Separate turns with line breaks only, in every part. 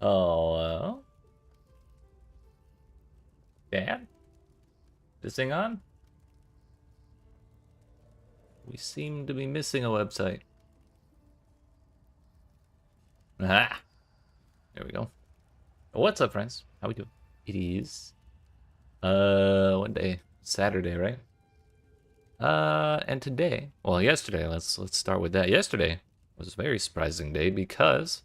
Oh, Dad? This thing on? We seem to be missing a website. Aha! There we go. What's up, friends? How we doing? It is what day? Saturday, right? And today, well, yesterday. Let's start with that. Yesterday was a very surprising day because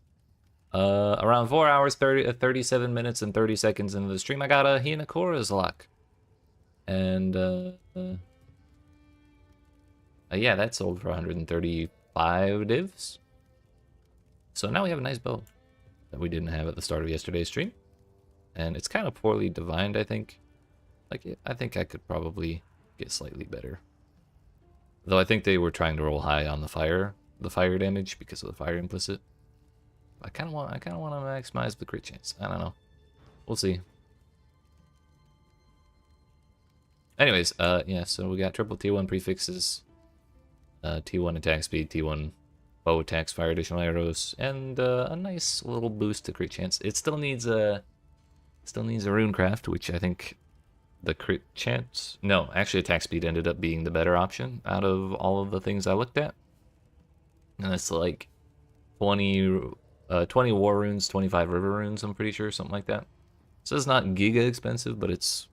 around 4 hours, 37 minutes and 30 seconds into the stream, I got a Hinakora's lock, and yeah, that sold for 135 divs. So now we have a nice bow that we didn't have at the start of yesterday's stream, and it's kind of poorly divined. I think, I think I could probably get slightly better. Though I think they were trying to roll high on the fire damage because of the fire implicit. I kind of want to maximize the crit chance. I don't know. We'll see. Anyways, yeah. So we got triple T1 prefixes, T1 attack speed, T1 bow attacks, fire additional arrows, and a nice little boost to crit chance. It still needs a runecraft, which I think the crit chance. No, actually, attack speed ended up being the better option out of all of the things I looked at. And it's like 20 war runes, 25 river runes, I'm pretty sure, something like that. So it's not giga expensive, but it's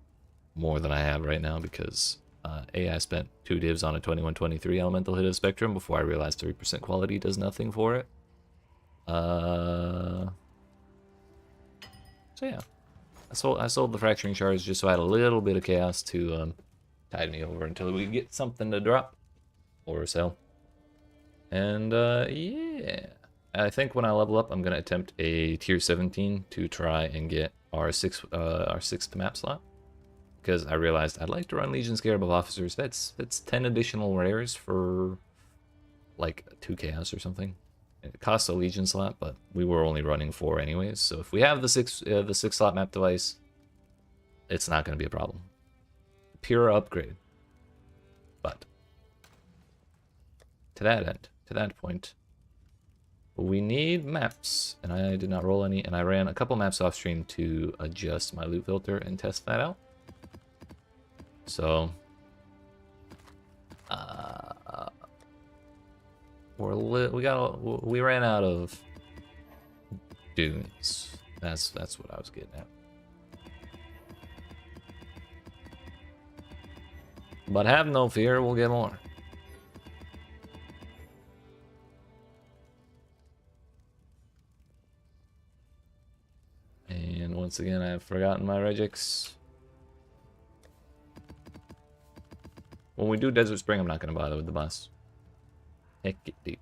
more than I have right now because I spent 2 divs on a 21-23 elemental hit of Spectrum before I realized 3% quality does nothing for it. So yeah, I sold the fracturing shards just so I had a little bit of chaos to tide me over until we get something to drop or sell. And yeah, I think when I level up, I'm gonna attempt a tier 17 to try and get our sixth map slot, because I realized I'd like to run Legion Scarab of Officers. That's 10 additional rares for like 2 chaos or something. It costs a Legion slot, but we were only running 4 anyways. So if we have the six slot map device, it's not gonna be a problem. Pure upgrade. But to that point, we need maps, and I did not roll any, and I ran a couple maps off stream to adjust my loot filter and test that out. So we ran out of dunes. That's what I was getting at. But have no fear, we'll get more. And once again, I've forgotten my regex. When we do Desert Spring, I'm not going to bother with the boss. Heck it, dude.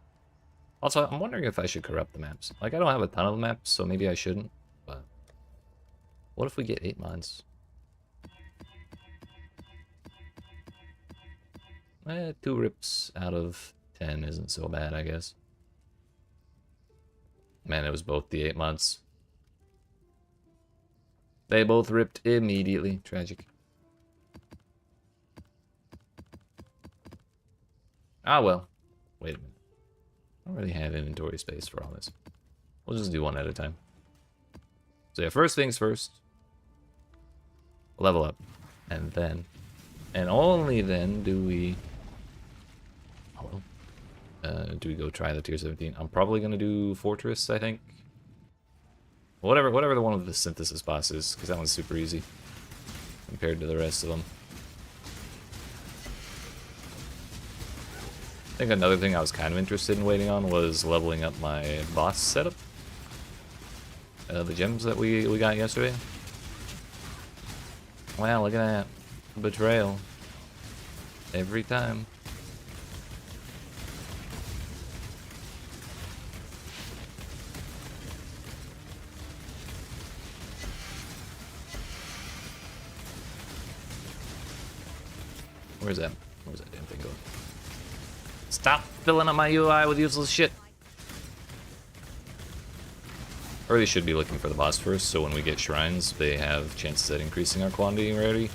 Also, I'm wondering if I should corrupt the maps. Like, I don't have a ton of maps, so maybe I shouldn't. But what if we get 8 mods? 2 rips out of 10 isn't so bad, I guess. Man, it was both the 8 mods. They both ripped immediately. Tragic. Ah, well. Wait a minute. I don't really have inventory space for all this. We'll just do one at a time. So yeah, first things first. Level up. And then, and only then, do we go try the tier 17. I'm probably going to do Fortress, I think. Whatever the one with the synthesis boss is, because that one's super easy compared to the rest of them. I think another thing I was kind of interested in waiting on was leveling up my boss setup. The gems that we got yesterday. Wow, look at that. Betrayal. Every time. Where's that damn thing going? Stop filling up my UI with useless shit. Or they should be looking for the boss first, so when we get shrines, they have chances at increasing our quantity and rarity.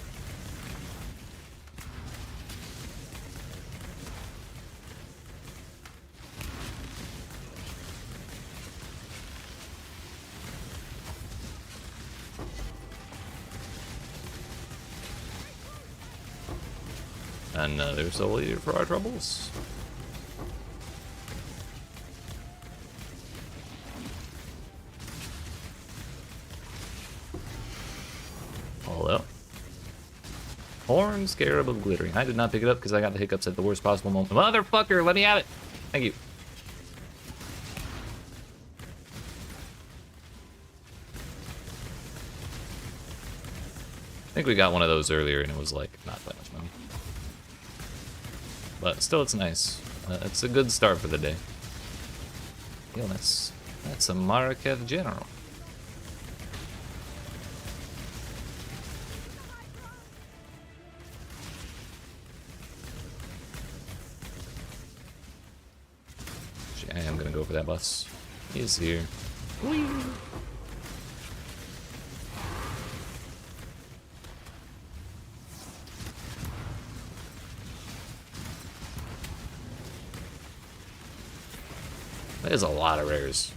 Another soul eater for our troubles. Hello. Horn Scarab of Glittering. I did not pick it up because I got the hiccups at the worst possible moment. Motherfucker, let me have it. Thank you. I think we got one of those earlier and it was like not that much money. But still, it's nice. It's a good start for the day. Yo, that's a Marquette General. I am gonna go for that bus. He's here. Whee! There's a lot of rares.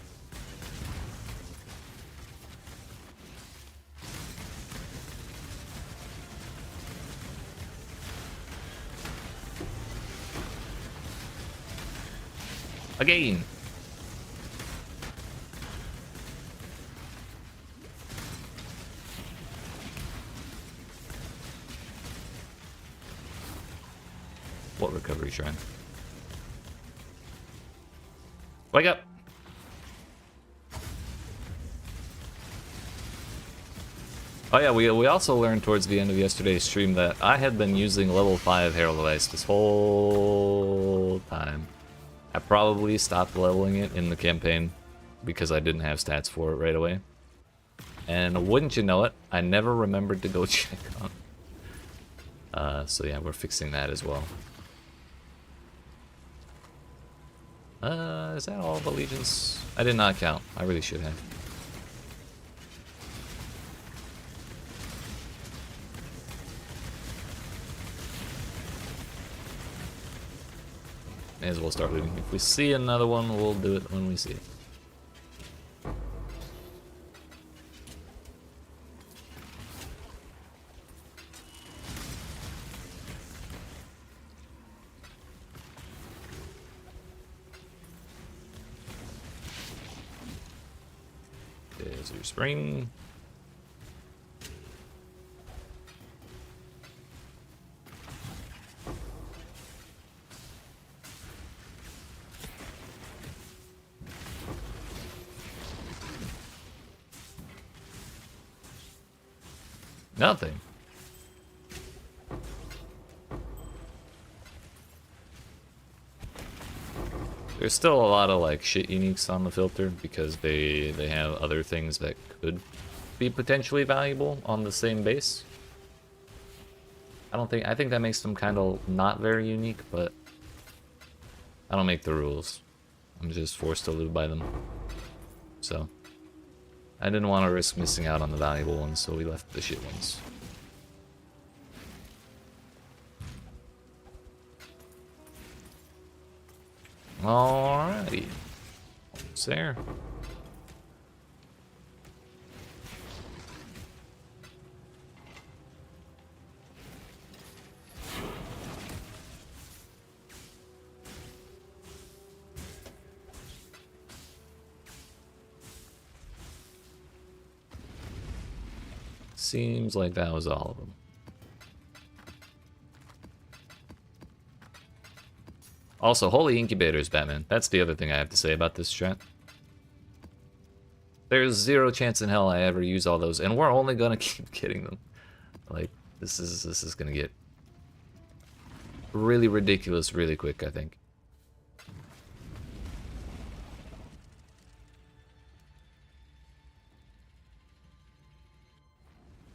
Again. What recovery shrine? Wake up! Oh yeah, we also learned towards the end of yesterday's stream that I had been using level 5 Herald of Ice this whole time. I probably stopped leveling it in the campaign because I didn't have stats for it right away. And wouldn't you know it, I never remembered to go check on. So yeah, we're fixing that as well. Is that all the legions? I did not count. I really should have. May as well start looting. If we see another one, we'll do it when we see it. There's your spring. Nothing. There's still a lot of like shit uniques on the filter because they have other things that could be potentially valuable on the same base. I think that makes them kind of not very unique, but I don't make the rules. I'm just forced to live by them. So I didn't want to risk missing out on the valuable ones, so we left the shit ones. Alrighty. Almost there. Seems like that was all of them. Also, holy incubators, Batman. That's the other thing I have to say about this strat. There's zero chance in hell I ever use all those, and we're only gonna keep getting them. Like, this is gonna get really ridiculous really quick, I think.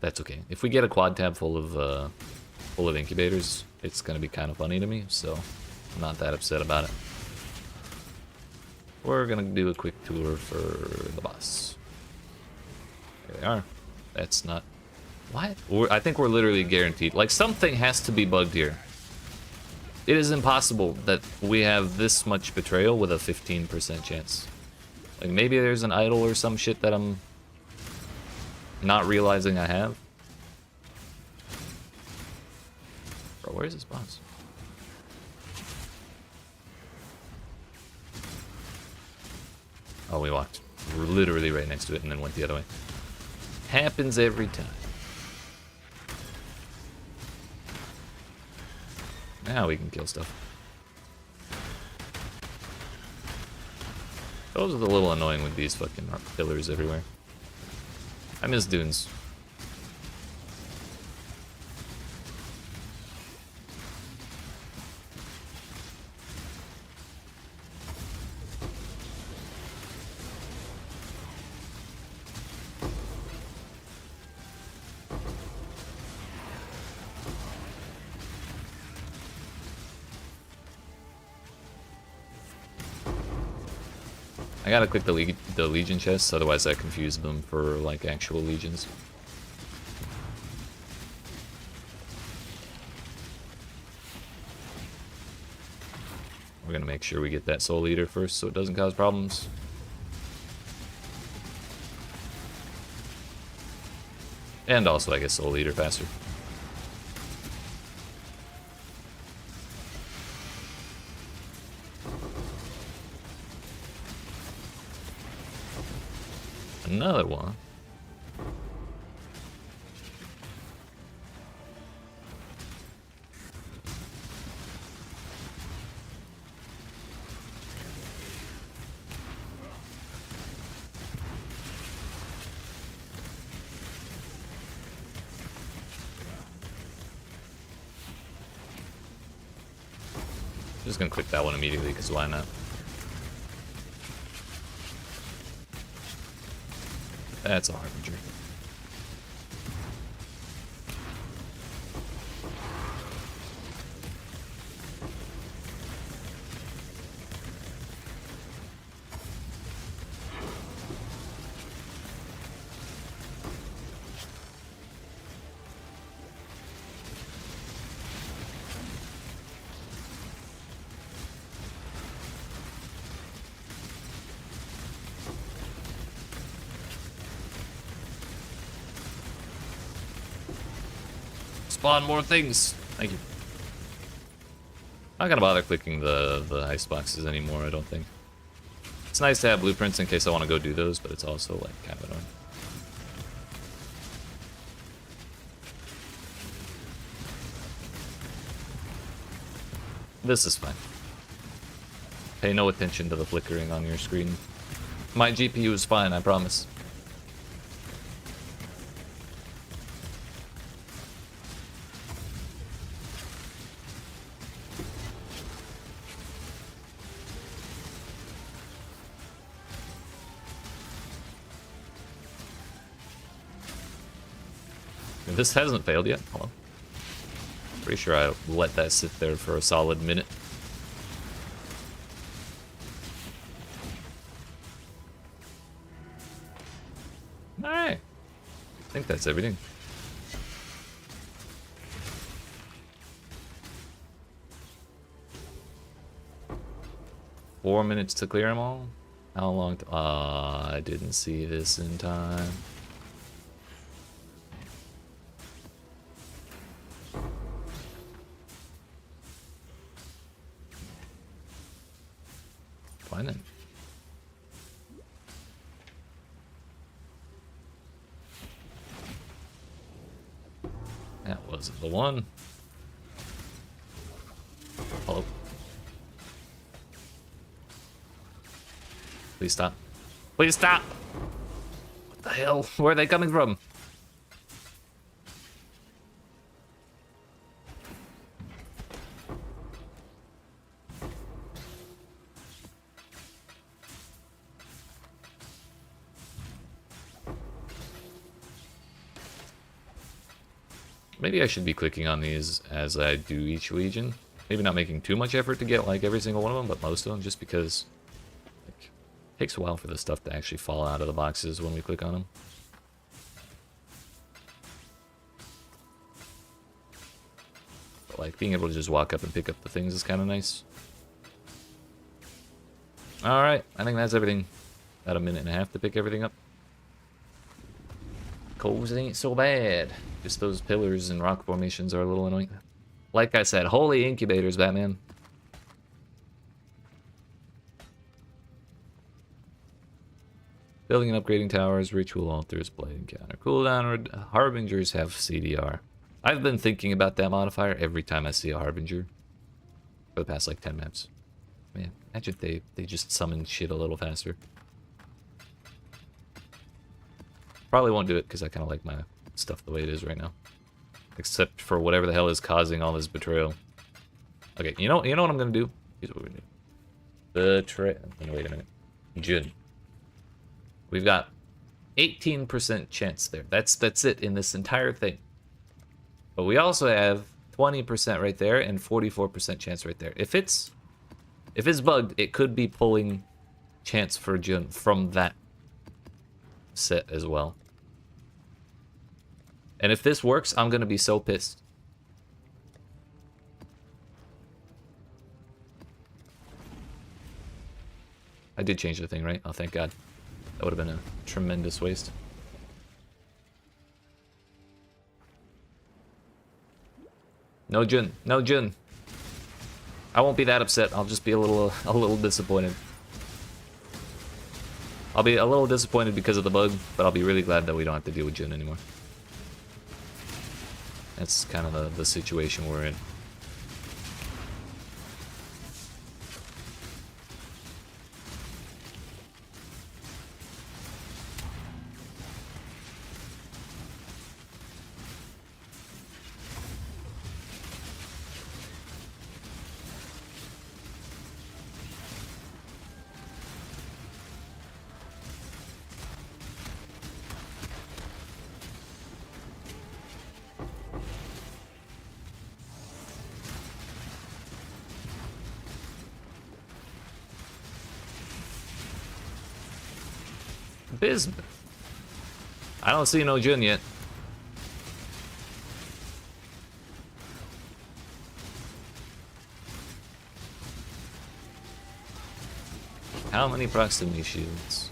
That's okay. If we get a quad tab full of incubators, it's gonna be kind of funny to me, so I'm not that upset about it. We're gonna do a quick tour for the boss. There they are. That's not... What? I think we're literally guaranteed. Like, something has to be bugged here. It is impossible that we have this much betrayal with a 15% chance. Like, maybe there's an idol or some shit that I'm not realizing I have. Bro, where's this boss? Oh, we walked literally right next to it and then went the other way. Happens every time. Now we can kill stuff. Those are a little annoying with these fucking pillars everywhere. I miss dunes. I gotta click the Legion chests, otherwise I confuse them for, like, actual Legions. We're gonna make sure we get that Soul Eater first so it doesn't cause problems. And also, I guess, Soul Eater faster. Another one. Just gonna click that one immediately, because why not? That's a Harbinger. Spawn more things. Thank you. I'm not gonna bother clicking the ice boxes anymore, I don't think. It's nice to have blueprints in case I want to go do those, but it's also like kind of annoying. This is fine. Pay no attention to the flickering on your screen. My GPU is fine, I promise. This hasn't failed yet. Hold on. Pretty sure I let that sit there for a solid minute. Alright. I think that's everything. Four minutes to clear them all? How long? I didn't see this in time. Fine then. That wasn't the one. Hello. Please stop. Please stop! What the hell? Where are they coming from? Maybe I should be clicking on these as I do each Legion. Maybe not making too much effort to get like every single one of them, but most of them, just because like, it takes a while for the stuff to actually fall out of the boxes when we click on them. But like being able to just walk up and pick up the things is kind of nice. Alright, I think that's everything. About a minute and a half to pick everything up. Coves ain't so bad. Just those pillars and rock formations are a little annoying. Like I said, holy incubators, Batman. Building and upgrading towers, ritual altars, blade encounter cooldown, or harbingers have CDR. I've been thinking about that modifier every time I see a harbinger for the past like 10 maps. Man, imagine if they just summon shit a little faster. Probably won't do it because I kind of like my stuff the way it is right now. Except for whatever the hell is causing all this betrayal. Okay, you know what I'm gonna do? Here's what we're gonna do. Betray. Wait a minute. Jun. We've got 18% chance there. That's it in this entire thing. But we also have 20% right there and 44% chance right there. If it's bugged, it could be pulling chance for Jun from that set as well. And if this works, I'm gonna be so pissed. I did change the thing, right? Oh, thank God. That would have been a tremendous waste. No Jun, no Jun. I won't be that upset. I'll just be a little disappointed. I'll be a little disappointed because of the bug, but I'll be really glad that we don't have to deal with Jun anymore. That's kind of the situation we're in. Bismuth. I don't see no Jun yet. How many proximity shields?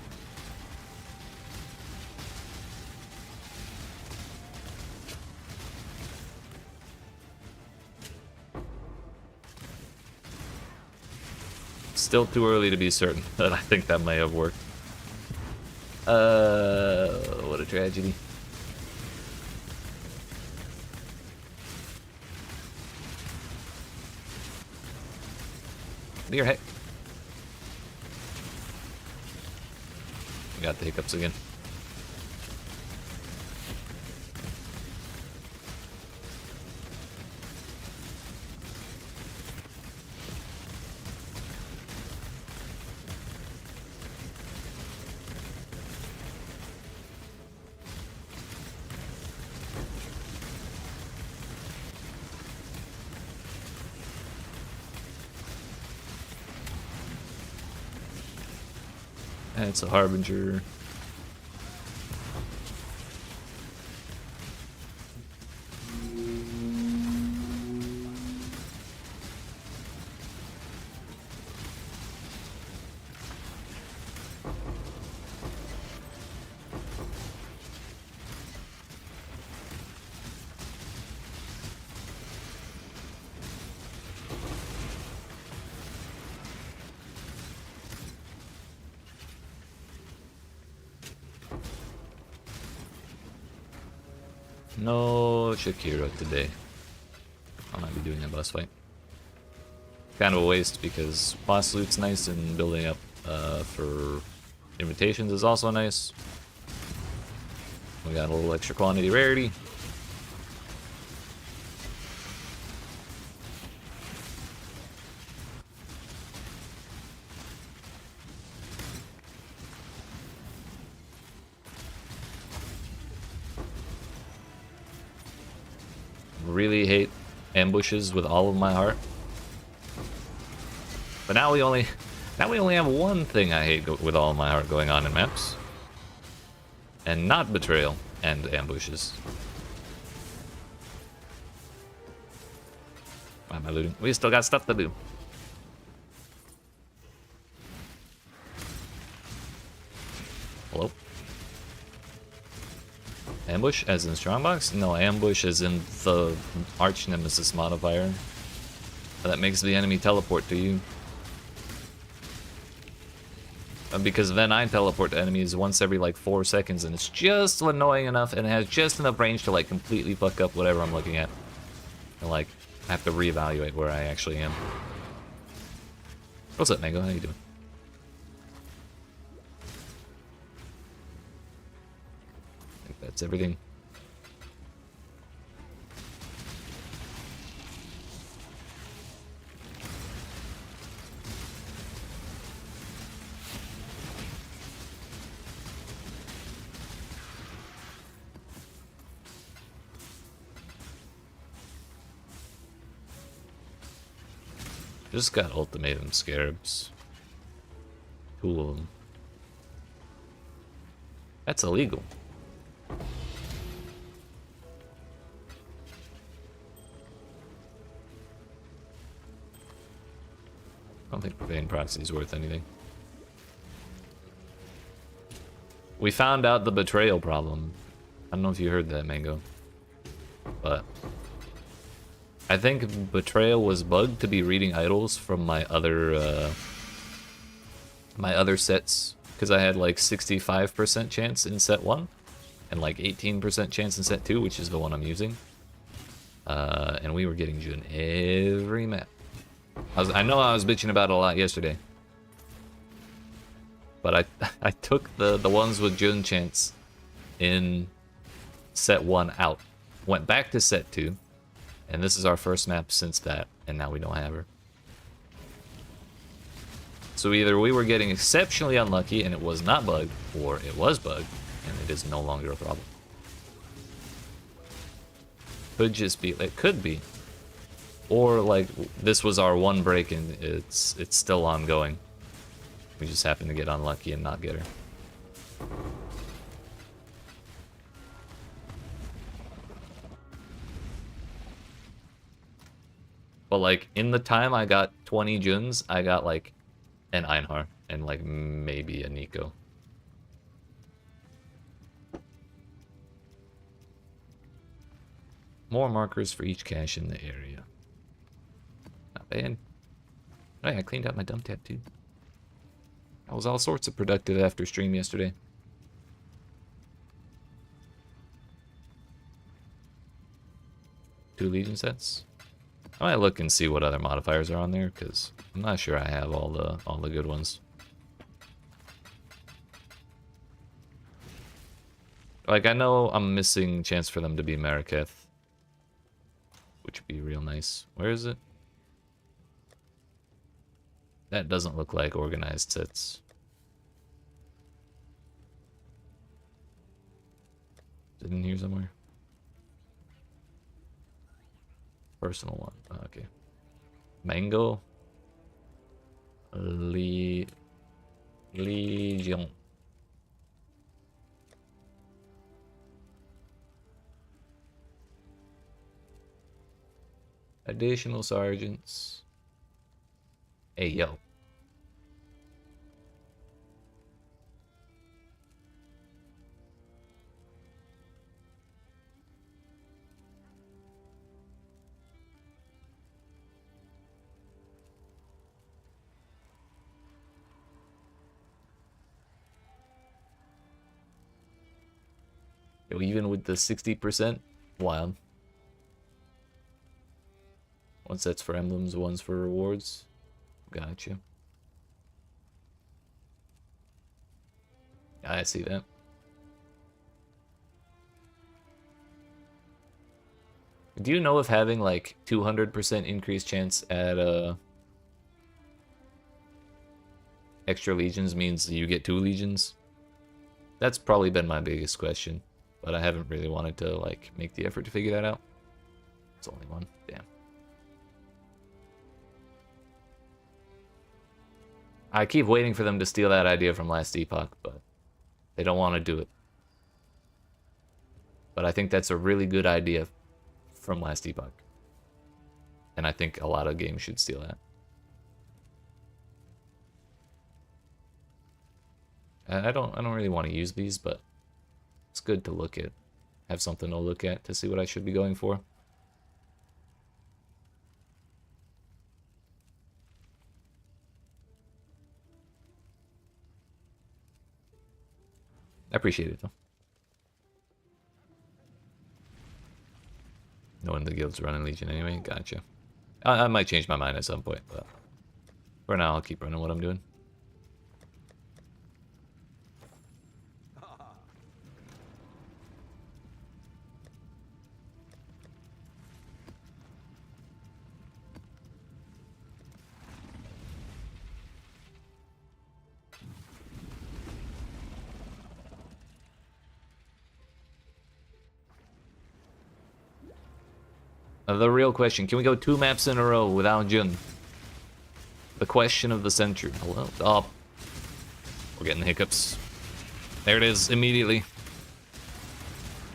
Still too early to be certain, but I think that may have worked. What a tragedy. Dear heck. We got the hiccups again. And it's a harbinger. No Shakira today. I might be doing a boss fight. Kind of a waste because boss loot's nice and building up for invitations is also nice. We got a little extra quantity rarity. Really hate ambushes with all of my heart. But now we only have one thing I hate with all of my heart going on in maps. And not betrayal and ambushes. Why am I looting? We still got stuff to do. Hello? Ambush as in strongbox? No, ambush as in the arch nemesis modifier. That makes the enemy teleport to you. Because then I teleport to enemies once every like 4 seconds, and it's just annoying enough, and it has just enough range to like completely fuck up whatever I'm looking at. And like, I have to reevaluate where I actually am. What's up, Mango? How you doing? I think that's everything. Just got ultimatum scarabs. Cool. That's illegal. I don't think Profane Proxy is worth anything. We found out the betrayal problem. I don't know if you heard that, Mango. But I think betrayal was bugged to be reading idols from my other sets, because I had like 65% chance in set 1 and like 18% chance in set 2, which is the one I'm using. And we were getting Jun every map. I know I was bitching about it a lot yesterday, but I took the ones with Jun chance in set 1 out, went back to set 2, and this is our first map since that, and now we don't have her. So either we were getting exceptionally unlucky and it was not bugged, or it was bugged and it is no longer a problem. Could just be, it could be. Or like this was our one break and it's still ongoing. We just happened to get unlucky and not get her. But like in the time I got 20 Juns, I got like an Einhar and like maybe a Nico. More markers for each cache in the area. Not bad. Oh yeah, I cleaned out my dump tab too. I was all sorts of productive after stream yesterday. Two Legion sets. I might look and see what other modifiers are on there, because I'm not sure I have all the good ones. Like, I know I'm missing chance for them to be Maraketh, which would be real nice. Where is it? That doesn't look like organized sets. Is it in here somewhere? Personal one. Oh, okay. Mango. Legion. Additional sergeants. Hey, yo. Yo, even with the 60%, wild. One set's for emblems, one's for rewards. Gotcha. I see that. Do you know if having like 200% increased chance at extra legions means you get 2 legions? That's probably been my biggest question, but I haven't really wanted to like make the effort to figure that out. It's only one. Damn. I keep waiting for them to steal that idea from Last Epoch, but they don't want to do it. But I think that's a really good idea from Last Epoch. And I think a lot of games should steal that. I don't really want to use these, but it's good to look at. Have something to look at to see what I should be going for. I appreciate it, though. No one in the guild's running Legion anyway. Gotcha. I might change my mind at some point, but for now, I'll keep running what I'm doing. The real question, can we go 2 maps in a row without Jun? The question of the century. Hello? Oh. We're getting hiccups. There it is, immediately.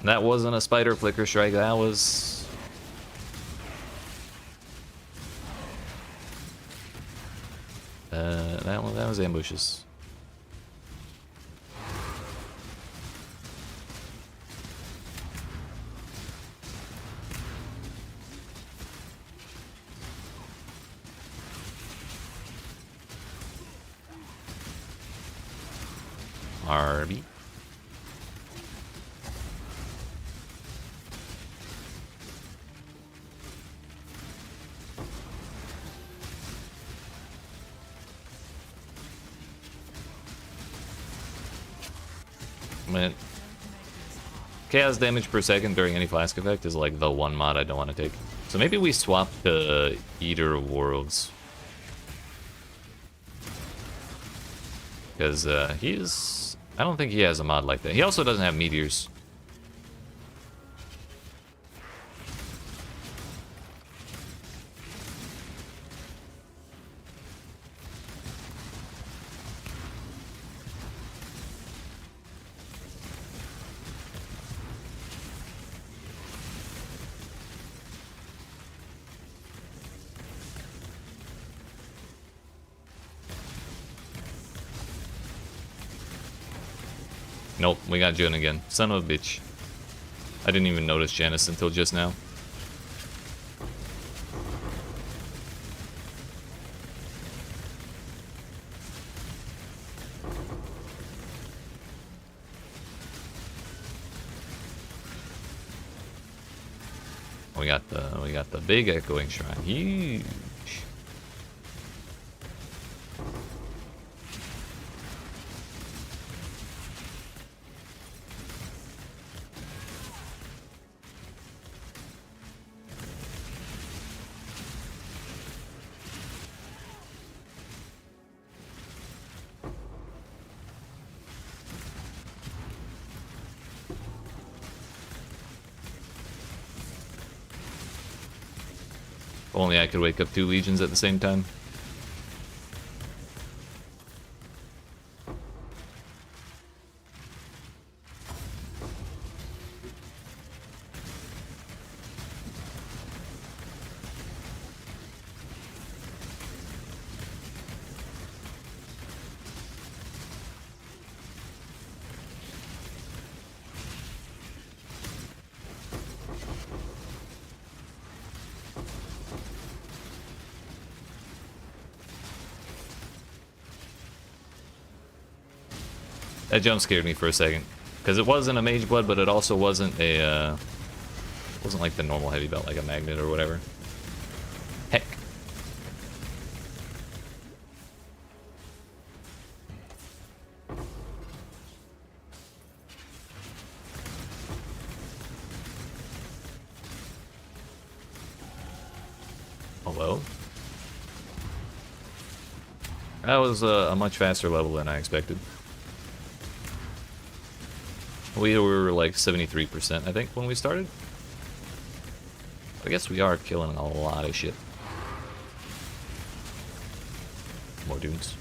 That wasn't a spider flicker strike, that was... that was ambushes. Harvey. Man. Chaos damage per second during any flask effect is like the one mod I don't want to take. So maybe we swap to Eater of Worlds. Because he's... I don't think he has a mod like that. He also doesn't have meteors. Nope, we got Jun again. Son of a bitch. I didn't even notice Janice until just now. We got the big echoing shrine. Huge. Only I could wake up 2 legions at the same time. That jump scared me for a second, because it wasn't a mage blood, but it also wasn't a, wasn't like the normal heavy belt, like a magnet or whatever. Heck. Oh well. That was a much faster level than I expected. We were like 73%, I think, when we started. I guess we are killing a lot of shit. More dudes.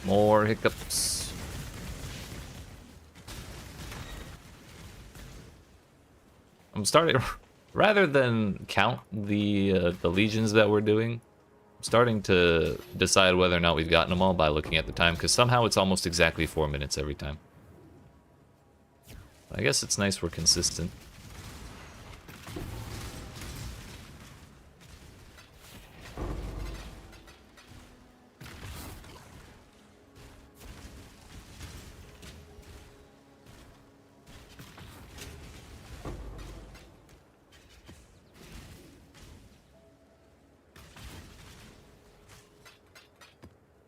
More hiccups. I'm starting, rather than count the legions that we're doing, I'm starting to decide whether or not we've gotten them all by looking at the time, because somehow it's almost exactly 4 minutes every time. I guess it's nice we're consistent.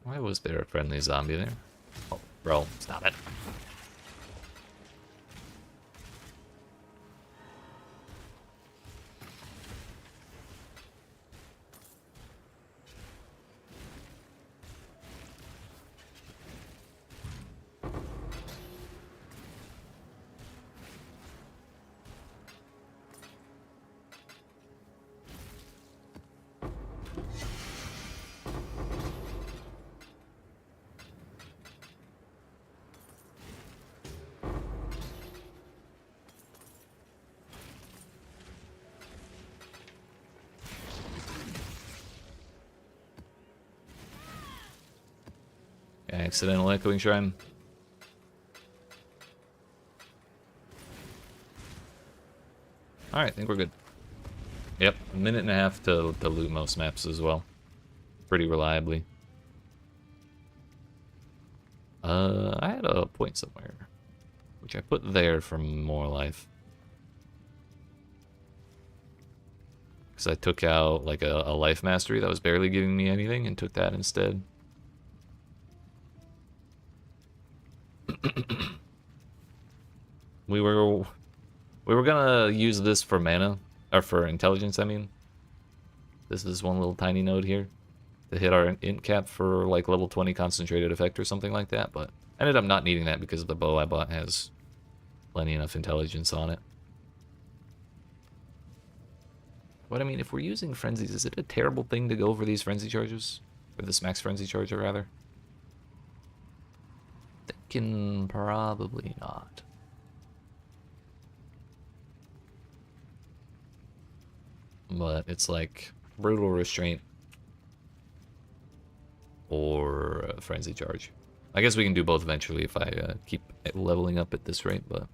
Why was there a friendly zombie there? Oh, bro, stop it. Accidental echoing shrine. Alright, I think we're good. Yep, a minute and a half to loot most maps as well. Pretty reliably. I had a point somewhere, which I put there for more life. Because I took out like a life mastery that was barely giving me anything and took that instead. We were gonna use this for mana, or for intelligence, I mean. This is one little tiny node here to hit our int cap for like level 20 concentrated effect or something like that, but I ended up not needing that because the bow I bought has plenty enough intelligence on it. But I mean, if we're using frenzies, is it a terrible thing to go for these frenzy charges? Or this max frenzy charger, rather? Thinking probably not. But it's like brutal restraint or a frenzy charge. I guess we can do both eventually if I keep leveling up at this rate, but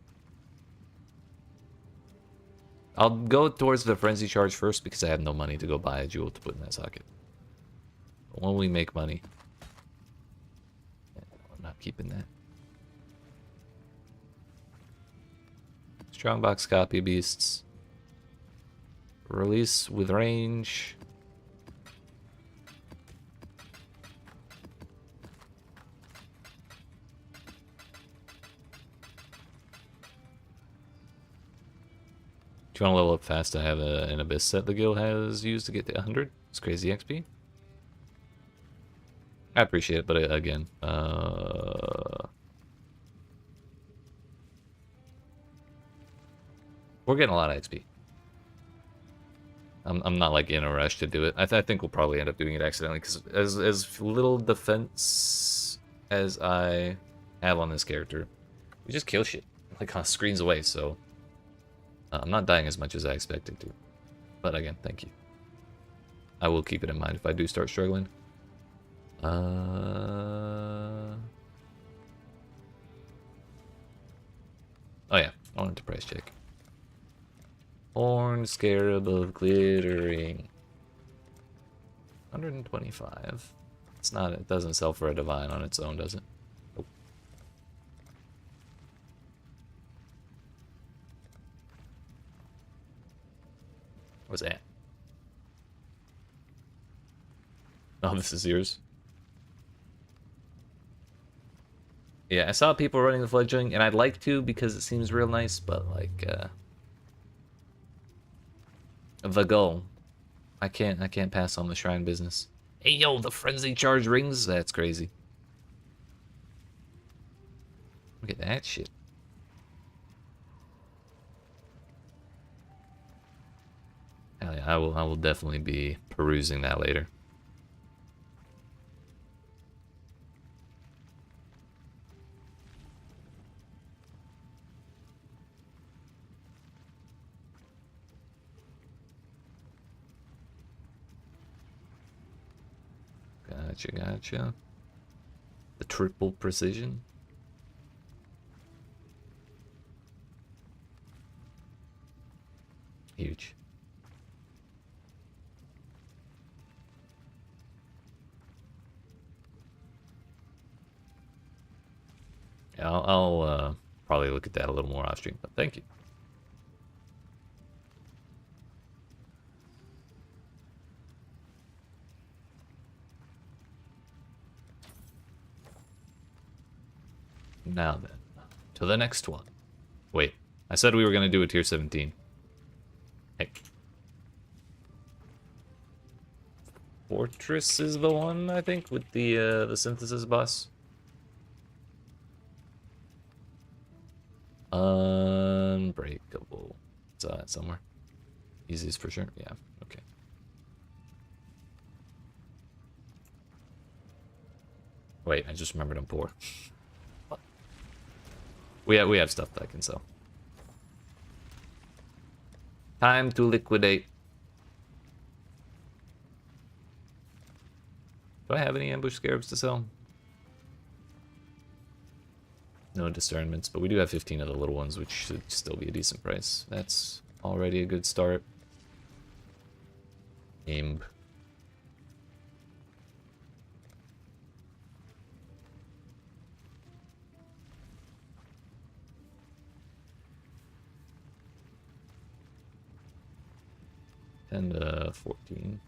I'll go towards the frenzy charge first because I have no money to go buy a jewel to put in that socket. But when we make money, I'm not keeping that. Strongbox copy beasts. Release with range. Do you want to level up fast? I have an Abyss set the guild has used to get to 100. It's crazy XP. I appreciate it, but again, we're getting a lot of XP. I'm not like in a rush to do it. I think we'll probably end up doing it accidentally because as little defense as I have on this character, we just kill shit like on screens away. So I'm not dying as much as I expected to. But again, thank you. I will keep it in mind if I do start struggling. Oh yeah, I wanted to price check. Horned Scarab of Glittering. 125. It's not, it doesn't sell for a divine on its own, does it? Nope. What's that? Oh, this is yours. Yeah, I saw people running the fledgling, and I'd like to because it seems real nice, but like the Gull. I can't pass on the shrine business. Hey yo, the frenzy charge rings? That's crazy. Look at that shit. Hell yeah, I will definitely be perusing that later. Gotcha. The triple precision. Huge. Yeah, I'll probably look at that a little more off stream, but thank you. Now then, to the next one. Wait, I said we were going to do a tier 17. Heck. Fortress is the one, I think, with the synthesis boss. Unbreakable. Saw that somewhere. Easiest for sure. Yeah. Okay. Wait, I just remembered I'm poor. What? We have stuff that I can sell. Time to liquidate. Do I have any ambush scarabs to sell? No discernments, but we do have 15 of the little ones, which should still be a decent price. That's already a good start. Aim. And 14.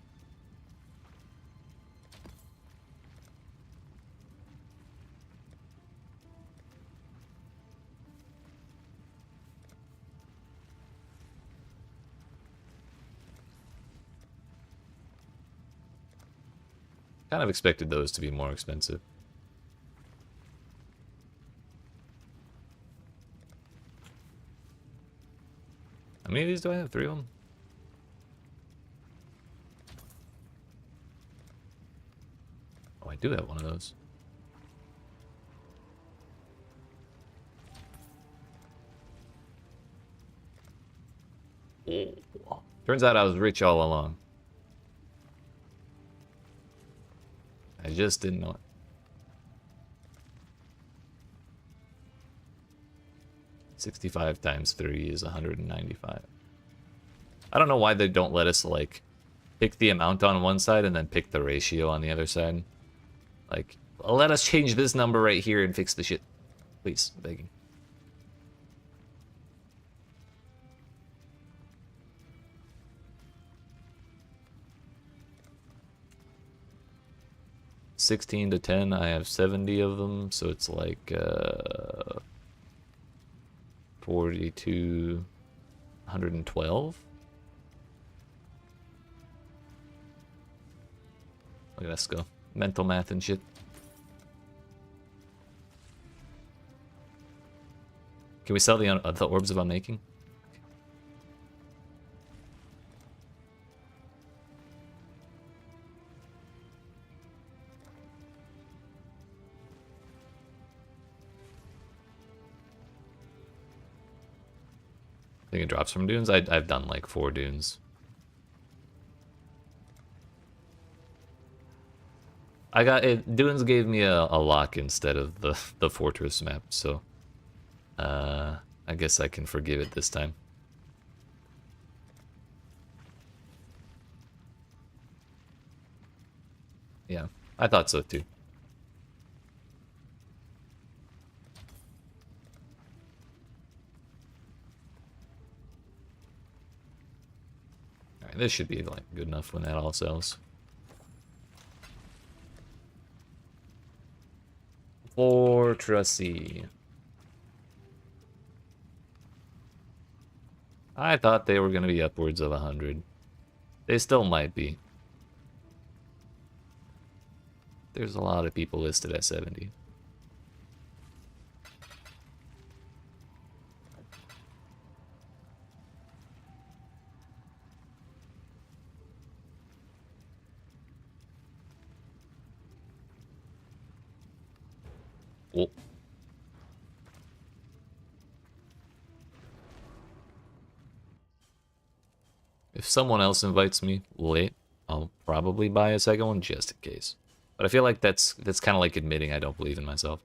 Kind of expected those to be more expensive. How many of these do I have? 3 of them? Oh, I do have one of those. Oh. Turns out I was rich all along. I just didn't know it. 65 times 3 is 195. I don't know why they don't let us, like, pick the amount on one side and then pick the ratio on the other side. Like, let us change this number right here and fix the shit. Please, begging. $16 to 10, I have 70 of them, so it's like 42, 112. Look at us go. Mental math and shit. Can we sell the orbs of unmaking? I think it drops from dunes. I've done like 4 dunes. I got it. Dunes gave me a lock instead of the fortress map, so I guess I can forgive it this time. Yeah, I thought so too. Alright, this should be like good enough when that all sells. Fortressy. I thought they were going to be upwards of 100. They still might be. There's a lot of people listed at 70. Oh. If someone else invites me late, I'll probably buy a second one just in case. But I feel like that's kind of like admitting I don't believe in myself.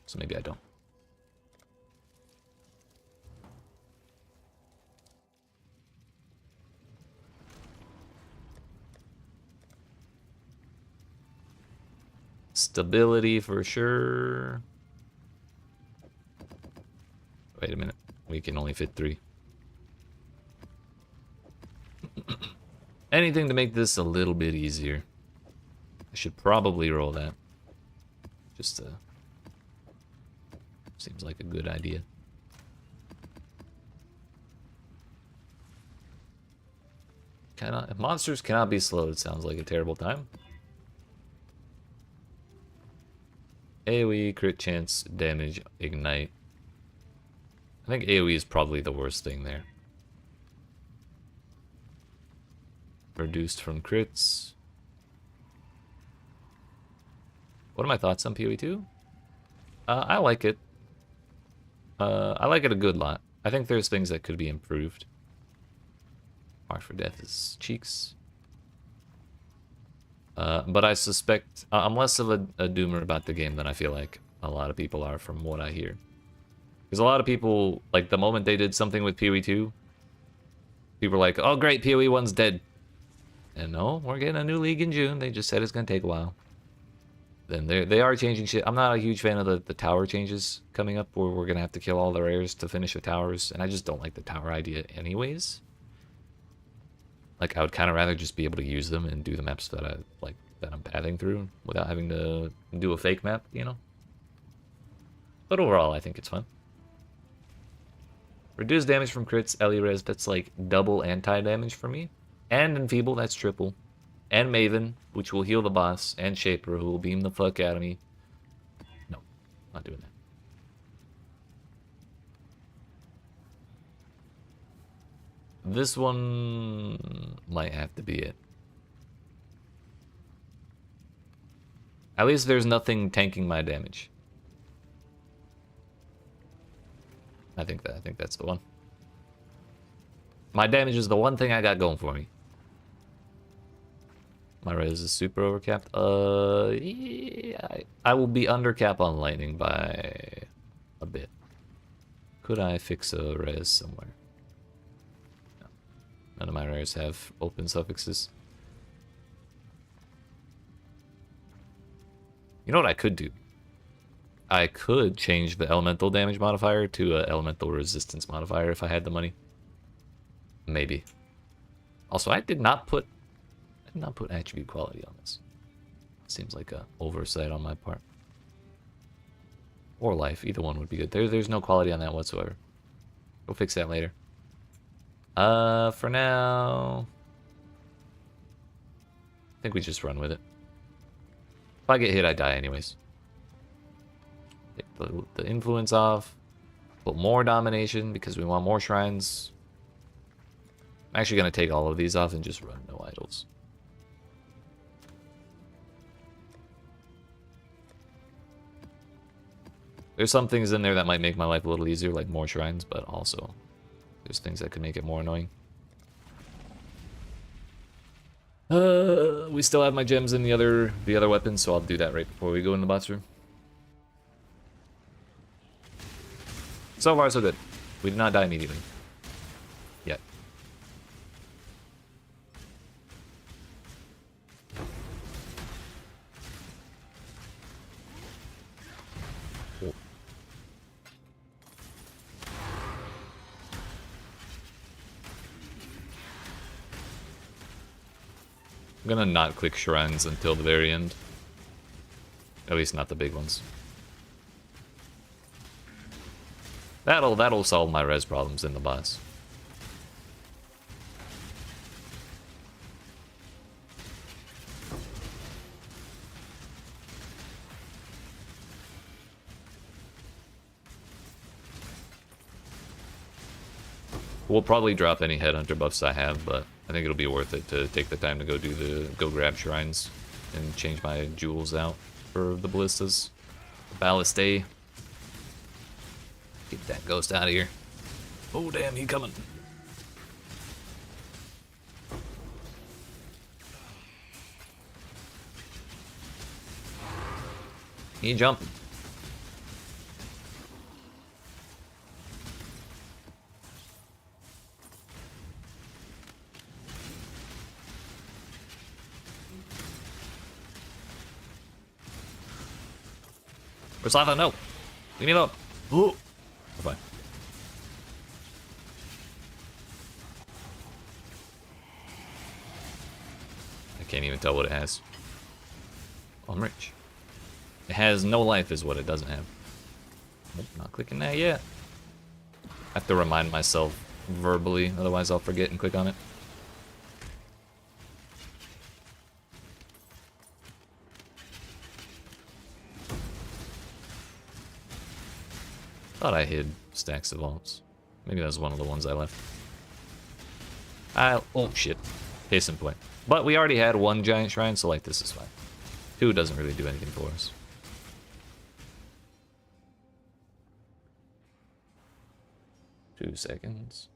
So maybe I don't. Stability for sure. Wait a minute. We can only fit 3. Anything to make this a little bit easier. I should probably roll that. Just seems like a good idea. If monsters cannot be slowed, sounds like a terrible time. AoE, crit chance, damage, ignite. I think AoE is probably the worst thing there. Reduced from crits. What are my thoughts on PoE 2? I like it. I like it a good lot. I think there's things that could be improved. Mark for Death is cheeks. But I suspect I'm less of a doomer about the game than I feel like a lot of people are from what I hear. Because a lot of people, like the moment they did something with PoE 2, people were like, oh great, PoE 1's dead. And no, we're getting a new league in June. They just said it's going to take a while. Then they are changing shit. I'm not a huge fan of the tower changes coming up where we're going to have to kill all the rares to finish the towers. And I just don't like the tower idea anyways. Like, I would kind of rather just be able to use them and do the maps that I'm pathing through without having to do a fake map, you know? But overall, I think it's fun. Reduce damage from crits, Ellie res, that's like double anti-damage for me. And Enfeeble, that's triple. And Maven, which will heal the boss. And Shaper, who will beam the fuck out of me. No, not doing that. This one might have to be it. At least there's nothing tanking my damage. I think that's the one. My damage is the one thing I got going for me. My res is super overcapped. Yeah, I will be under cap on lightning by a bit. Could I fix a res somewhere? No. None of my rares have open suffixes. You know what I could do? I could change the elemental damage modifier to an elemental resistance modifier if I had the money. Maybe. Also, I did not put attribute quality on this. Seems like a oversight on my part. Or life, either one would be good. There's no quality on that whatsoever. We'll fix that later. For now, I think we just run with it. If I get hit, I die anyways. Take the influence off. Put more domination because we want more shrines. I'm actually going to take all of these off and just run no idols. There's some things in there that might make my life a little easier, like more shrines, but also there's things that could make it more annoying. We still have my gems in the other weapons, so I'll do that right before we go in the boss room. So far, so good. We did not die immediately. Yet. Oh. I'm gonna not click shrines until the very end. At least not the big ones. That'll solve my res problems in the boss. We'll probably drop any headhunter buffs I have, but I think it'll be worth it to take the time to go grab shrines and change my jewels out for the ballistas. Ballast A. Get that ghost out of here. Oh damn, he coming. He jumping. Rosatha, no! Leave me alone! Ooh! We're fine. I can't even tell what it has. Oh, I'm rich. It has no life is what it doesn't have. Nope, not clicking that yet. I have to remind myself verbally, otherwise I'll forget and click on it. Thought I hid stacks of vaults. Maybe that was one of the ones I left. Oh shit. Case in point. But we already had one giant shrine, so like this is fine. 2 doesn't really do anything for us. Two seconds.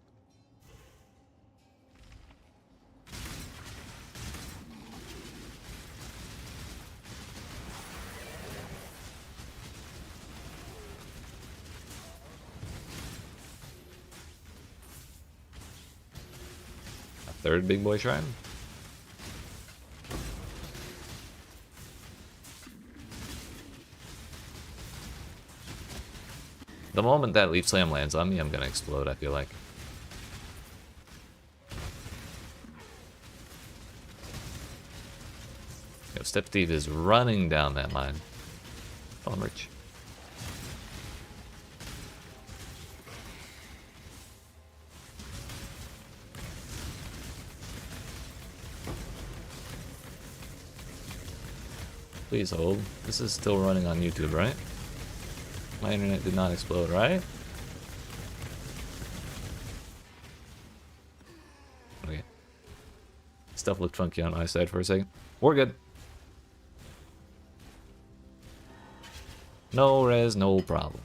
A third big boy shrine. The moment that Leaf Slam lands on me, I'm gonna explode, I feel like. Yo, Step Thief is running down that line. Oh, I'm rich. Please hold. This is still running on YouTube, right? My internet did not explode, right? Okay. Stuff looked funky on my side for a second. We're good. No res, no problem.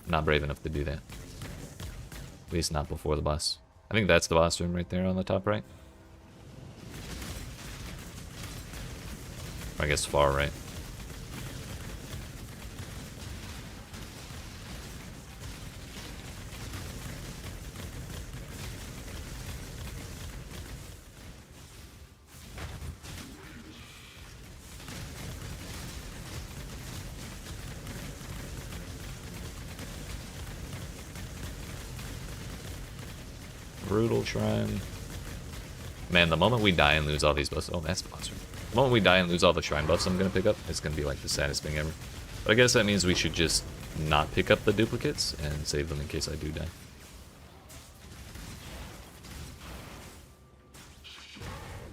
Not brave enough to do that. At least not before the boss. I think that's the boss room right there on the top right. I guess far right. Brutal shrine. Man, the moment we die and lose all these buffs... Oh, that's the boss room. The moment we die and lose all the shrine buffs I'm gonna pick up, it's gonna be like the saddest thing ever. But I guess that means we should just not pick up the duplicates and save them in case I do die.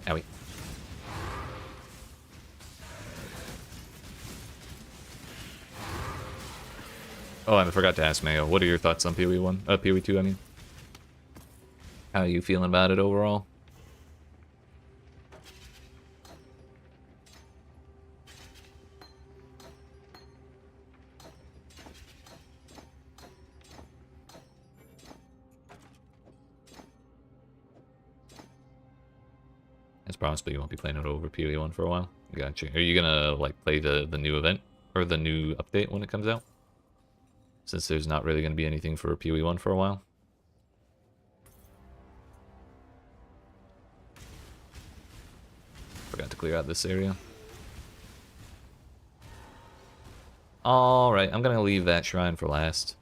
Owie. Oh, and I forgot to ask Mayo, what are your thoughts on PoE 1? PoE 2, I mean. How are you feeling about it overall? As promised, but you won't be playing it over PoE 1 for a while. Gotcha. Are you gonna like play the new event or the new update when it comes out? Since there's not really gonna be anything for PoE 1 for a while. Forgot to clear out this area. Alright, I'm gonna leave that shrine for last.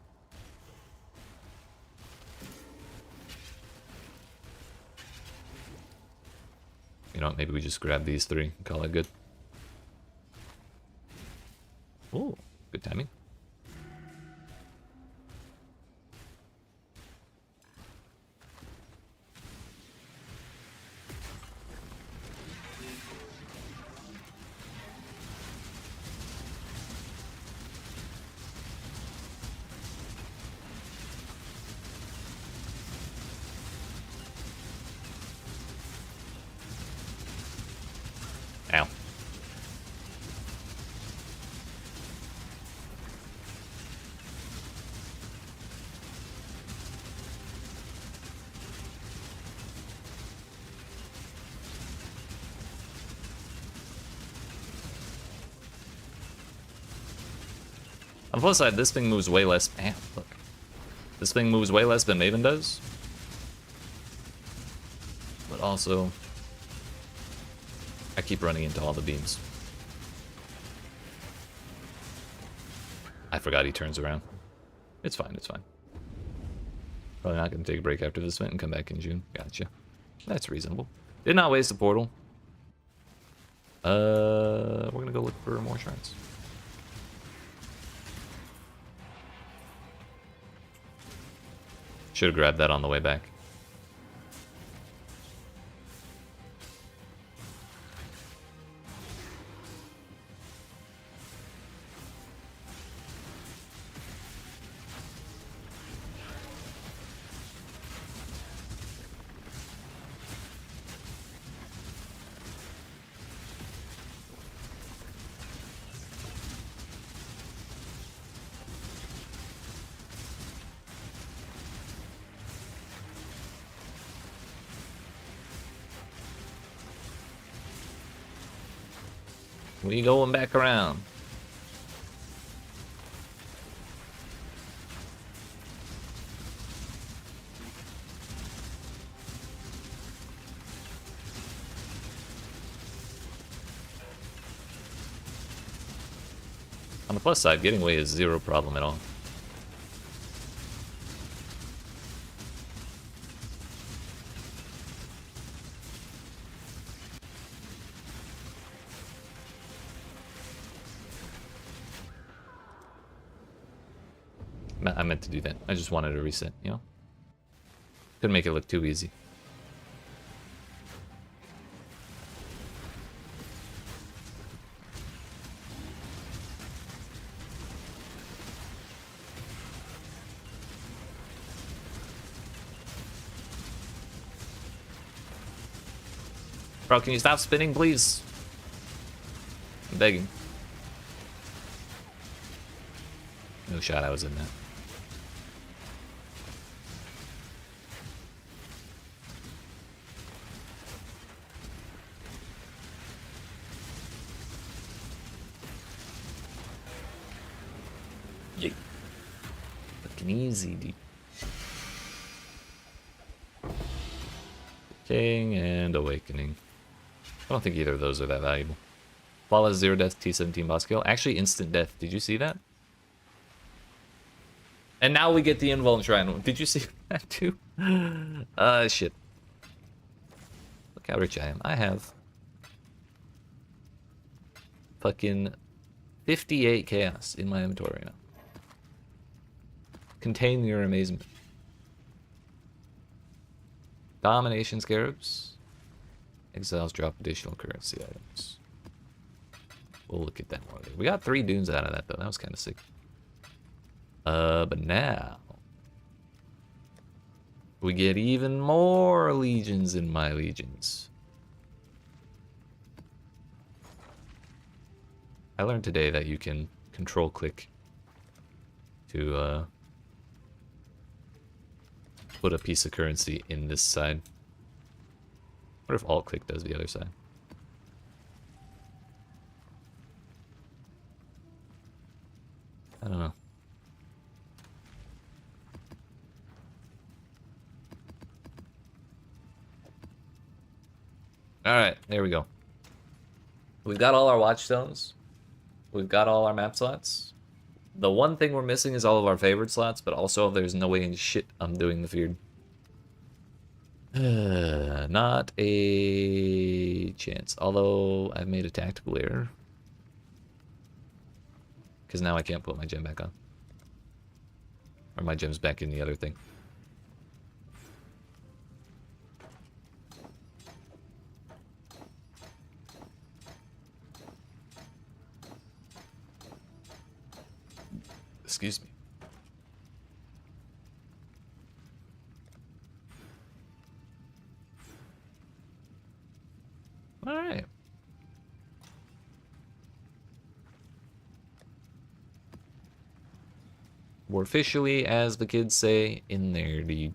You know what, maybe we just grab these 3 and call it good. Ooh, good timing. Ow. On the plus side, this thing moves way less. Ow, look. This thing moves way less than Maven does. But also... I keep running into all the beams. I forgot he turns around. It's fine, it's fine. Probably not going to take a break after this event and come back in June. Gotcha. That's reasonable. Did not waste the portal. We're going to go look for more shrines. Should have grabbed that on the way back. We going back around. On the plus side, getting away is zero problem at all. I meant to do that. I just wanted to reset, you know? Couldn't make it look too easy. Bro, can you stop spinning, please? I'm begging. No shot I was in that. Yeet. Looking easy, dude. King and Awakening. I don't think either of those are that valuable. Flawless 0 death T17 boss kill. Actually, instant death. Did you see that? And now we get the Invuln Shrine. Did you see that too? Shit. Look how rich I am. I have fucking 58 chaos in my inventory right now. Contain your amazement. Domination Scarabs. Exiles drop additional currency items. We'll look at that more later. We got 3 dunes out of that though. That was kind of sick. But now we get even more legions in my legions. I learned today that you can control click to put a piece of currency in this side. What if alt click does the other side? I don't know. Alright, there we go. We've got all our watchstones. We've got all our map slots. The one thing we're missing is all of our favorite slots, but also there's no way in shit I'm doing the feared. Not a chance. Although I've made a tactical error. Because now I can't put my gem back on. Or my gem's back in the other thing. Excuse me. All right. We're officially, as the kids say, in there, dude.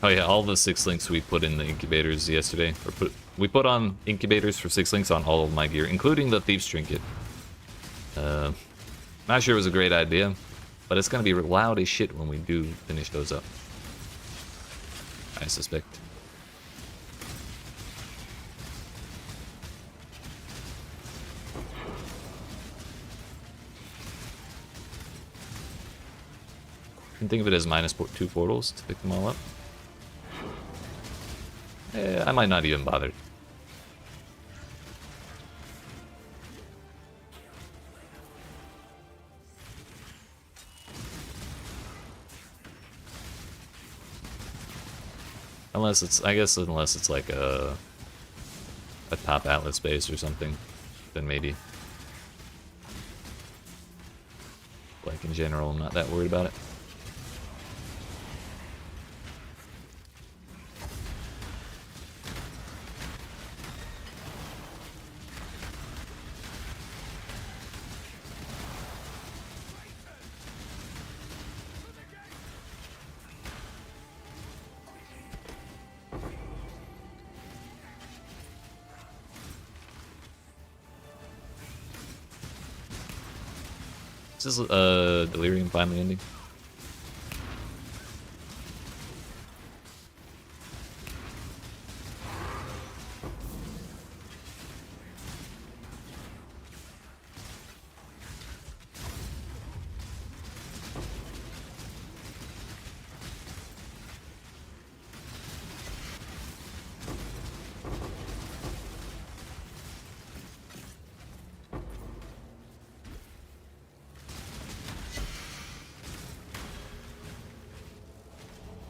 Oh yeah, all the 6 links we put in the incubators yesterday. We put on incubators for 6 links on all of my gear, including the Thieves Trinket. Not sure it was a great idea, but it's gonna be loud as shit when we do finish those up, I suspect. You can think of it as -2 portals to pick them all up. I might not even bother. Unless it's, I guess, unless it's like a top Atlas base or something, then maybe. Like in general, I'm not that worried about it. Is this Delirium finally ending?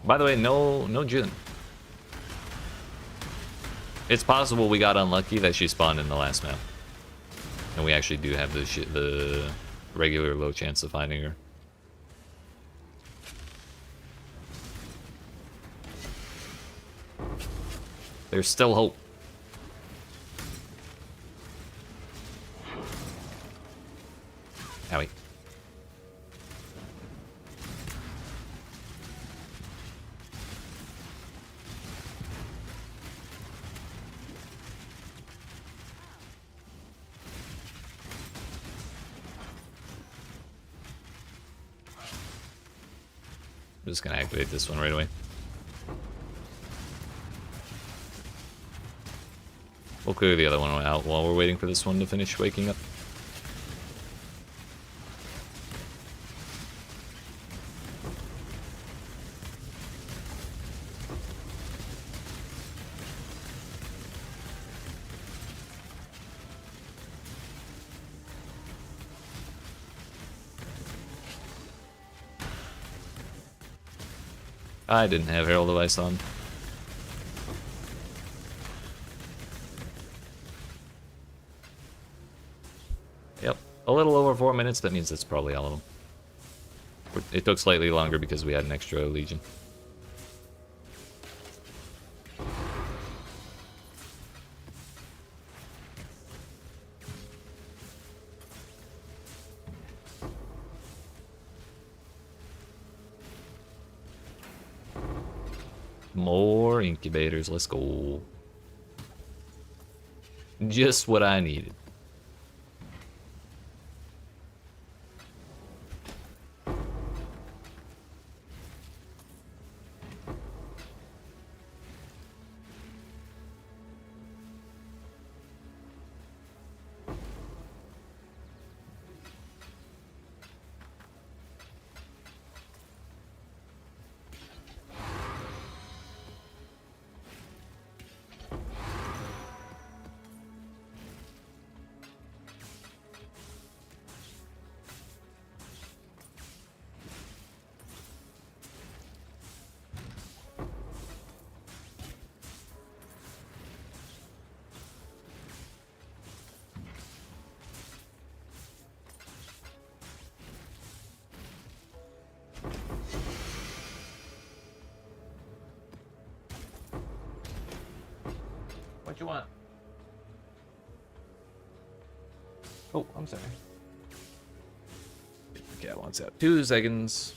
By the way, no June. It's possible we got unlucky that she spawned in the last map, and we actually do have the regular low chance of finding her. There's still hope. Owie. I'm just gonna activate this one right away. We'll clear the other one out while we're waiting for this one to finish waking up. I didn't have Herald of Ice on. Yep, a little over 4 minutes, that means that's probably all of them. It took slightly longer because we had an extra Legion. More incubators, let's go. Just what I needed. What you want? Oh, I'm sorry. The cat wants out. 2 seconds.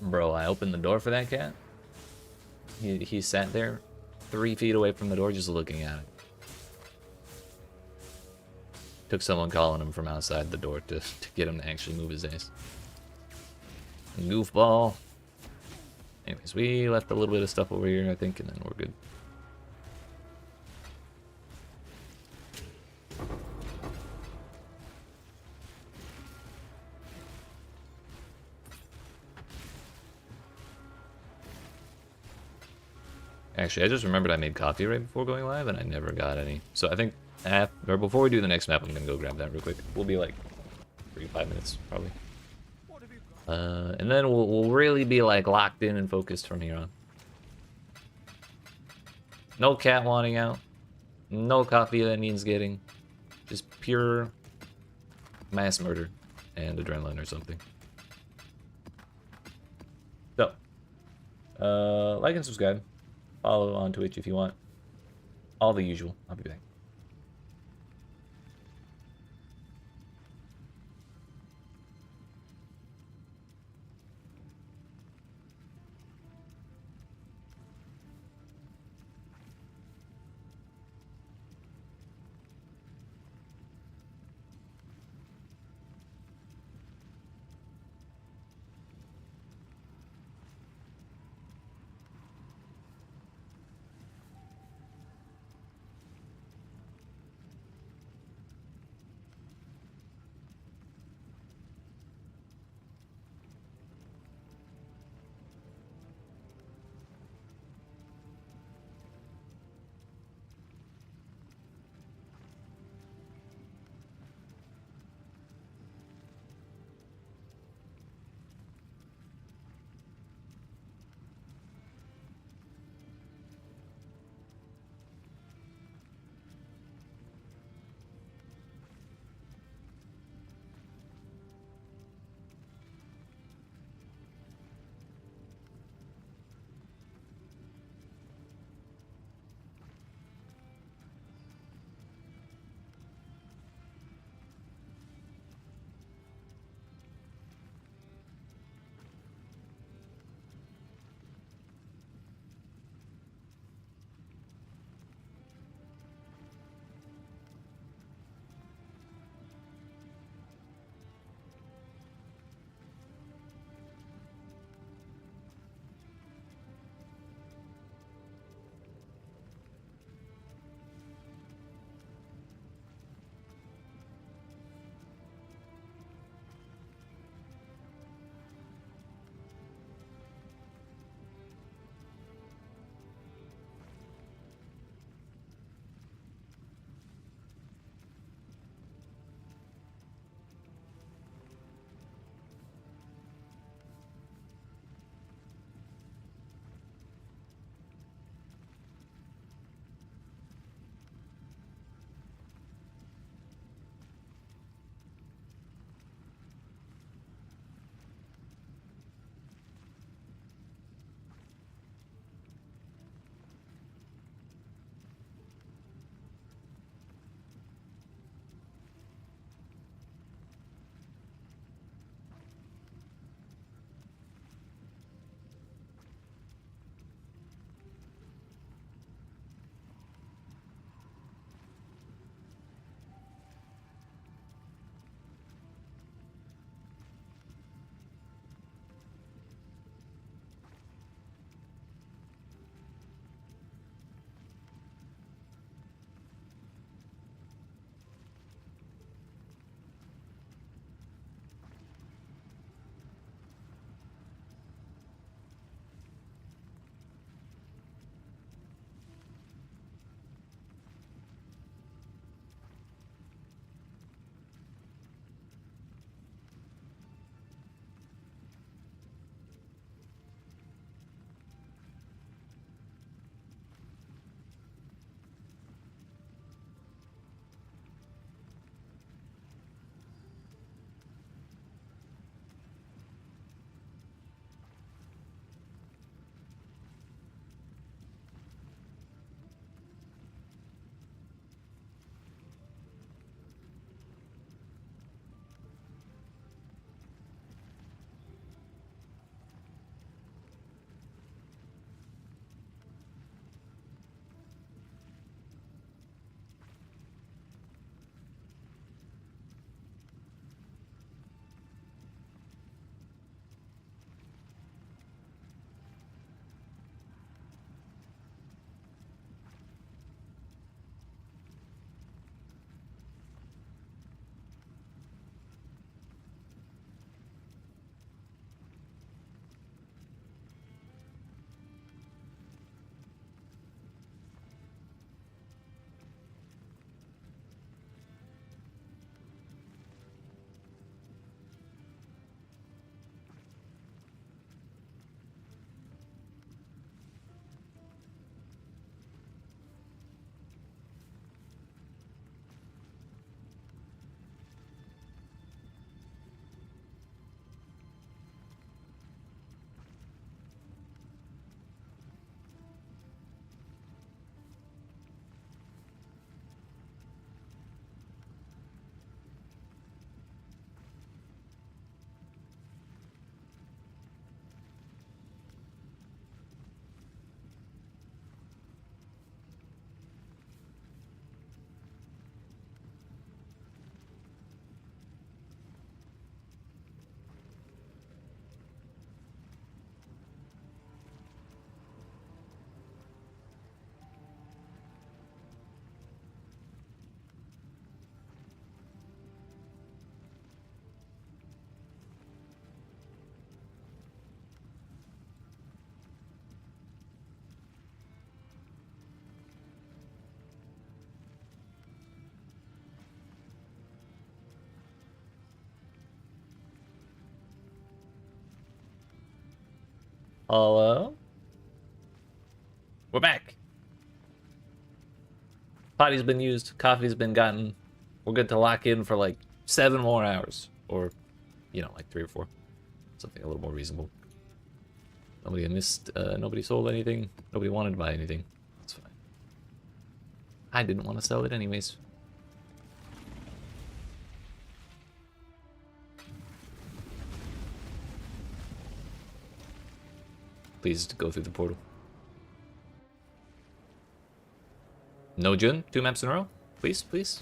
Bro, I opened the door for that cat. He sat there 3 feet away from the door just looking at it. Took someone calling him from outside the door to get him to actually move his ass. Goofball. Anyways, we left a little bit of stuff over here, I think, and then we're good. Actually, I just remembered I made coffee right before going live, and I never got any. So I think before we do the next map, I'm gonna go grab that real quick. We'll be like 3-5 minutes, probably. And then we'll really be like locked in and focused from here on. No cat wanting out. No coffee that needs getting. Just pure mass murder and adrenaline or something. So, like and subscribe. Follow on Twitch if you want. All the usual. I'll be back. Hello? We're back. Potty's been used, coffee's been gotten. We're good to lock in for like 7 more hours. Or, you know, like 3 or 4. Something a little more reasonable. Nobody missed, nobody sold anything. Nobody wanted to buy anything. That's fine. I didn't want to sell it anyways. Please go through the portal. No Jun, 2 maps in a row. Please, please.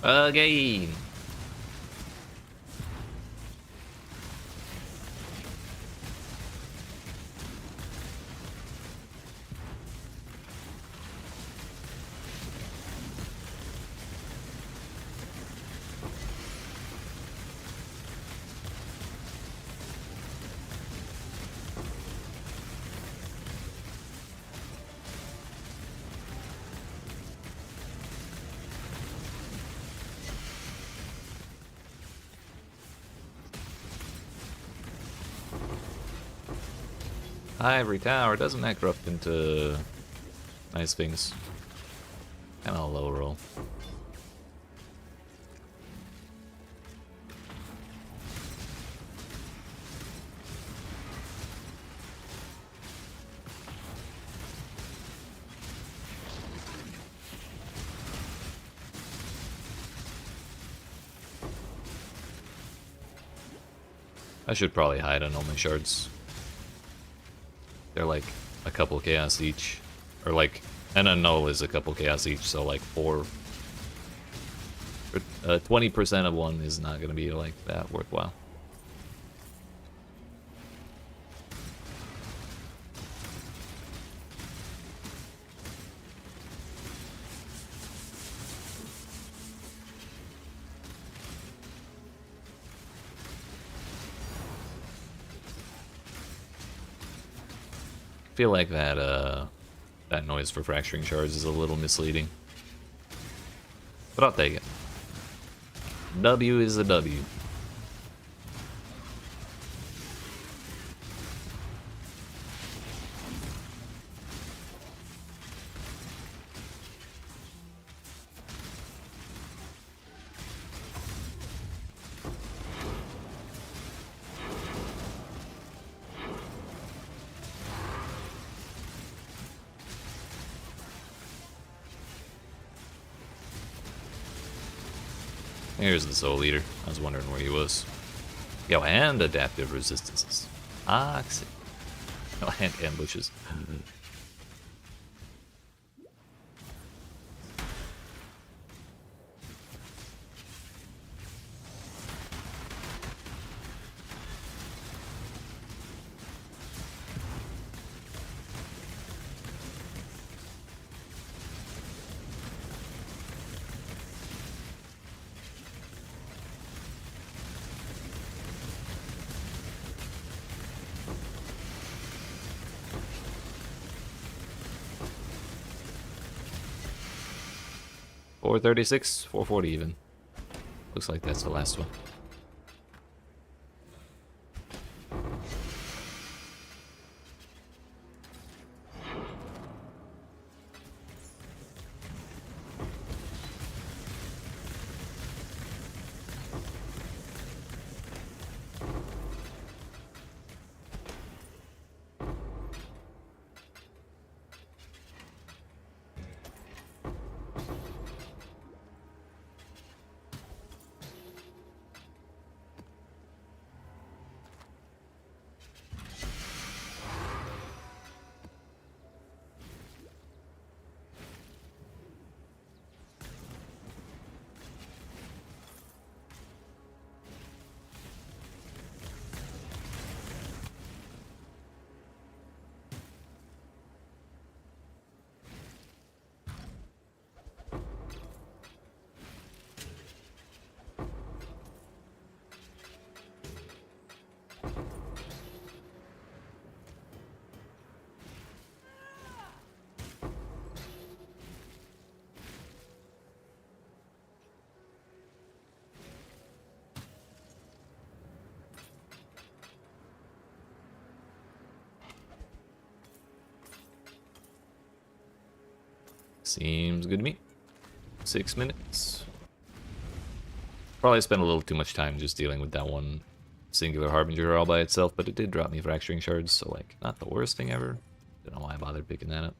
Again. Ivory Tower, doesn't that corrupt into nice things? Kinda a low roll. I should probably hide on all my shards. They're like a couple chaos each. Or like, and a null is a couple chaos each, so like 20% of one is not gonna be like that worthwhile. I feel like that noise for fracturing shards is a little misleading. But I'll take it. W is a W. Here's the Soul Eater. I was wondering where he was. Yo, and adaptive resistances. Ah, I see. Oh, and ambushes. 436, 440 even. Looks like that's the last one. Seems good to me. 6 minutes. Probably spent a little too much time just dealing with that one singular Harbinger all by itself, but it did drop me Fracturing Shards, so like, not the worst thing ever. Don't know why I bothered picking that up.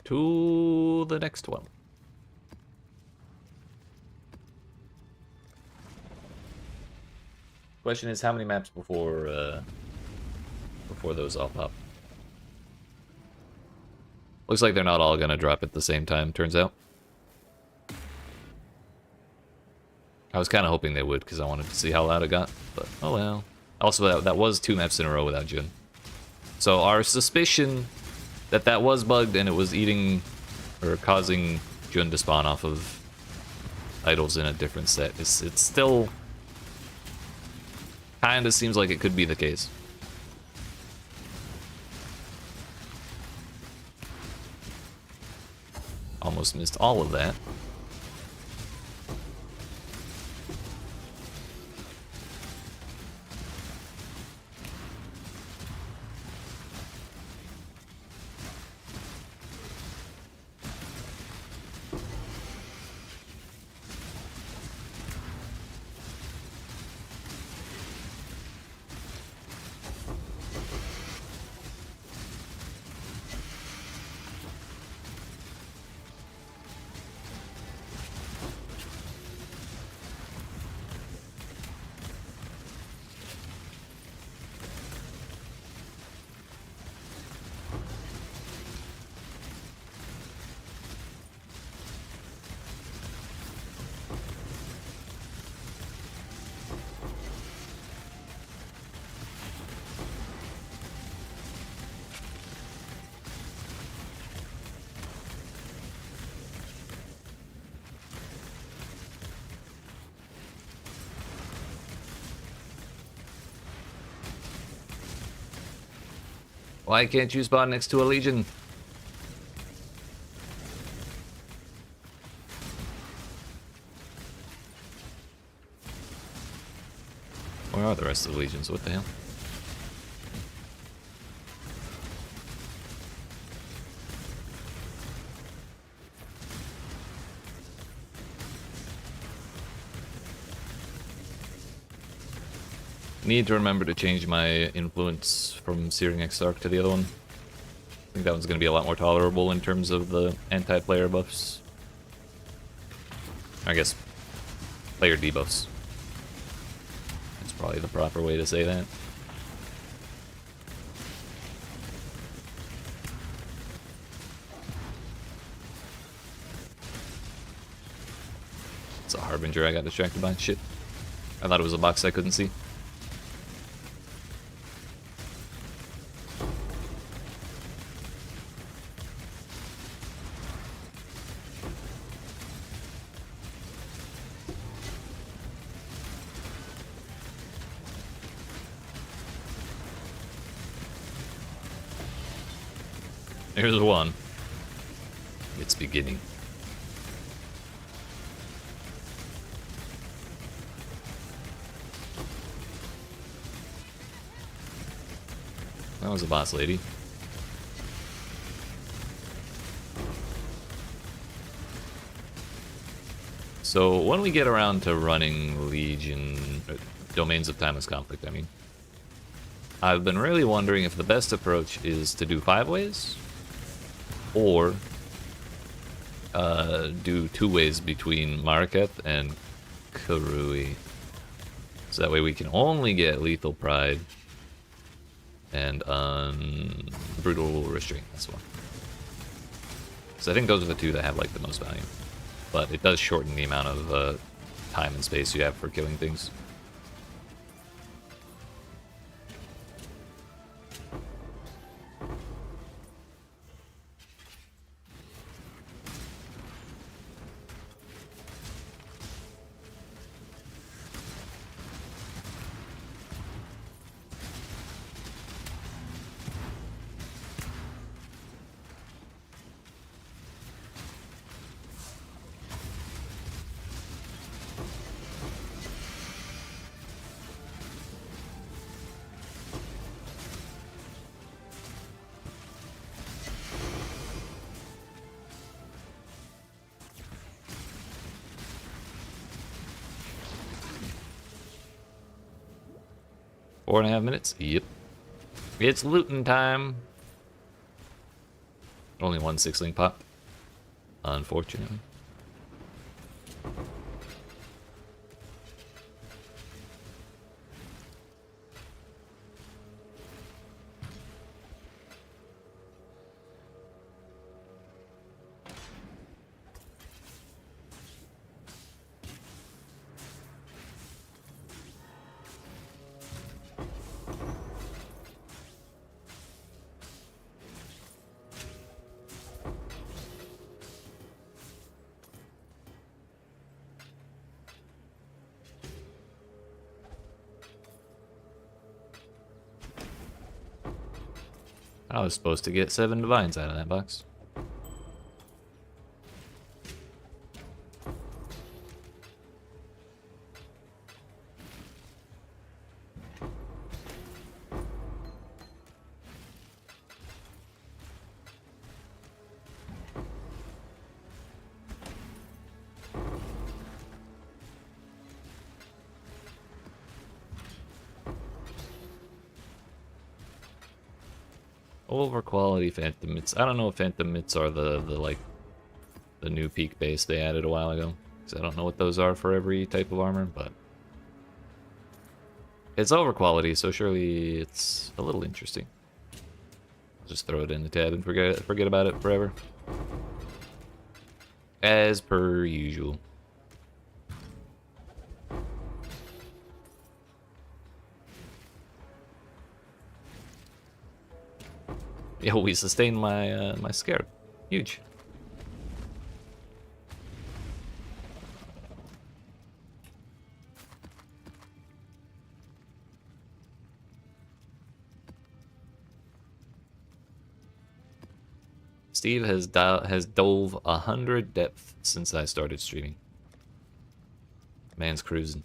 To the next one. Question is, how many maps before those all pop? Looks like they're not all gonna drop at the same time, turns out. I was kind of hoping they would, because I wanted to see how loud it got, but oh well. Also, that was 2 maps in a row without Jun. So our suspicion that was bugged and it was eating, or causing Jun to spawn off of idols in a different set, it's still... kinda seems like it could be the case. Almost missed all of that. Why can't you spawn next to a Legion? Where are the rest of the Legions? What the hell? Need to remember to change my influence from Searing Exarch to the other one. I think that one's going to be a lot more tolerable in terms of the anti-player buffs. I guess player debuffs. That's probably the proper way to say that. It's a Harbinger I got distracted by. Shit. I thought it was a box I couldn't see. Here's one. It's beginning. That was a boss lady. So when we get around to running Legion, Domains of Timeless Conflict, I mean, I've been really wondering if the best approach is to do 5 ways, or do 2 ways between Marketh and Karui. So that way we can only get Lethal Pride and Brutal Restraint. That's one. So I think those are the 2 that have like the most value. But it does shorten the amount of time and space you have for killing things. Four and a half minutes? Yep. It's looting time. Only 1 6-link pop. Unfortunately. I was supposed to get 7 divines out of that box. Over quality Phantom Mitts. I don't know if Phantom Mitts are the new peak base they added a while ago. Because I don't know what those are for every type of armor, but it's over quality, so surely it's a little interesting. Just throw it in the tab and forget about it forever. As per usual. Yo, we sustained my my scare. Huge. Steve has dove 100 depth since I started streaming. Man's cruising.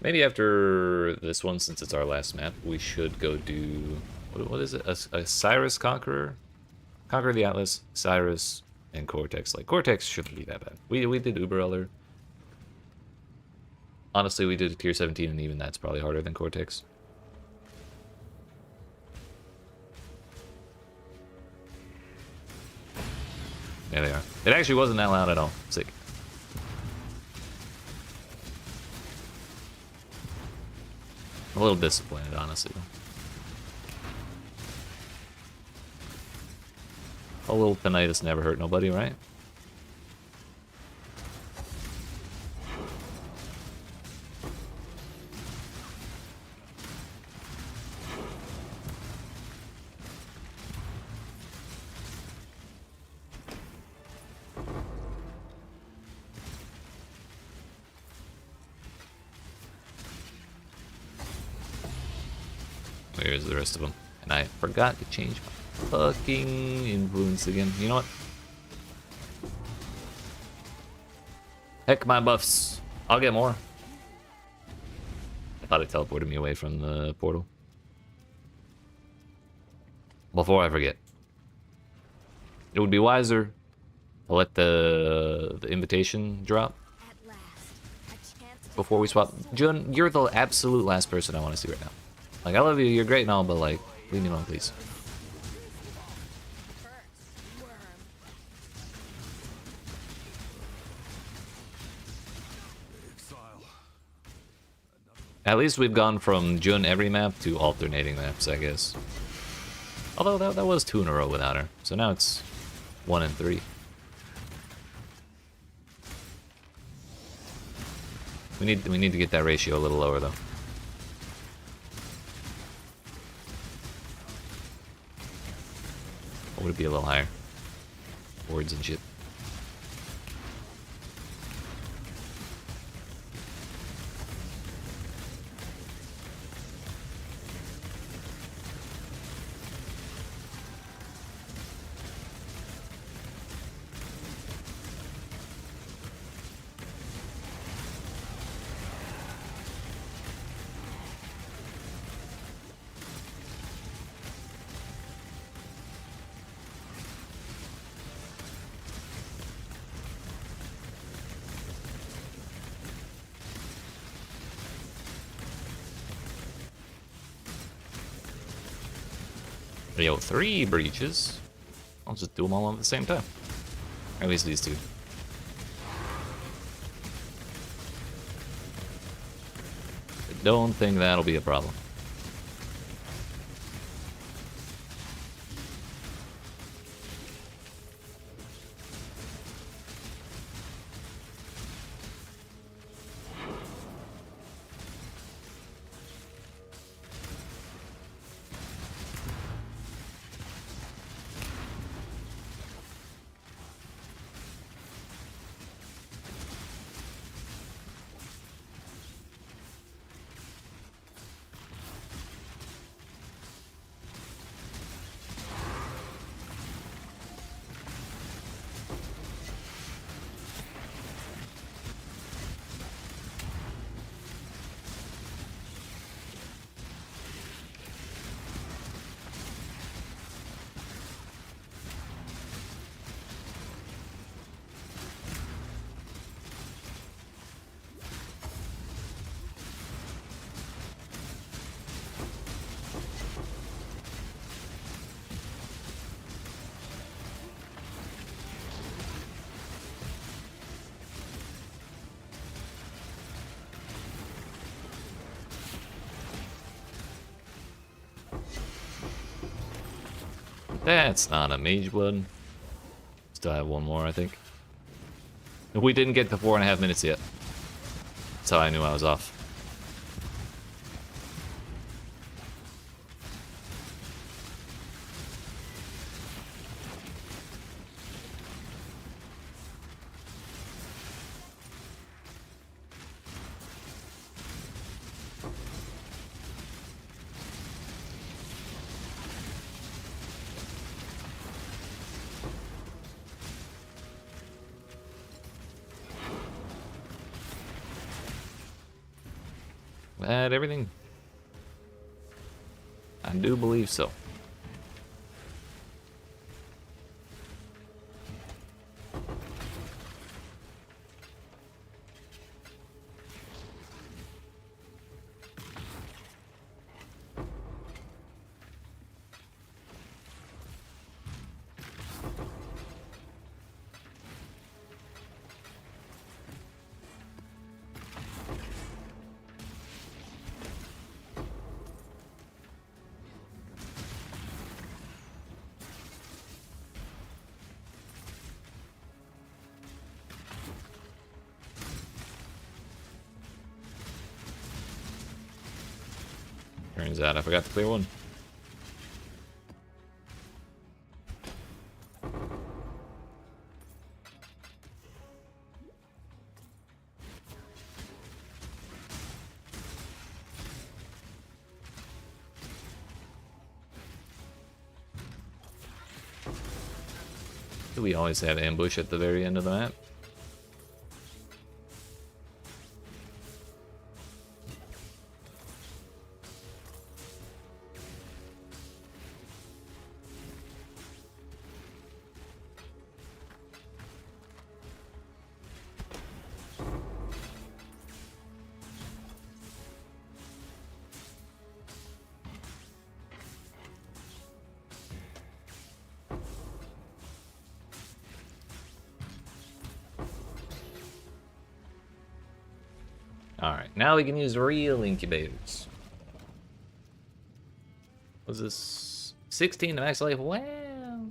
Maybe after this one, since it's our last map, we should go do... What is it? A Cyrus Conqueror? Conquer the Atlas, Cyrus, and Cortex. Like, Cortex shouldn't be that bad. We did Uber Elder. Honestly, we did a tier 17, and even that's probably harder than Cortex. There they are. It actually wasn't that loud at all. Sick. I'm a little disappointed, honestly. A little tinnitus never hurt nobody, right? Where's the rest of them? And I forgot to change my fucking influence again. You know what? Heck my buffs. I'll get more. I thought it teleported me away from the portal. Before I forget. It would be wiser to let the invitation drop before we swap. Jun, you're the absolute last person I want to see right now. Like, I love you, you're great and all, but like, leave me alone, please. At least we've gone from Jun every map to alternating maps, I guess. Although that was 2 in a row without her, so now it's 1 and 3. We need to get that ratio a little lower though. Or would it be a little higher? Boards and shit. Yo, 3 breaches. I'll just do them all at the same time. Or at least these 2. I don't think that'll be a problem. That's not a mage blood. Still have one more, I think. We didn't get to 4.5 minutes yet. That's how I knew I was off. That everything? I do believe so. Turns out I forgot to clear one. We always have ambush at the very end of the map. Alright, now we can use real incubators. Was this 16 to max life? Wow!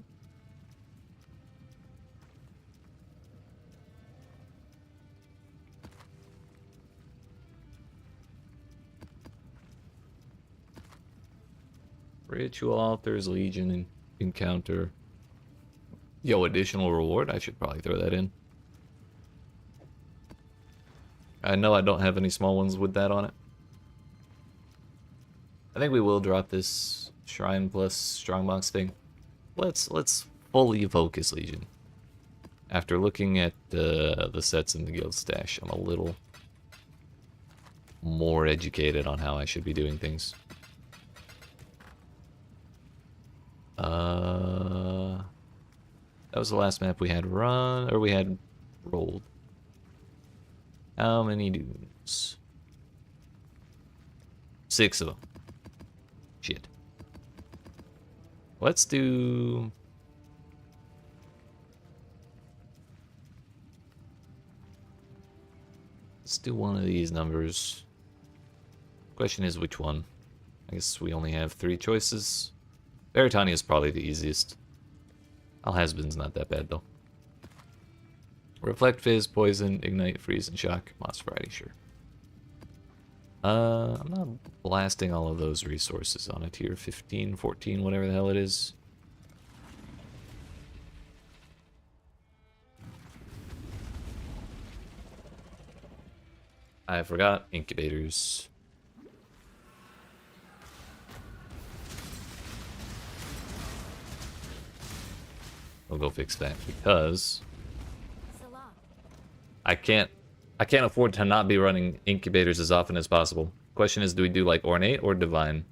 Ritual altars, legion encounter. Yo, additional reward? I should probably throw that in. I know I don't have any small ones with that on it. I think we will drop this shrine plus strongbox thing. Let's fully focus Legion. After looking at the sets in the guild stash, I'm a little more educated on how I should be doing things. That was the last map we had run, or we had rolled. How many dunes? 6 of them. Shit. Let's do... Let's do one of these numbers. Question is which one? I guess we only have 3 choices. Veritania is probably the easiest. Alhazbin's not that bad though. Reflect, Fizz, Poison, Ignite, Freeze, and Shock. Monster Variety, sure. I'm not blasting all of those resources on a tier 15, 14, whatever the hell it is. I forgot incubators. We'll go fix that because I can't afford to not be running incubators as often as possible. Question is, do we do like ornate or divine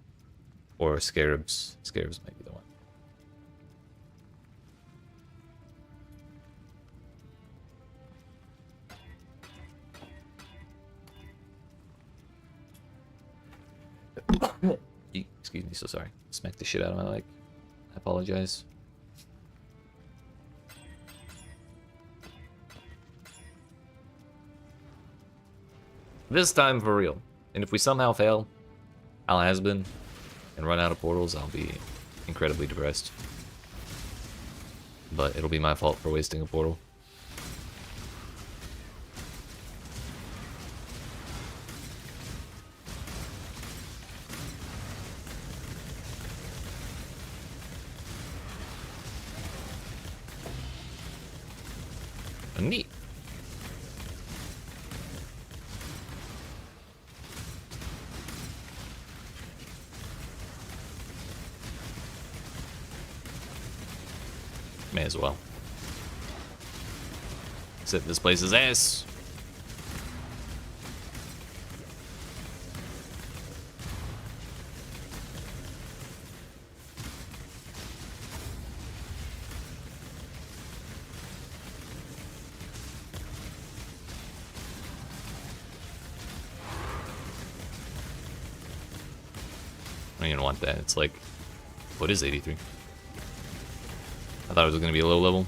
or scarabs? Scarabs might be the one. Excuse me, so sorry. Smacked the shit out of my leg. I apologize. This time for real. And if we somehow fail, Alhazbin, and run out of portals, I'll be incredibly depressed. But it'll be my fault for wasting a portal. Neat. May as well. Except this place is ass. I don't even want that. It's like, what is 83? I thought it was going to be a low level.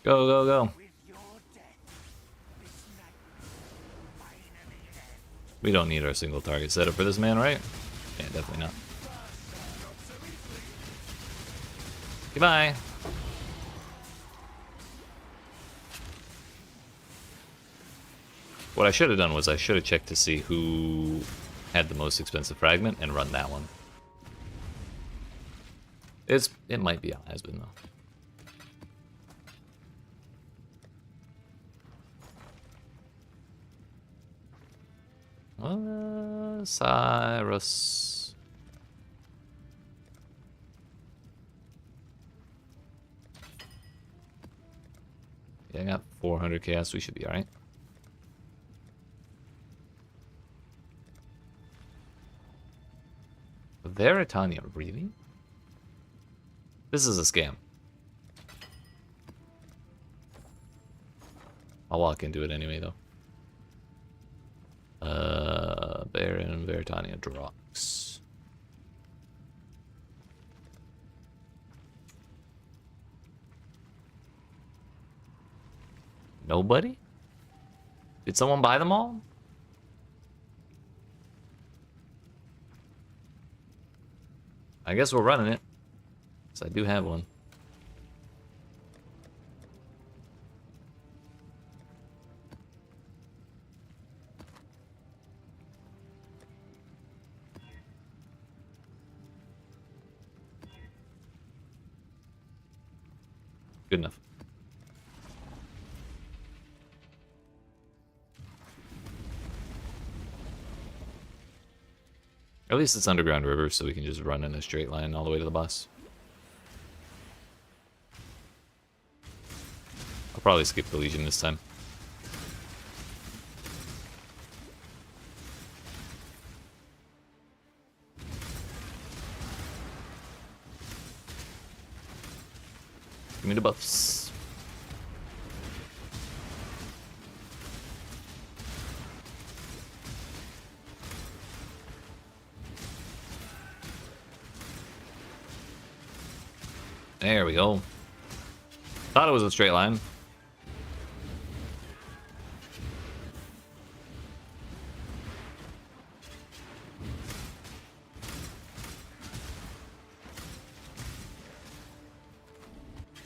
Go, go, go. We don't need our single target setup for this man, right? Yeah, definitely not. Goodbye. What I should have done was I should have checked to see who had the most expensive fragment and run that one. It might be on Asbin though. Cyrus. Yeah, I got 400 chaos. We should be alright. Veritania, really? This is a scam. I'll walk into it anyway, though. Baron, Veritania, Drox. Nobody? Did someone buy them all? I guess we're running it. Because I do have one. Good enough. At least it's underground river, so we can just run in a straight line all the way to the boss. I'll probably skip the Legion this time. Give me the buffs. There we go. Thought it was a straight line.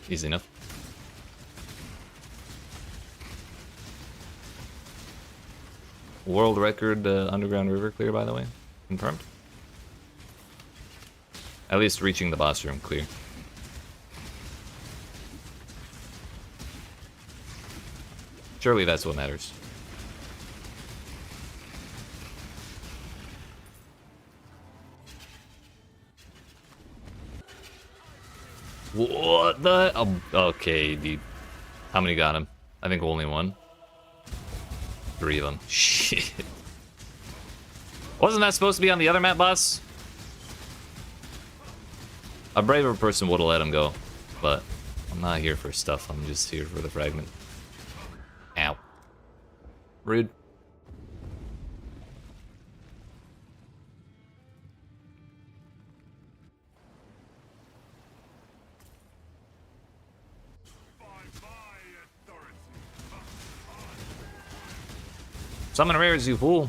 Easy enough. World record underground river clear, by the way. Confirmed. At least reaching the boss room clear. Surely that's what matters. What the? Oh, okay, dude. How many got him? I think only one. 3 of them. Shit. Wasn't that supposed to be on the other map, boss? A braver person would have let him go. But I'm not here for stuff. I'm just here for the fragment. Ow. Rude. Summon rares, you fool.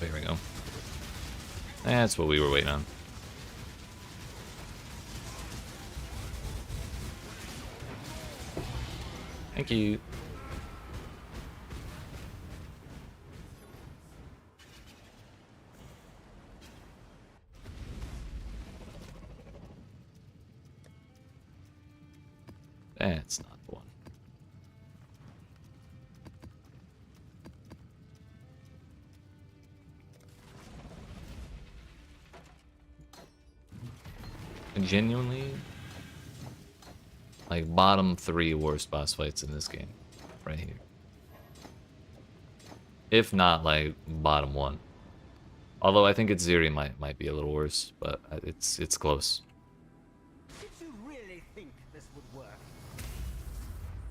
There we go. That's what we were waiting on. Thank you. That's not the one. genuinely, like, bottom 3 worst boss fights in this game. Right here. If not, like, bottom 1. Although I think Ziri might be a little worse, but it's close.
Did you really think this would work?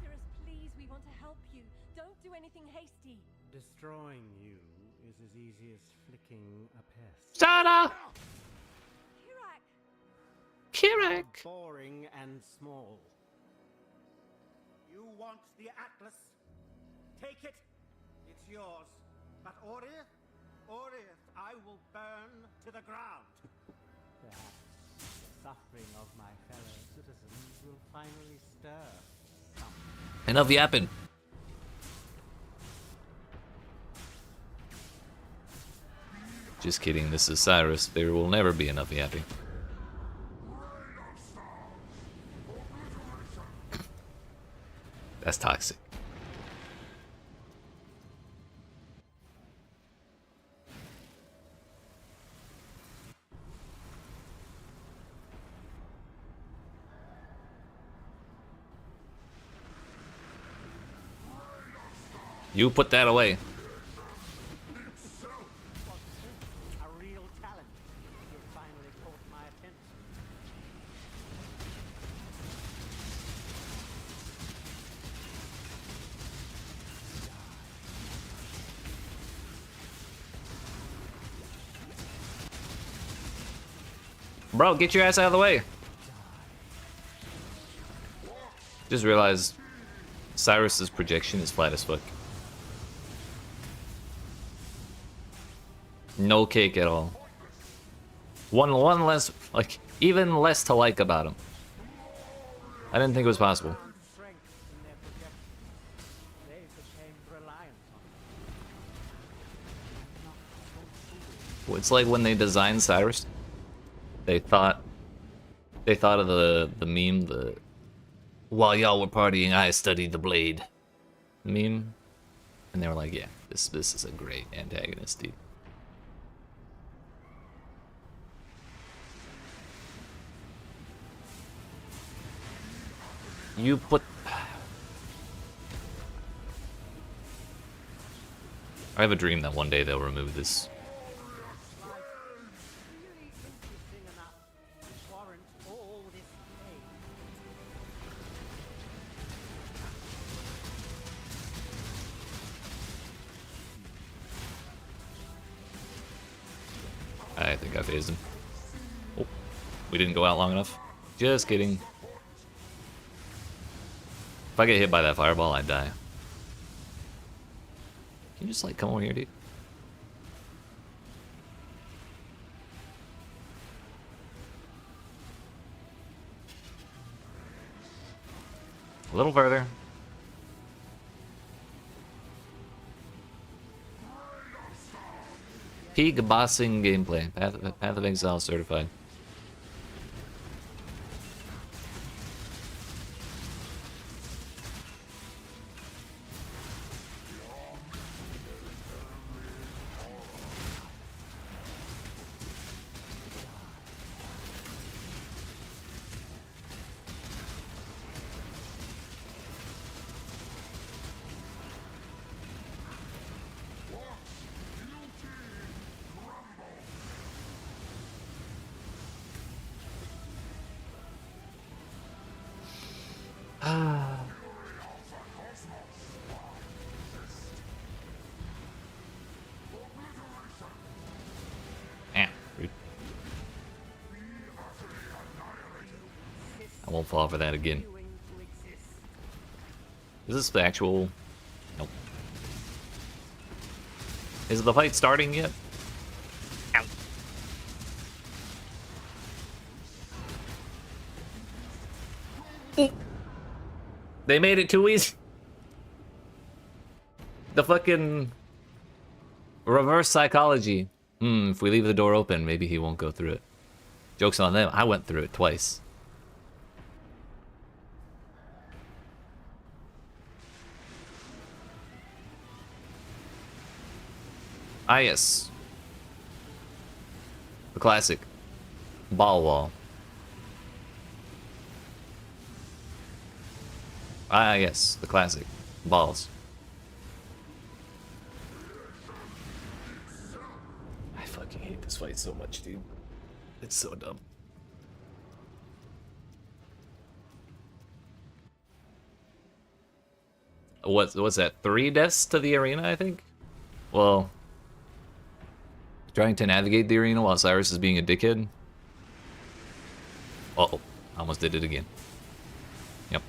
Cirrus, please, we want to help you. Don't do anything hasty.
Destroying you is as easy as flicking a pest.
Sorta!
Kirak!
Kirak!
Boring and small. You want the Atlas? Take it. It's yours. But Orith, I will burn to the ground. Perhaps the suffering of my fellow citizens will finally stir something.
Enough yapping. Just kidding, this is Cyrus. There will never be enough yapping. That's toxic. You put that away.
A real talent. You finally caught my attention.
Bro, get your ass out of the way. Just realized Cyrus's projection is flat as fuck. No cake at all. One less, like, even less to like about him. I didn't think it was possible.
Strength in their projection. They became reliant on it.
It's like when they designed Cyrus, they thought of the meme, the while y'all were partying, I studied the blade meme, and they were like, yeah, this is a great antagonist, dude. You put. I have a dream that one day they'll remove this.
Really interesting enough to warrant all this pain.
I think I phased him. Oh, we didn't go out long enough. Just kidding. If I get hit by that fireball, I die. Can you just, like, come over here, dude? A little further. Peak bossing gameplay. Path of Exile certified. Rude. I won't fall for that again. Is this the actual? Nope. Is the fight starting yet? Ow. They made it too easy. The fucking reverse psychology. If we leave the door open, maybe he won't go through it. Joke's on them. I went through it twice. Ah, yes. The classic. Ball wall. Ah, yes, the classic. Balls. I fucking hate this fight so much, dude. It's so dumb. What's that? 3 deaths to the arena, I think? Well, trying to navigate the arena while Cyrus is being a dickhead. Uh-oh, I almost did it again. Yep.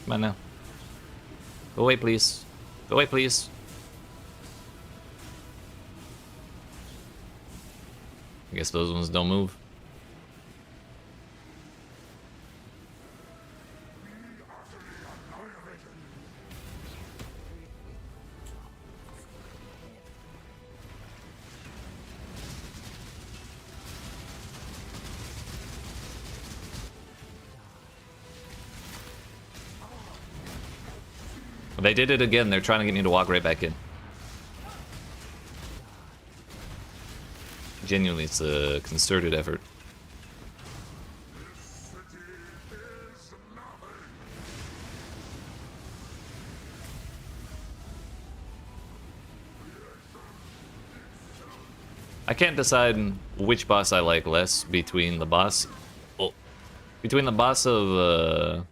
Come on now. Go away, please. Go away, please. I guess those ones don't move. They did it again. They're trying to get me to walk right back in. Genuinely, it's a concerted effort. I can't decide which boss I like less between the boss... Oh, between the boss of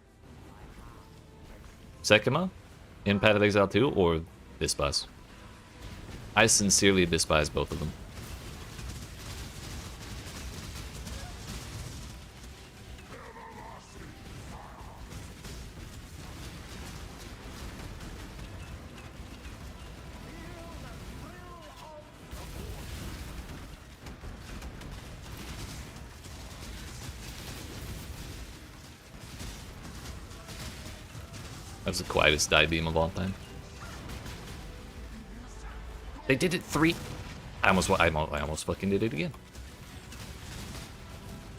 Sekima in Path of Exile 2 or this boss. I sincerely despise both of them. That's the quietest die beam of all time. They did it 3. I almost fucking did it again.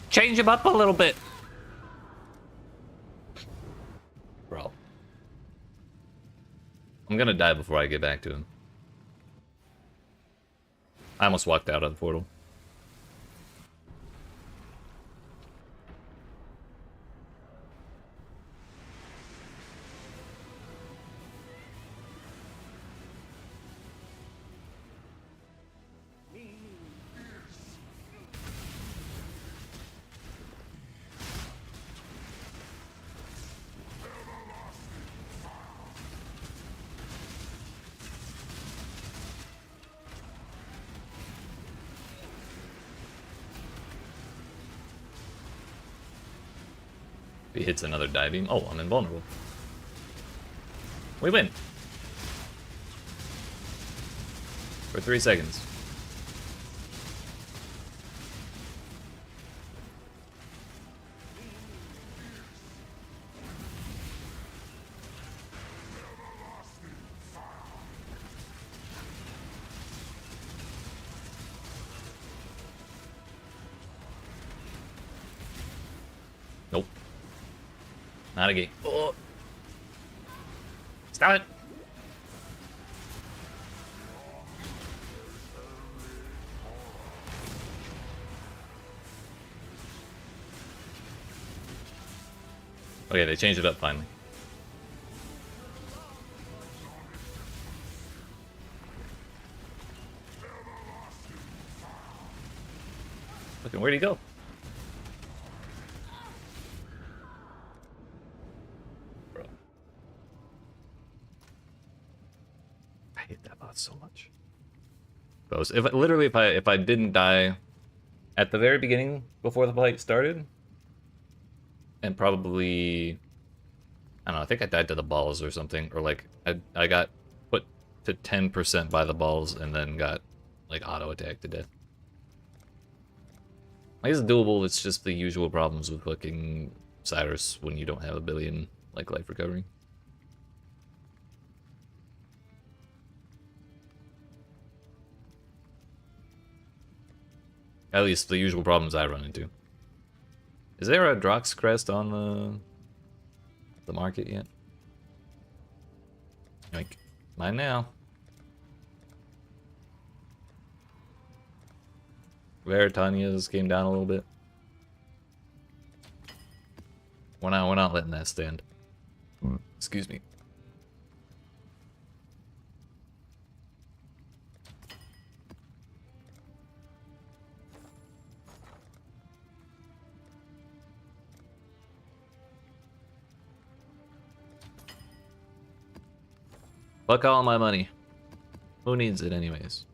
Change him up a little bit, bro. I'm gonna die before I get back to him. I almost walked out of the portal. If he hits another die beam. Oh, I'm invulnerable. We win. For 3 seconds. Nope. Not again. Oh. Stop it. Okay, they changed it up finally. Fucking, where'd he go? Bro. I hate that bot so much. If I didn't die at the very beginning before the fight started, and probably, I don't know, I think I died to the balls or something, or like I got put to 10% by the balls and then got like auto attacked to death. Like, it's doable, it's just the usual problems with fucking Cyrus when you don't have a billion like life recovery. At least the usual problems I run into. Is there a Drox crest on the market yet? Like, mine now. Veritania's came down a little bit. We're not letting that stand. Excuse me. Fuck all my money. Who needs it anyways?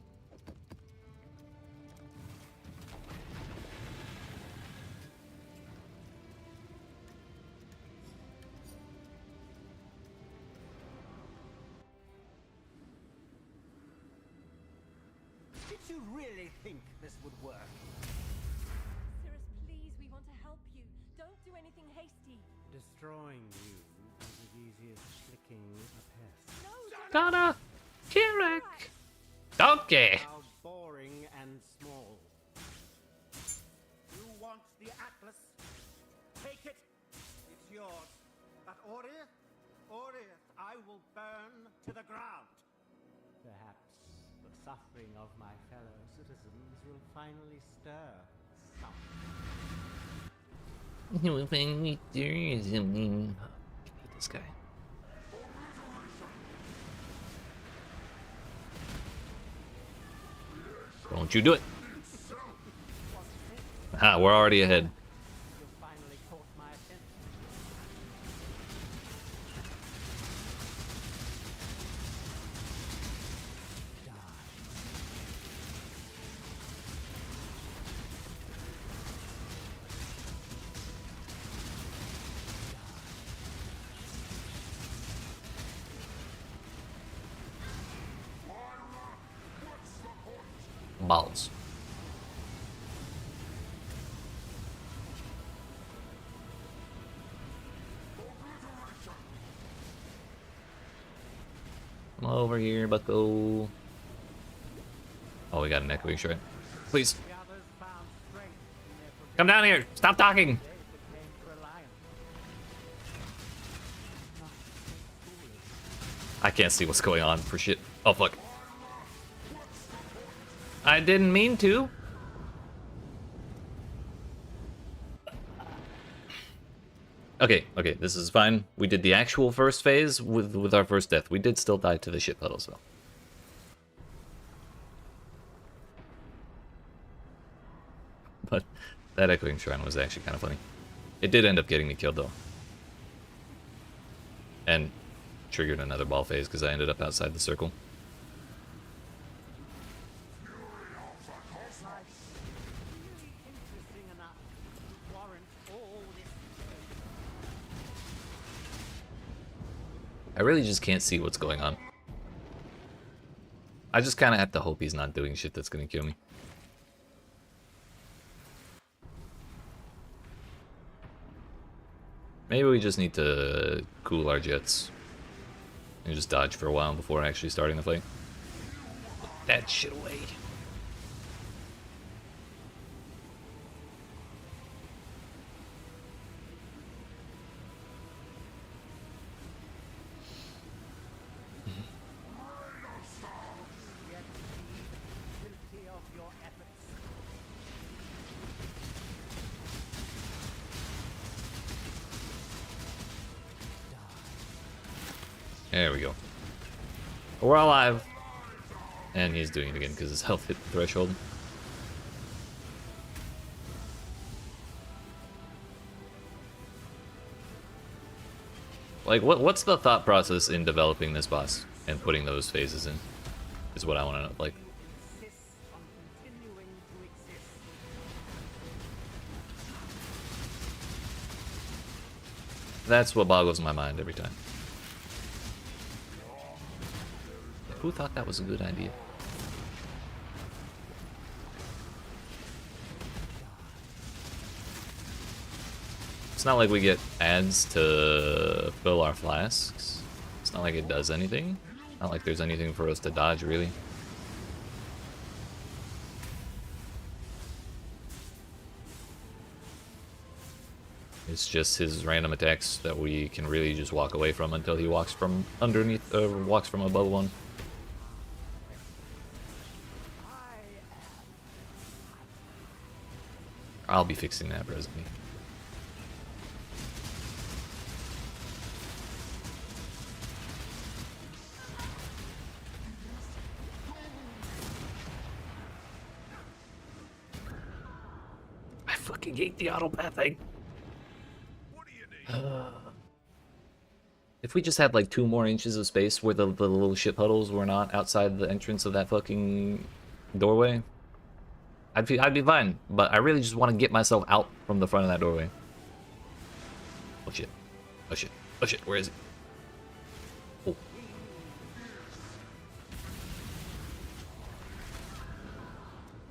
Did you really think this would work?
Cirrus, please, we want to help you. Don't do anything hasty.
Destroying you is as easy as flicking a pest.
No,
Donna! Kirik! Donkey!
How boring and small. You want the Atlas? Take it. It's yours. But Orith, I will burn to the ground. Perhaps the suffering of my fellow citizens will finally stir something.
This guy. Don't you do it. Aha, we're already ahead.
You finally caught my attention.
Balls. Come over here, bucko. Oh, we got an echoing shrine. Please.
The others found strength in their
Come down here. Stop talking.
they became reliant. Not so foolish.
I can't see what's going on for shit. Oh, fuck. I didn't mean to. Okay, this is fine. We did the actual first phase with our first death. We did still die to the shit puddles, though. But that echoing shrine was actually kind of funny. It did end up getting me killed, though. And triggered another ball phase because I ended up outside the circle.
Interesting enough to warrant all this.
I really just can't see what's going on. I just kind of have to hope he's not doing shit that's gonna kill me. Maybe we just need to cool our jets and just dodge for a while before actually starting the fight. Put that shit away.
Yet be guilty of your efforts.
There we go. We're alive. And he's doing it again because his health hit the threshold. Like, what's the thought process in developing this boss and putting those phases in? Is what I want to know. Like,
Insists on continuing to exist.
that's what boggles my mind every time. Who thought that was a good idea? It's not like we get ads to fill our flasks. It's not like it does anything. Not like there's anything for us to dodge, really. It's just his random attacks that we can really just walk away from until he walks from underneath, walks from above one. I'll be fixing that presently. fucking hate the auto pathing. If we just had like 2 more inches of space where the little shit puddles were not outside the entrance of that fucking doorway, I'd be fine. But I really just want to get myself out from the front of that doorway. Oh shit. Oh shit. Oh shit. Where is it? Oh.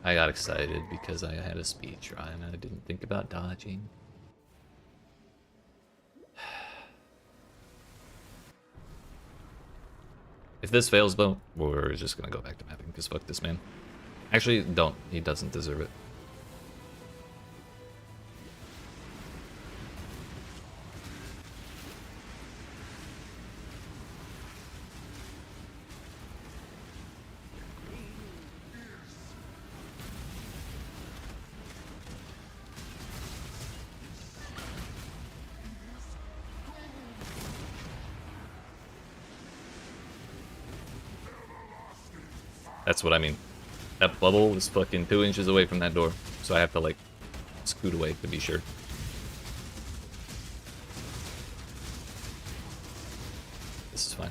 I got excited because I had a speed try and I didn't think about dodging. If this fails though, we're just gonna go back to mapping because fuck this man. Actually, don't. He doesn't deserve it. That's what I mean. That bubble is fucking 2 inches away from that door, so I have to like scoot away to be sure. This is fine.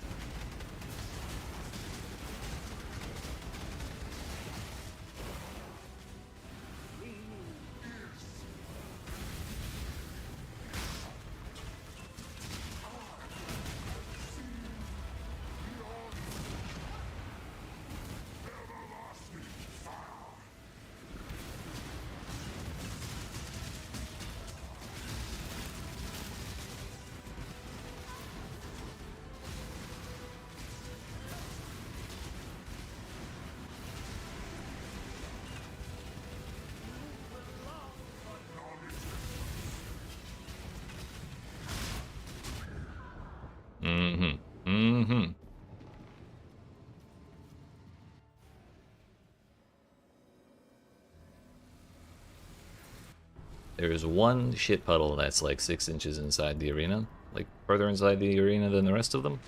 There's one shit puddle that's like 6 inches inside the arena, like further inside the arena than the rest of them.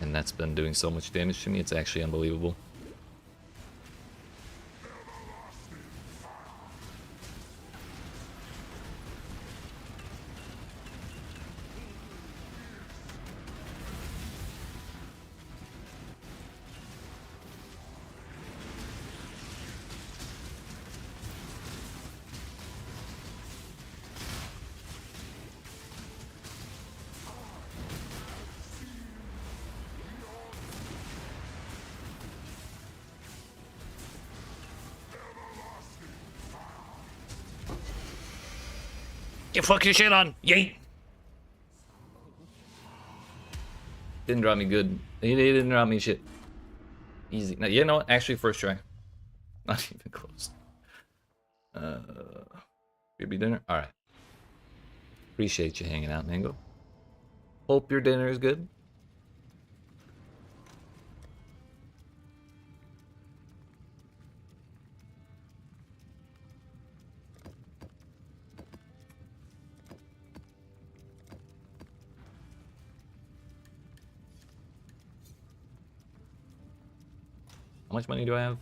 And that's been doing so much damage to me, it's actually unbelievable. Get fucking shit on! Yeet! Didn't drop me good. He didn't drop me shit. Easy. No, you know what? Actually, first try. Not even close. Baby dinner? Alright. Appreciate you hanging out, Mango. Hope your dinner is good. How much money do I have?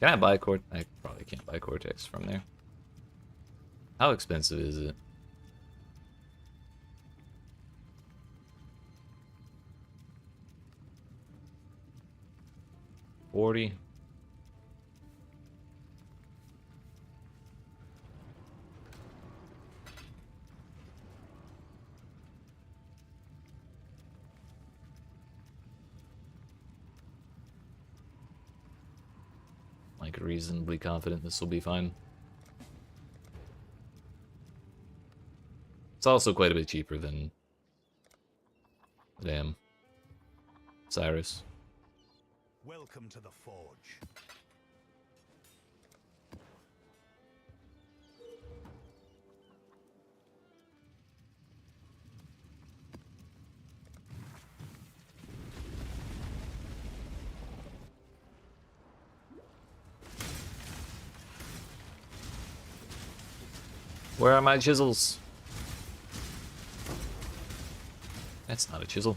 Can I buy Cortex? I probably can't buy Cortex from there. How expensive is it? $40. Like reasonably confident this will be fine. It's also quite a bit cheaper than damn Cyrus.
Welcome to the Forge.
Where are my chisels? That's not a chisel.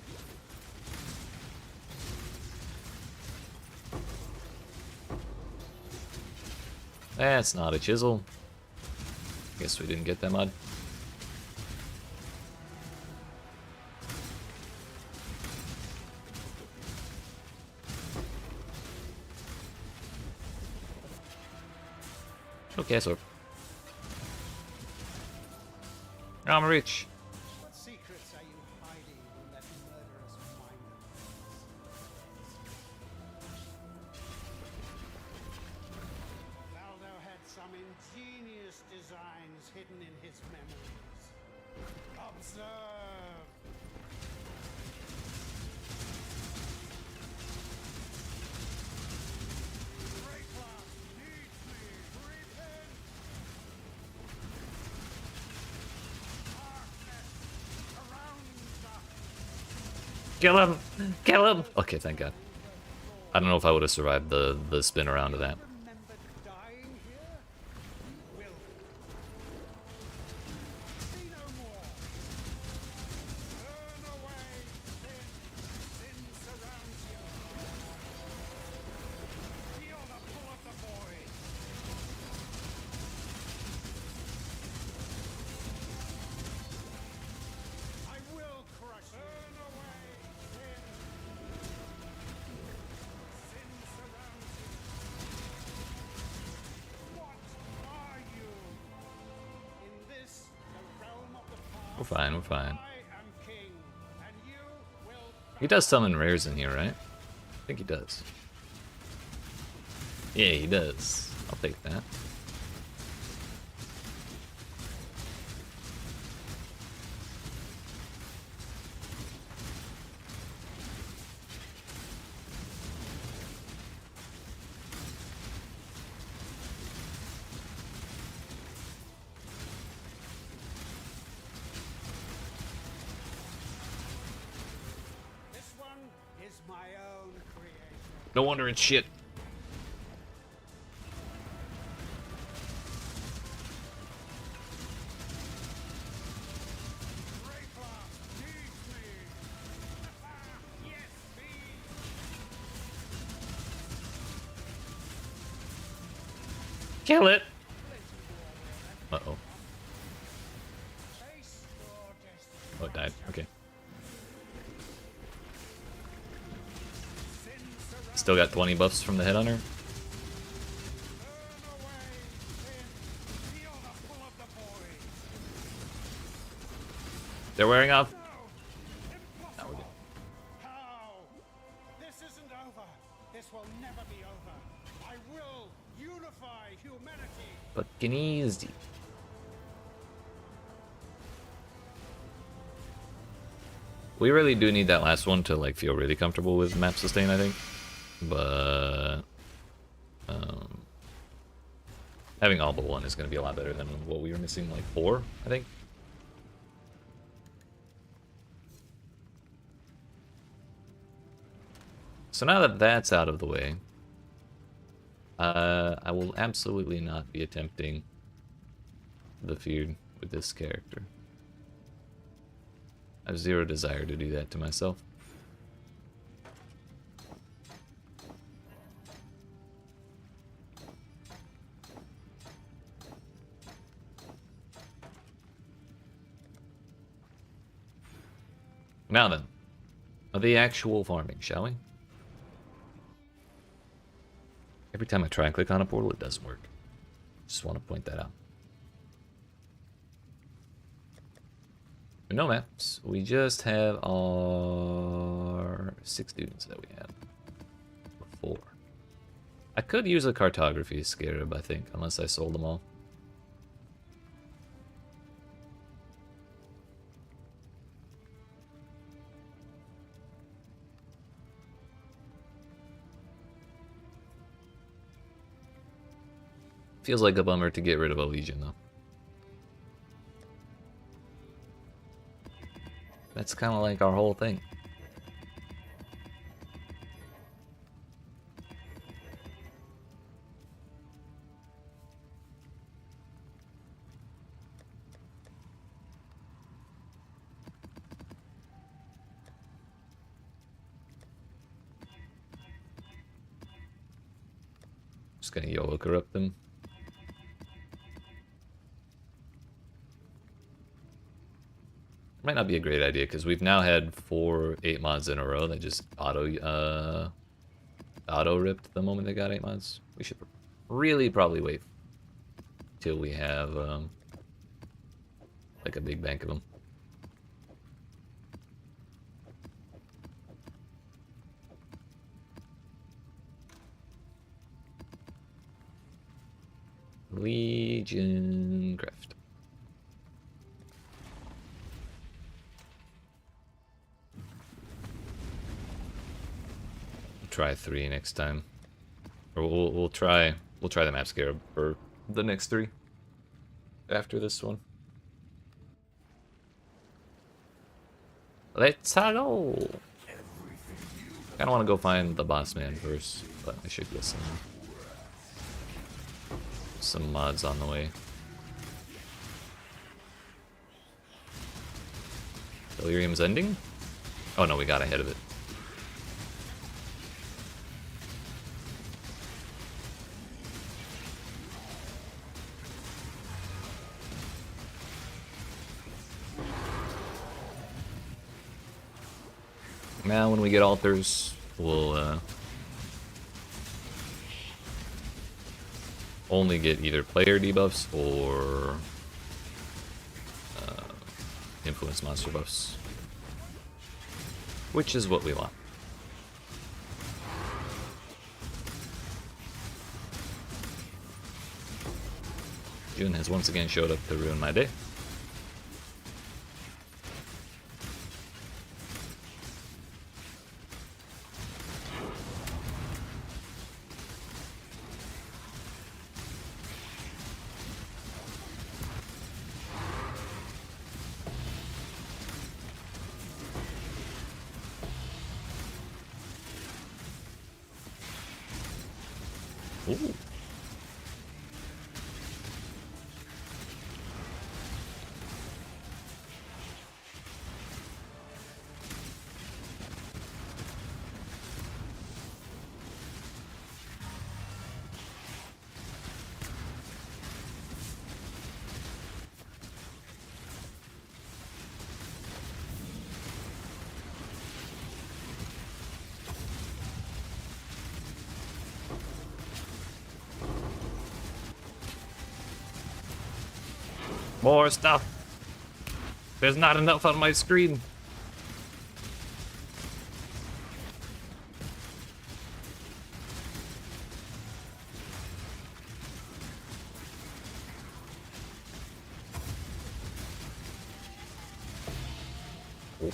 That's not a chisel. Guess we didn't get that mod. Okay, so I'm rich.
What secrets are you hiding in that murderous mind of yours? Valdo had some ingenious designs hidden in his memories. Observe! Breaker needs me! Repent! Darkness surrounds us!
Kill him! Kill him! Okay, thank God. I don't know if I would have survived the spin around of that.
Remember dying here? You will. See no more. Turn away, sin. Sin surrounds you. Feel the pull of the void. I will crush you. Turn away, sin. Sin surrounds you. What are you? In this, the realm of the past,
We're fine, we're fine.
I am king, and you will
He does summon rares in here, right? I think he does. Yeah, he does. I'll take that.
This one is my own creation.
No wonder it's shit.
Breaker needs me. Yes, me.
Kill it! Uh-oh.
Face your destiny.
Oh, it died. Okay.
Sin surrounds.
Still got 20 buffs from the headhunter.
Turn away, sin. Feel the pull of the void.
They're wearing off.
No, impossible. How? This isn't over. This will never be over. I will unify humanity.
Fucking easy. We really do need that last one to like feel really comfortable with map sustain, I think. But having all but one is going to be a lot better than what we were missing, like 4, I think. So now that that's out of the way, I will absolutely not be attempting the feud with this character. I have zero desire to do that to myself. Now then, the actual farming, shall we? Every time I try and click on a portal, it doesn't work. Just want to point that out. No maps. We just have our 6 dudes that we had before. I could use a cartography scarab, I think, unless I sold them all. Feels like a bummer to get rid of Evasion, though. That's kind of like our whole thing. Just gonna YOLO corrupt them. Might not be a great idea because we've now had 4 8 mods in a row that just auto ripped the moment they got 8 mods. We should really probably wait till we have like a big bank of them. Legion Craft. Try 3 next time, or we'll try the map scarab for the next 3 after this one. Let's go. Kind of want to go find the boss man first, but I should get some mods on the way. Delirium's ending? Oh no, we got ahead of it. Now when we get altars, we'll only get either player debuffs or influence monster buffs, which is what we want. June has once again showed up to ruin my day. Ooh. More stuff. There's not enough on my screen. Oh.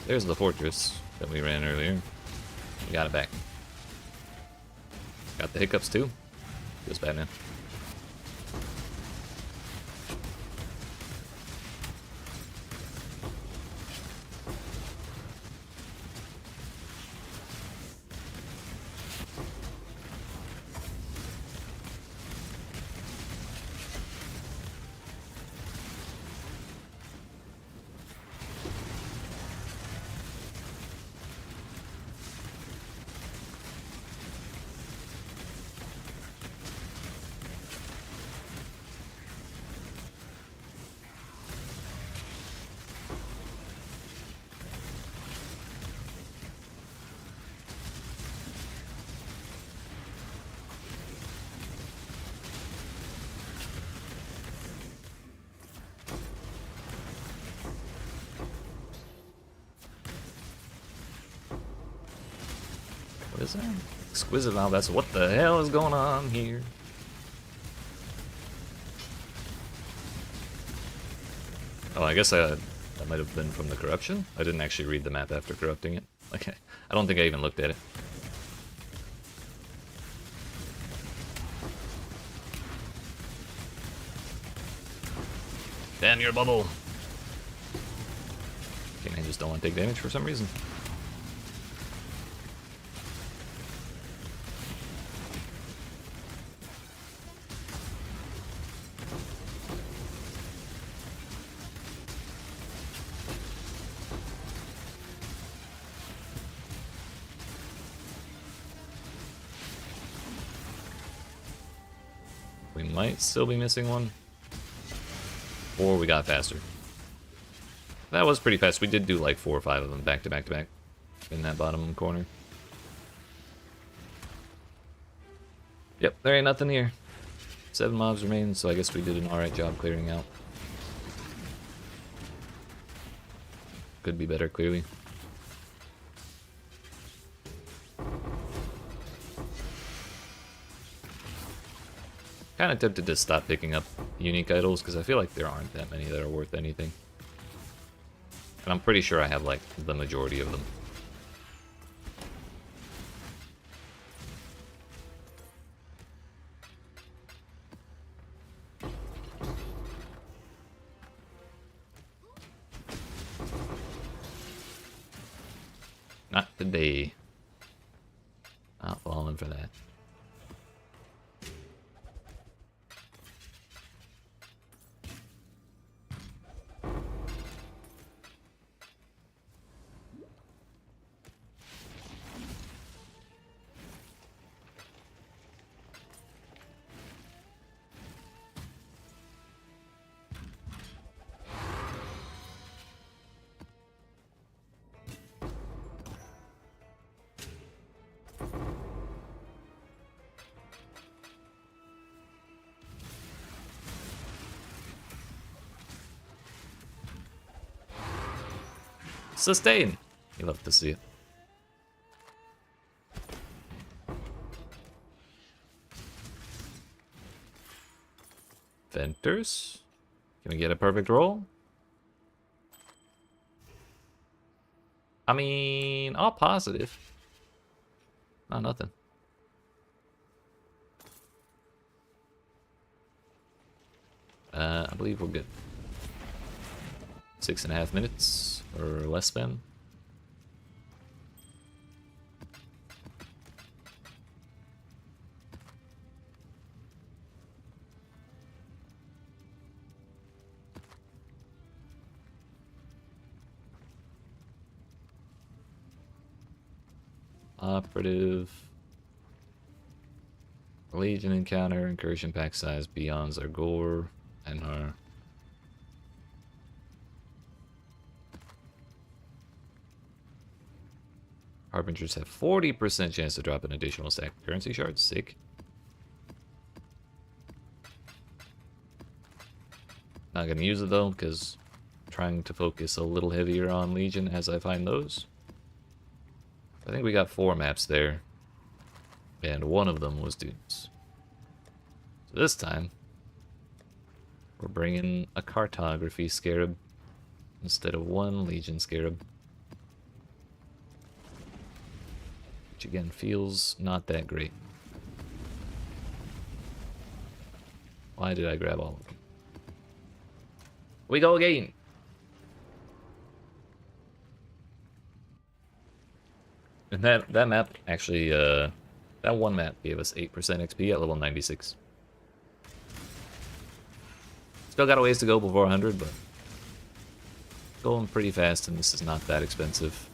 There's the fortress that we ran earlier. We got it back. Got the hiccups too. Feels bad, man. What is that? Exquisite valve. That's what the hell is going on here. Oh, I guess that might have been from the corruption. I didn't actually read the map after corrupting it. Okay, I don't think I even looked at it. Damn your bubble. Okay, I just don't want to take damage for some reason. We might still be missing one. Or we got faster. That was pretty fast. We did do like 4 or 5 of them back to back to back in that bottom corner. Yep, there ain't nothing here. 7 mobs remain, so I guess we did an alright job clearing out. Could be better, clearly. Kind of tempted to stop picking up unique idols, because I feel like there aren't that many that are worth anything. And I'm pretty sure I have, like, the majority of them. Not today. Not falling for that. Sustain! You love to see it. Venters? Can we get a perfect roll? I mean, all positive. Oh, nothing. I believe we're good. 6.5 minutes, or less than. Operative. Legion encounter, incursion pack size beyonds our gore and our Harbingers have 40% chance to drop an additional stack of currency shards. Sick. Not gonna use it though, because I'm trying to focus a little heavier on Legion as I find those. I think we got 4 maps there, and one of them was dunes. So this time, we're bringing a cartography scarab instead of 1 Legion scarab. Which again feels not that great. Why did I grab all of them? We go again! And that map actually, that one map gave us 8% XP at level 96. Still got a ways to go before 100, but going pretty fast, and this is not that expensive.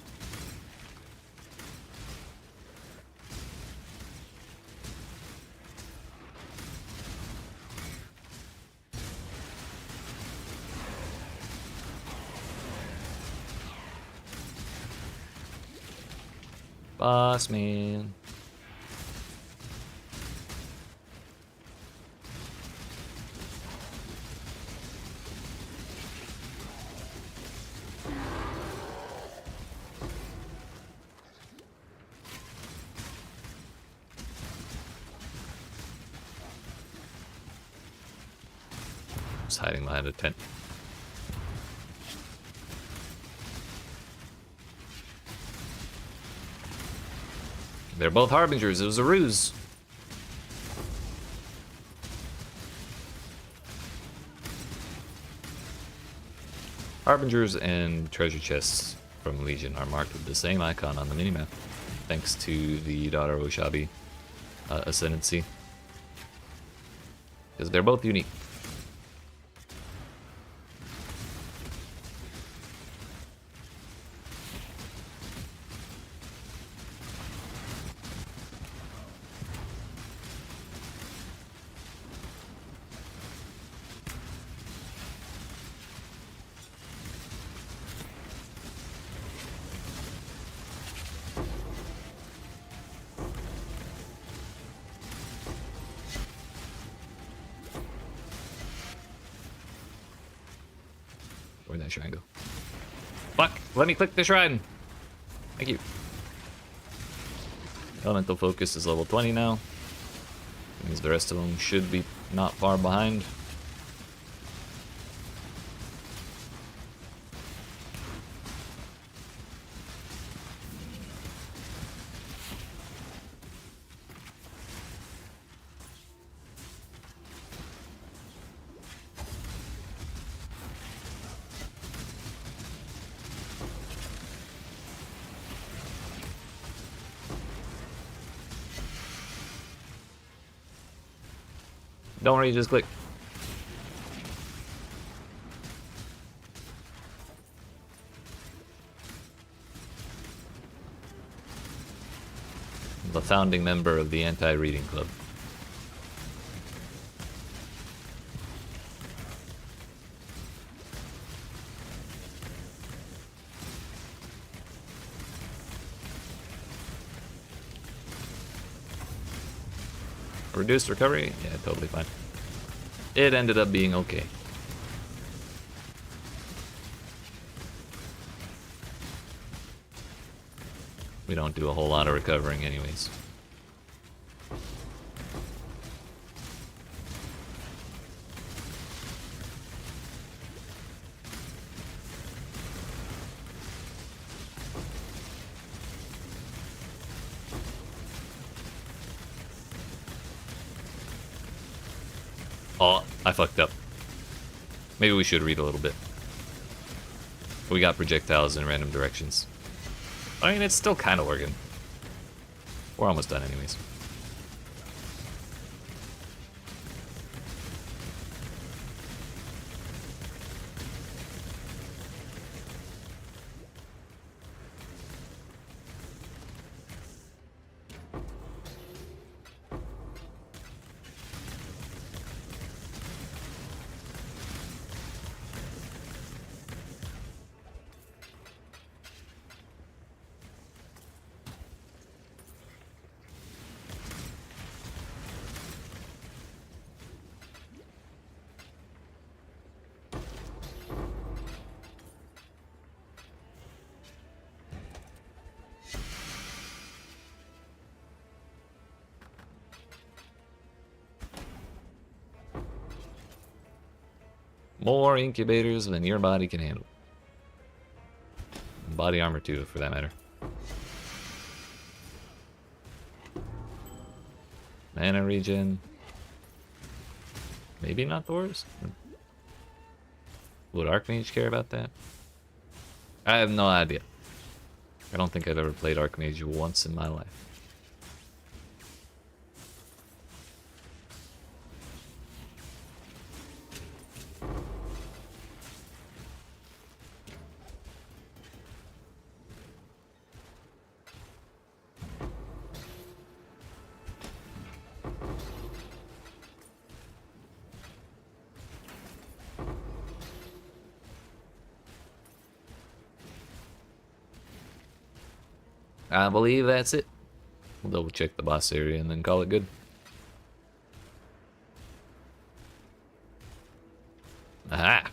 Boss man. Just hiding behind a tent. They're both Harbingers. It was a ruse. Harbingers and treasure chests from Legion are marked with the same icon on the minimap, thanks to the Daughter of Oshabi ascendancy. Because they're both unique. Where'd that shrine go? Fuck! Let me click the shrine! Thank you. Elemental Focus is level 20 now. That means the rest of them should be not far behind. Don't worry, just click. The founding member of the Anti-Reading Club. Reduced recovery? Yeah, totally fine. It ended up being okay. We don't do a whole lot of recovering anyways. Oh, I fucked up. Maybe we should read a little bit. We got projectiles in random directions. I mean, it's still kind of working. We're almost done anyways. More incubators than your body can handle. Body armor too, for that matter. Mana regen. Maybe not the worst. Would Archmage care about that? I have no idea. I don't think I've ever played Archmage once in my life. I believe that's it. We'll double check the boss area and then call it good. Aha!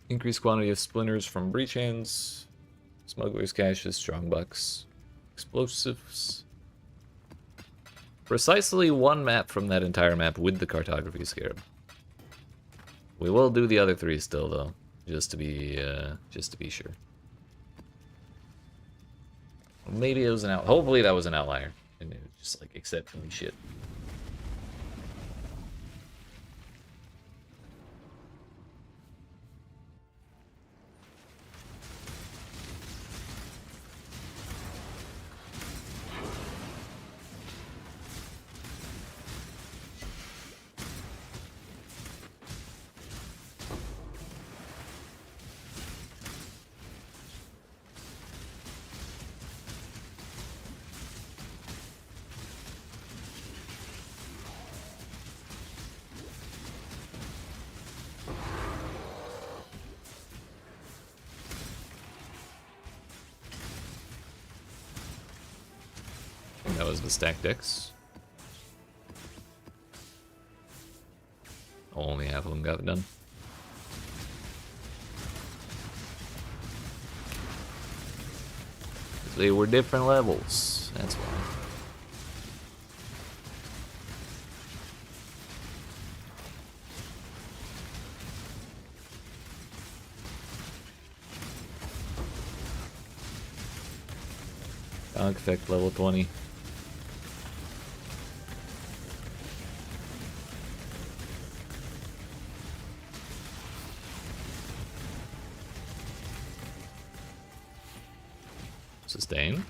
Increased quantity of splinters from breach hands, smugglers' caches, strong bucks. Explosives. Precisely one map from that entire map with the cartography scarab. We will do the other three still though, just to be sure. Maybe it was an hopefully that was an outlier, and it was just like exceptionally shit. that was the stack decks. Only half of them got it done. They were different levels, that's why. Dog effect level 20. Sustain.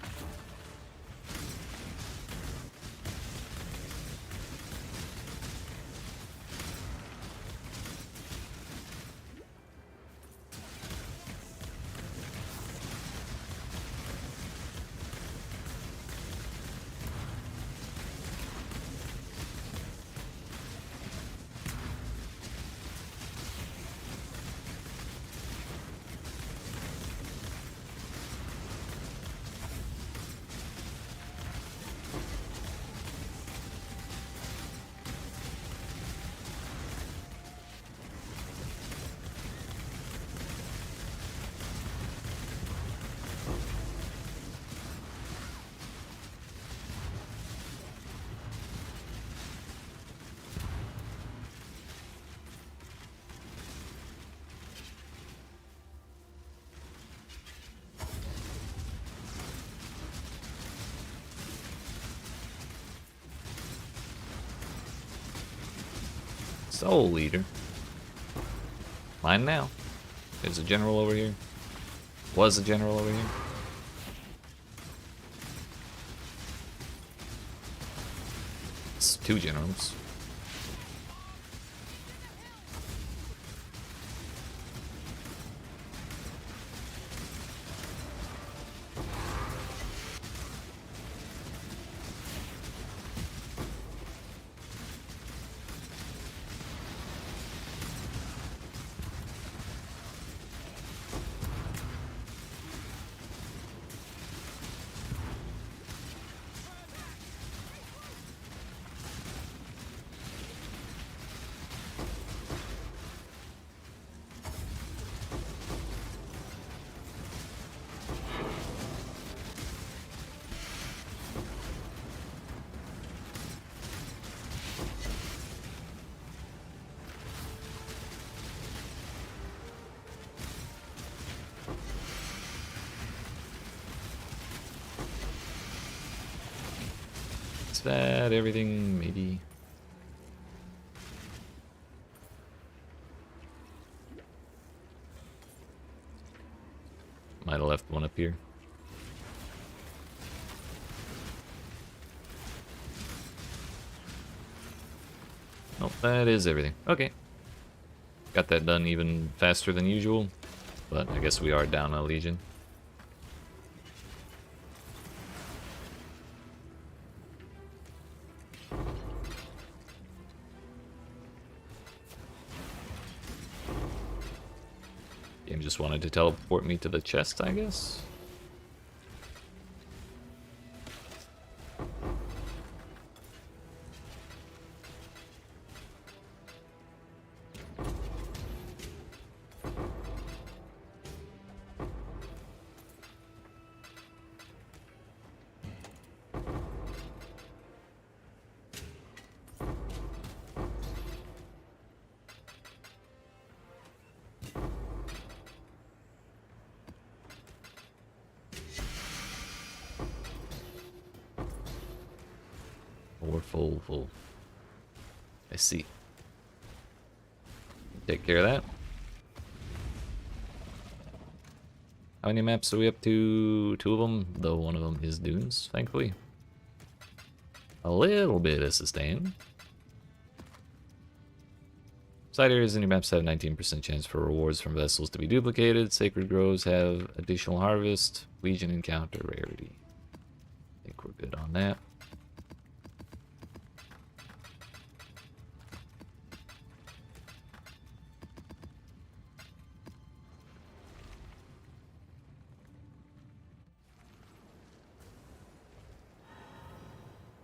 Soul Leader. Mine now. There's a general over here. Was a general over here. It's 2 generals. Is that everything? Maybe. Might have left one up here. Nope, that is everything. Okay. Got that done even faster than usual, but I guess we are down a legion. Game just wanted to teleport me to the chest, I guess. Or full. I see. Take care of that. How many maps are we up to? 2 of them, though one of them is dunes, thankfully. A little bit of sustain. Side areas in your maps have 19% chance for rewards from vessels to be duplicated. Sacred groves have additional harvest. Legion encounter rarity. I think we're good on that.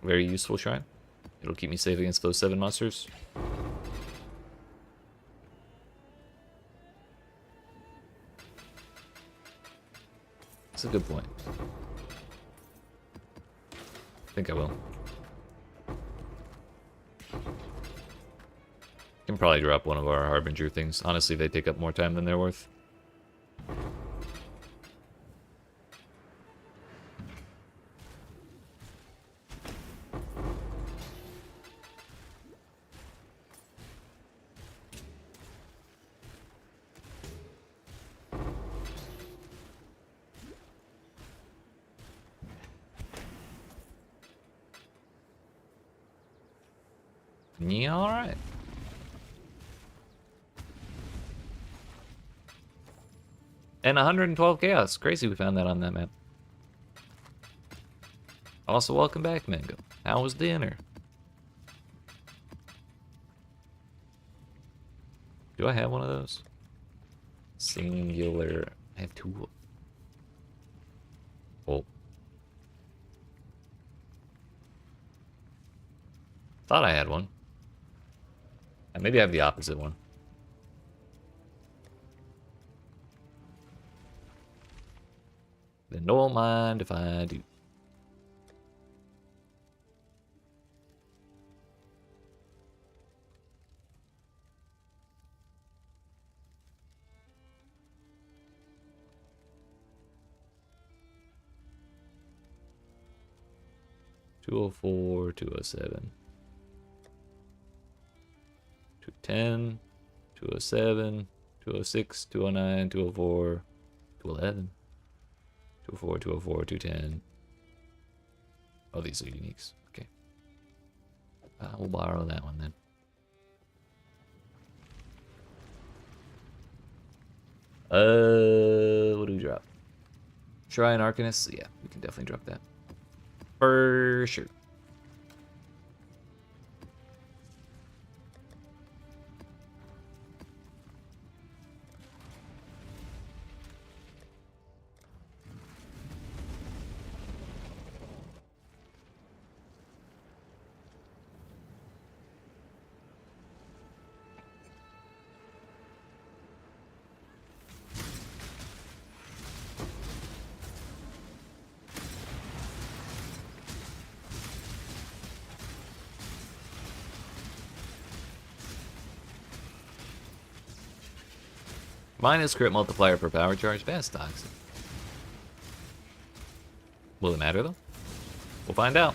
very useful shrine. It'll keep me safe against those 7 monsters. That's a good point. I think I will. Can probably drop one of our Harbinger things. Honestly, they take up more time than they're worth. Yeah, alright. And 112 chaos. Crazy we found that on that map. Also, welcome back, Mango. How was dinner? Do I have one of those? Singular. I have 2. Oh. Thought I had one. Maybe I have the opposite one. Then don't mind if I do. $204, $207. 210, 207, 206, 209, 204, 211, 204, 204, 210. Oh, these are uniques. Okay. We'll borrow that one then. What do we drop? Shrine Arcanist? Yeah, we can definitely drop that. For sure. Minus crit multiplier per power charge. That's toxic. Will it matter though? We'll find out.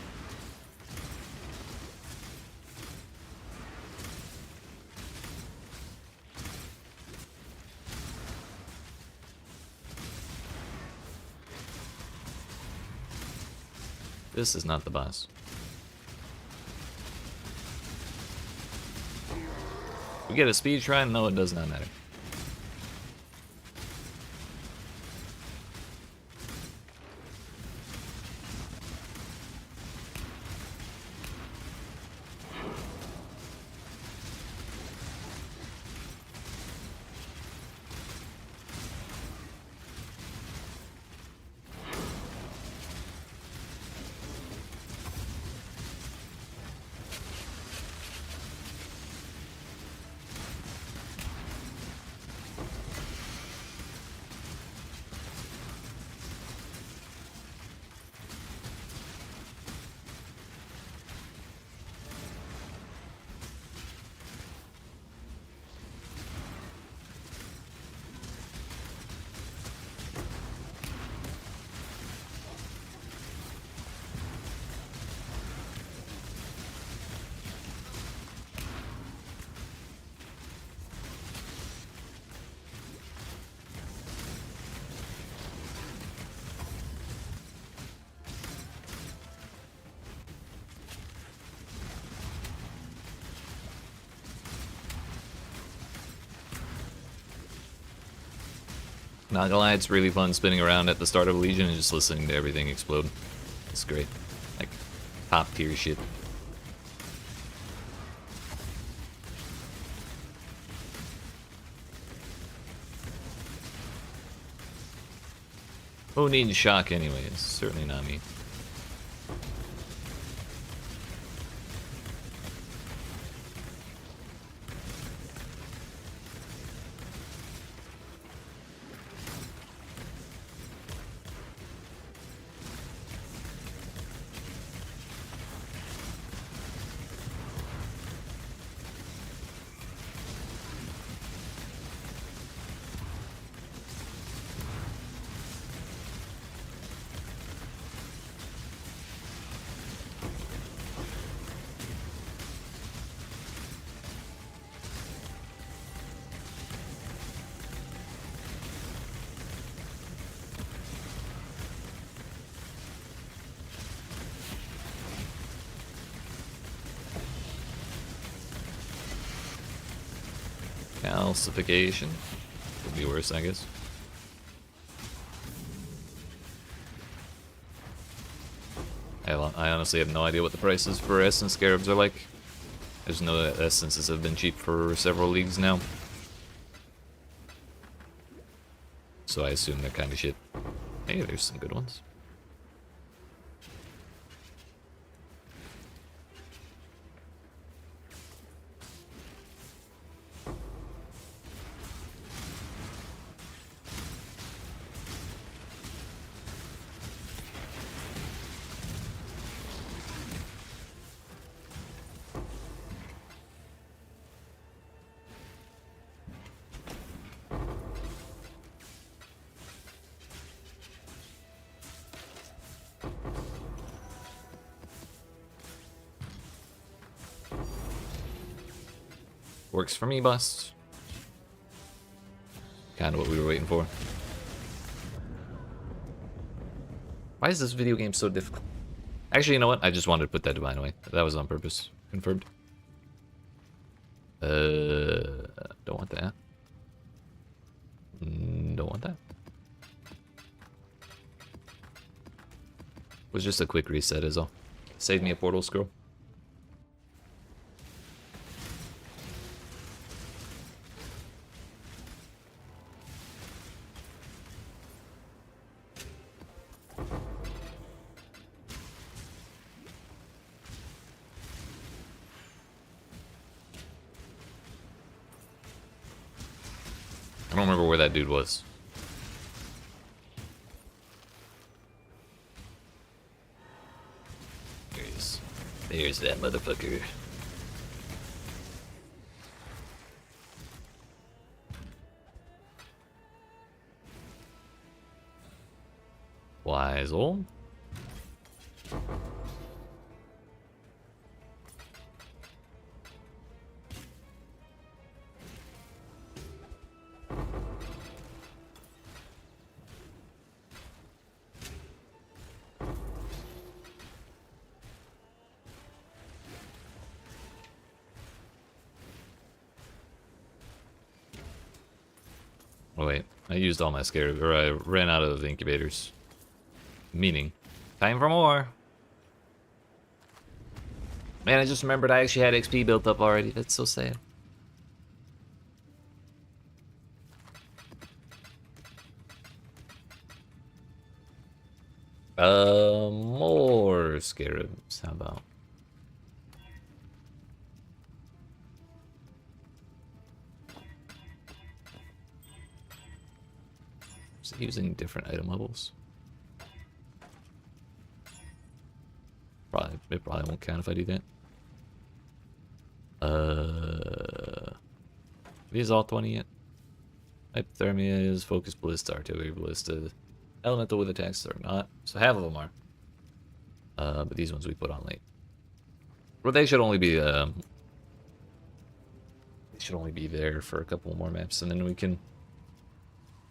This is not the boss. We get a speed shrine? No, it does not matter. Not gonna lie, it's really fun spinning around at the start of a Legion and just listening to everything explode. It's great. Like, top tier shit. Who needs shock anyways? Certainly not me. Emulsification. Could be worse, I guess. I honestly have no idea what the prices for Essence Scarabs are like. I just know that Essences have been cheap for several leagues now. So I assume they're kind of shit. Hey, there's some good ones. Works for me, bust. Kind of what we were waiting for. Why is this video game so difficult? Actually, you know what? I just wanted to put that divine away. That was on purpose. Confirmed. Don't want that. Don't want that. Was just a quick reset is all. Save me a portal scroll. I don't remember where that dude was. There's that motherfucker. Wizel. Oh wait, I used all my scarab, or I ran out of incubators. Meaning, time for more. Man, I just remembered I actually had XP built up already. That's so sad. More scarabs. How about? Is it using different item levels? It probably won't count if I do that. These all 20 yet? Hypothermia is Focus Ballista, Artillery Ballista. Elemental with attacks are not. So half of them are. But these ones we put on late. Well, they should only be there for a couple more maps, and then we can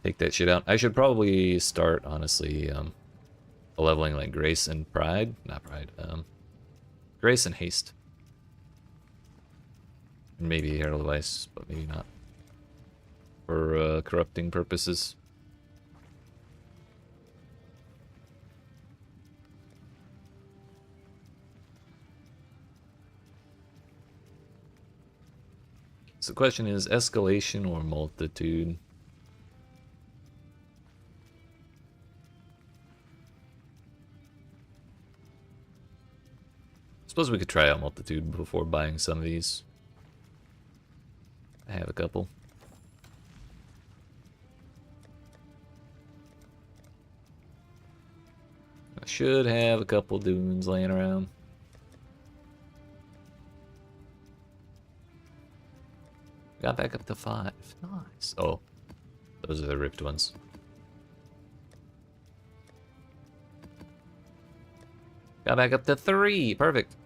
take that shit out. I should probably start, honestly, leveling like Grace and Pride. Not Pride. Grace and Haste. Maybe Herald of Ice, but maybe not. For corrupting purposes. So the question is, escalation or multitude? Suppose we could try out multitude before buying some of these. I have a couple. I should have a couple dunes laying around. Got back up to 5. Nice. Oh, those are the ripped ones. Got back up to 3. Perfect.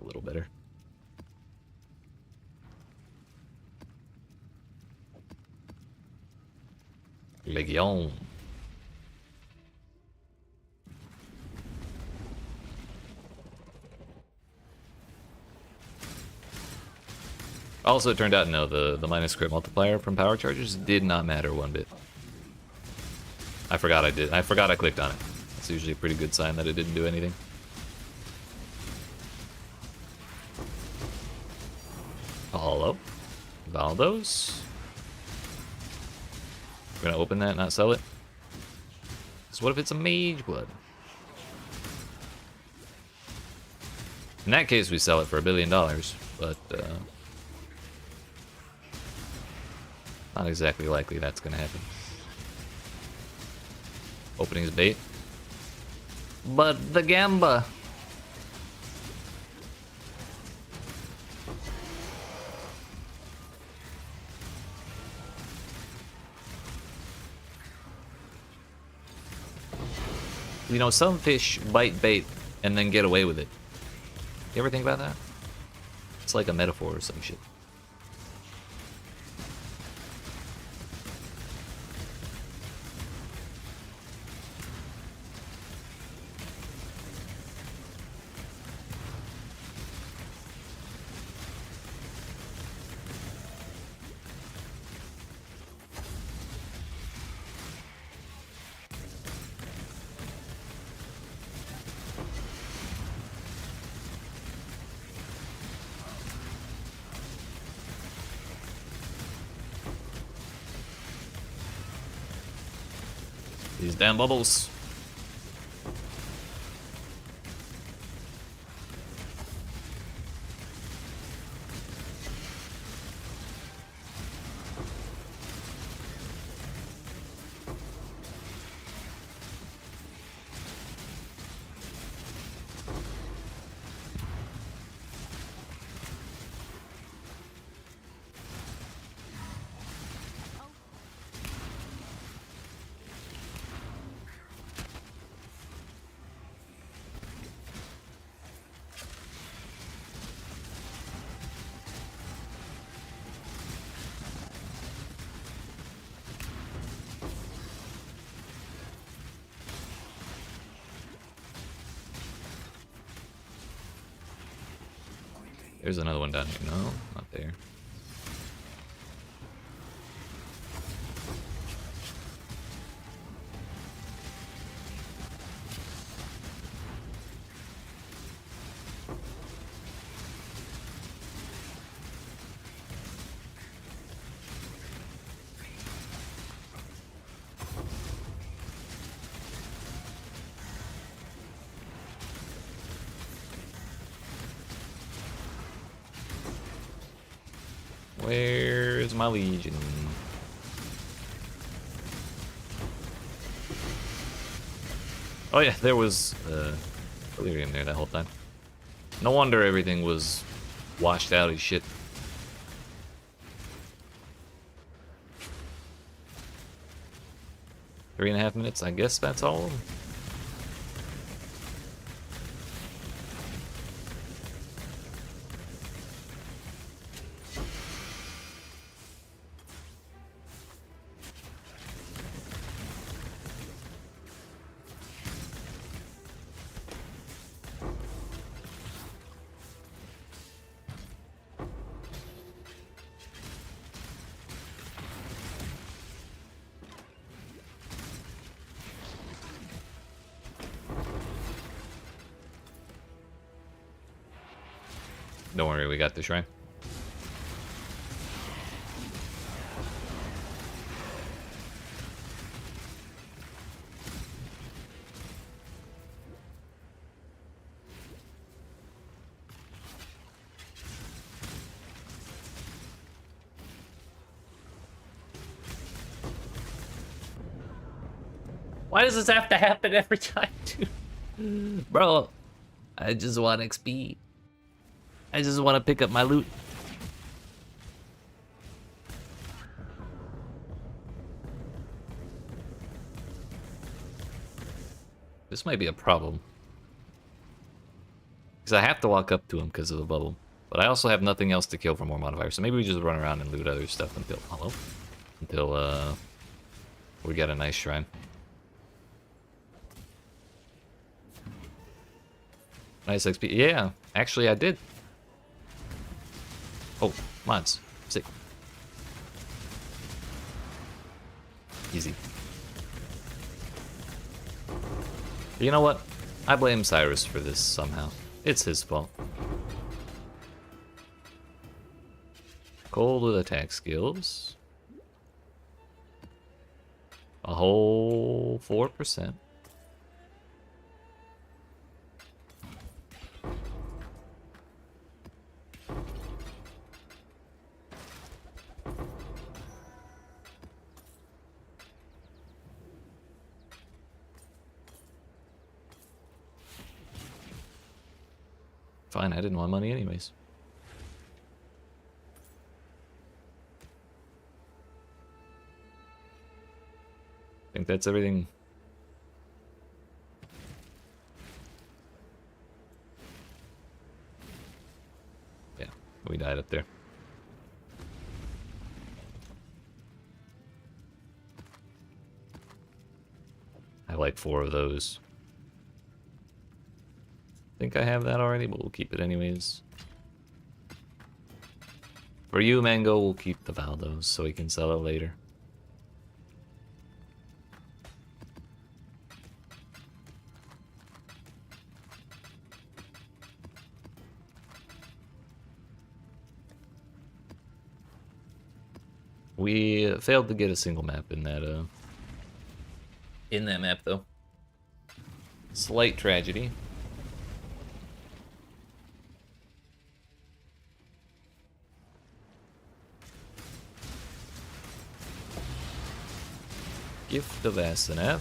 a little better. Legion. Also, it turned out, no, the minus crit multiplier from power charges did not matter one bit. I forgot I did. I forgot I clicked on it. It's usually a pretty good sign that it didn't do anything. Hello? Valdos? We're gonna open that, not sell it? So what if it's a mage blood? In that case, we sell it for $1 billion, but not exactly likely that's gonna happen. Opening is bait. But the Gamba. You know, some fish bite bait and then get away with it. You ever think about that? It's like a metaphor or some shit. These damn bubbles. There's another one down here. No, not there. Where's my legion? Oh yeah, there was delirium there that whole time. No wonder everything was washed out as shit. 3.5 minutes, I guess that's all. Don't worry, we got this, right? Why does this have to happen every time, dude? Bro, I just want XP. I just want to pick up my loot. This might be a problem. Because I have to walk up to him because of the bubble. But I also have nothing else to kill for more modifiers. So maybe we just run around and loot other stuff until... Hello? Until, we get a nice shrine. Nice XP. Yeah, actually I did. Oh, mods. Sick. Easy. You know what? I blame Cyrus for this somehow. It's his fault. Cold with attack skills. A whole 4%. Fine, I didn't want money anyways. I think that's everything. Yeah, we died up there. I have like 4 of those. I think I have that already, but we'll keep it anyways. For you, Mango, we'll keep the Valdos so we can sell it later. We failed to get a single map in that map though. Slight tragedy. Gift of Asenath.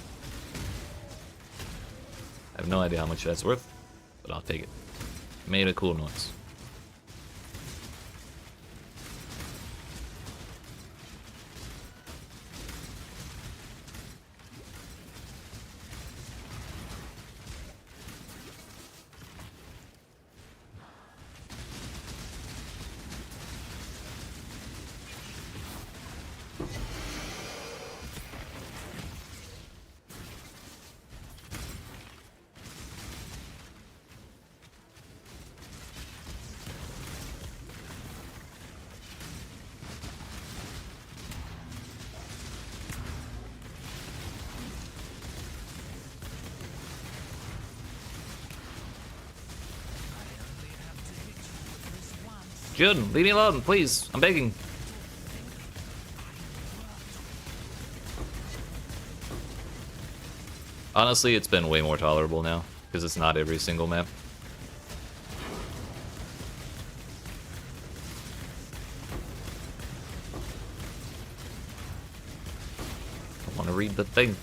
I have no idea how much that's worth, but I'll take it. Made a cool noise. Jun, leave me alone, please. I'm begging. Honestly, it's been way more tolerable now, because it's not every single map. I want to read the thing.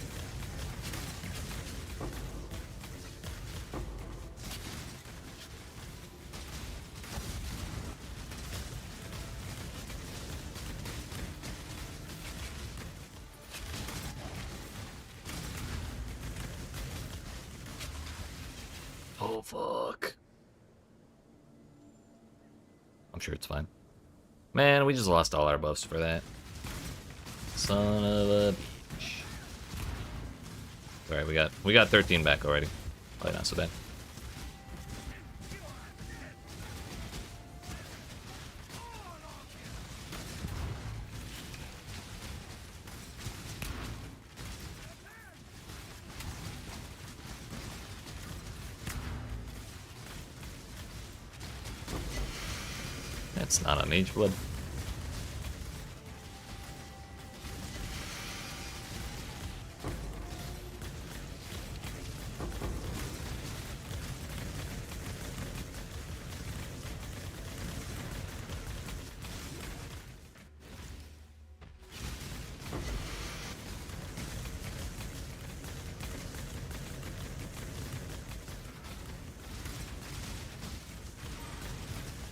Oh, fuck. I'm sure it's fine. Man, we just lost all our buffs for that. Son of a bitch. Alright, we got 13 back already. Probably not so bad. That's not a mage blood.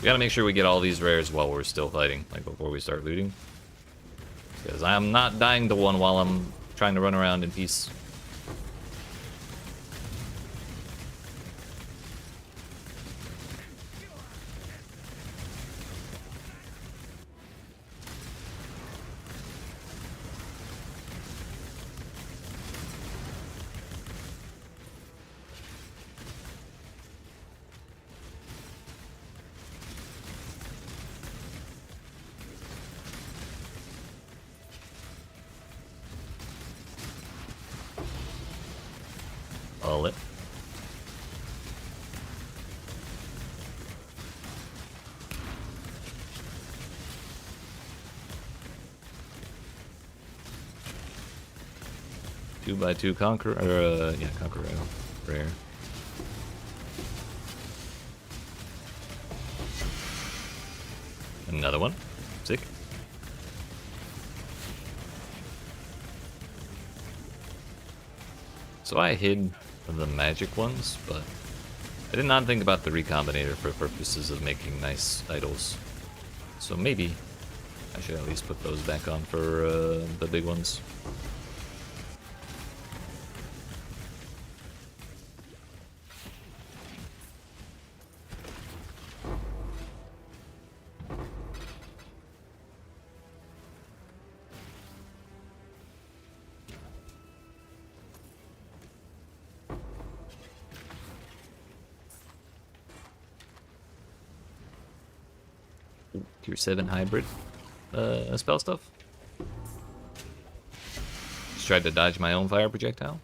We gotta make sure we get all these rares while we're still fighting, like before we start looting. Because I'm not dying to one while I'm trying to run around in peace. 2x2 Conqueror, yeah, Conqueror rare. Another one. Sick. So I hid the magic ones, but I did not think about the recombinator for purposes of making nice idols. So maybe I should at least put those back on for the big ones. Tier 7 hybrid spell stuff. Just tried to dodge my own fire projectile.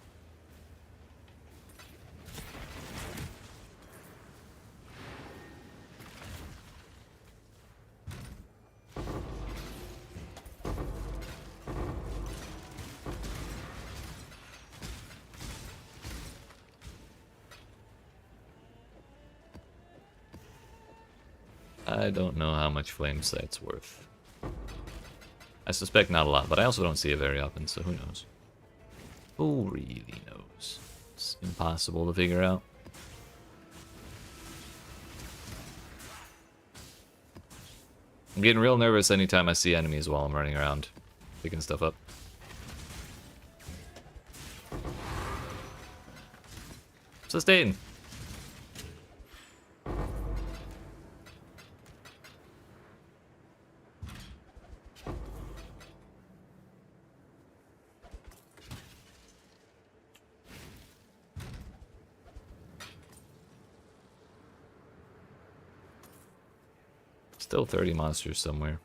I don't know how much flame sight's worth. I suspect not a lot, but I also don't see it very often, so who knows? Who really knows? It's impossible to figure out. I'm getting real nervous anytime I see enemies while I'm running around, picking stuff up. Sustain! Still 30 monsters somewhere.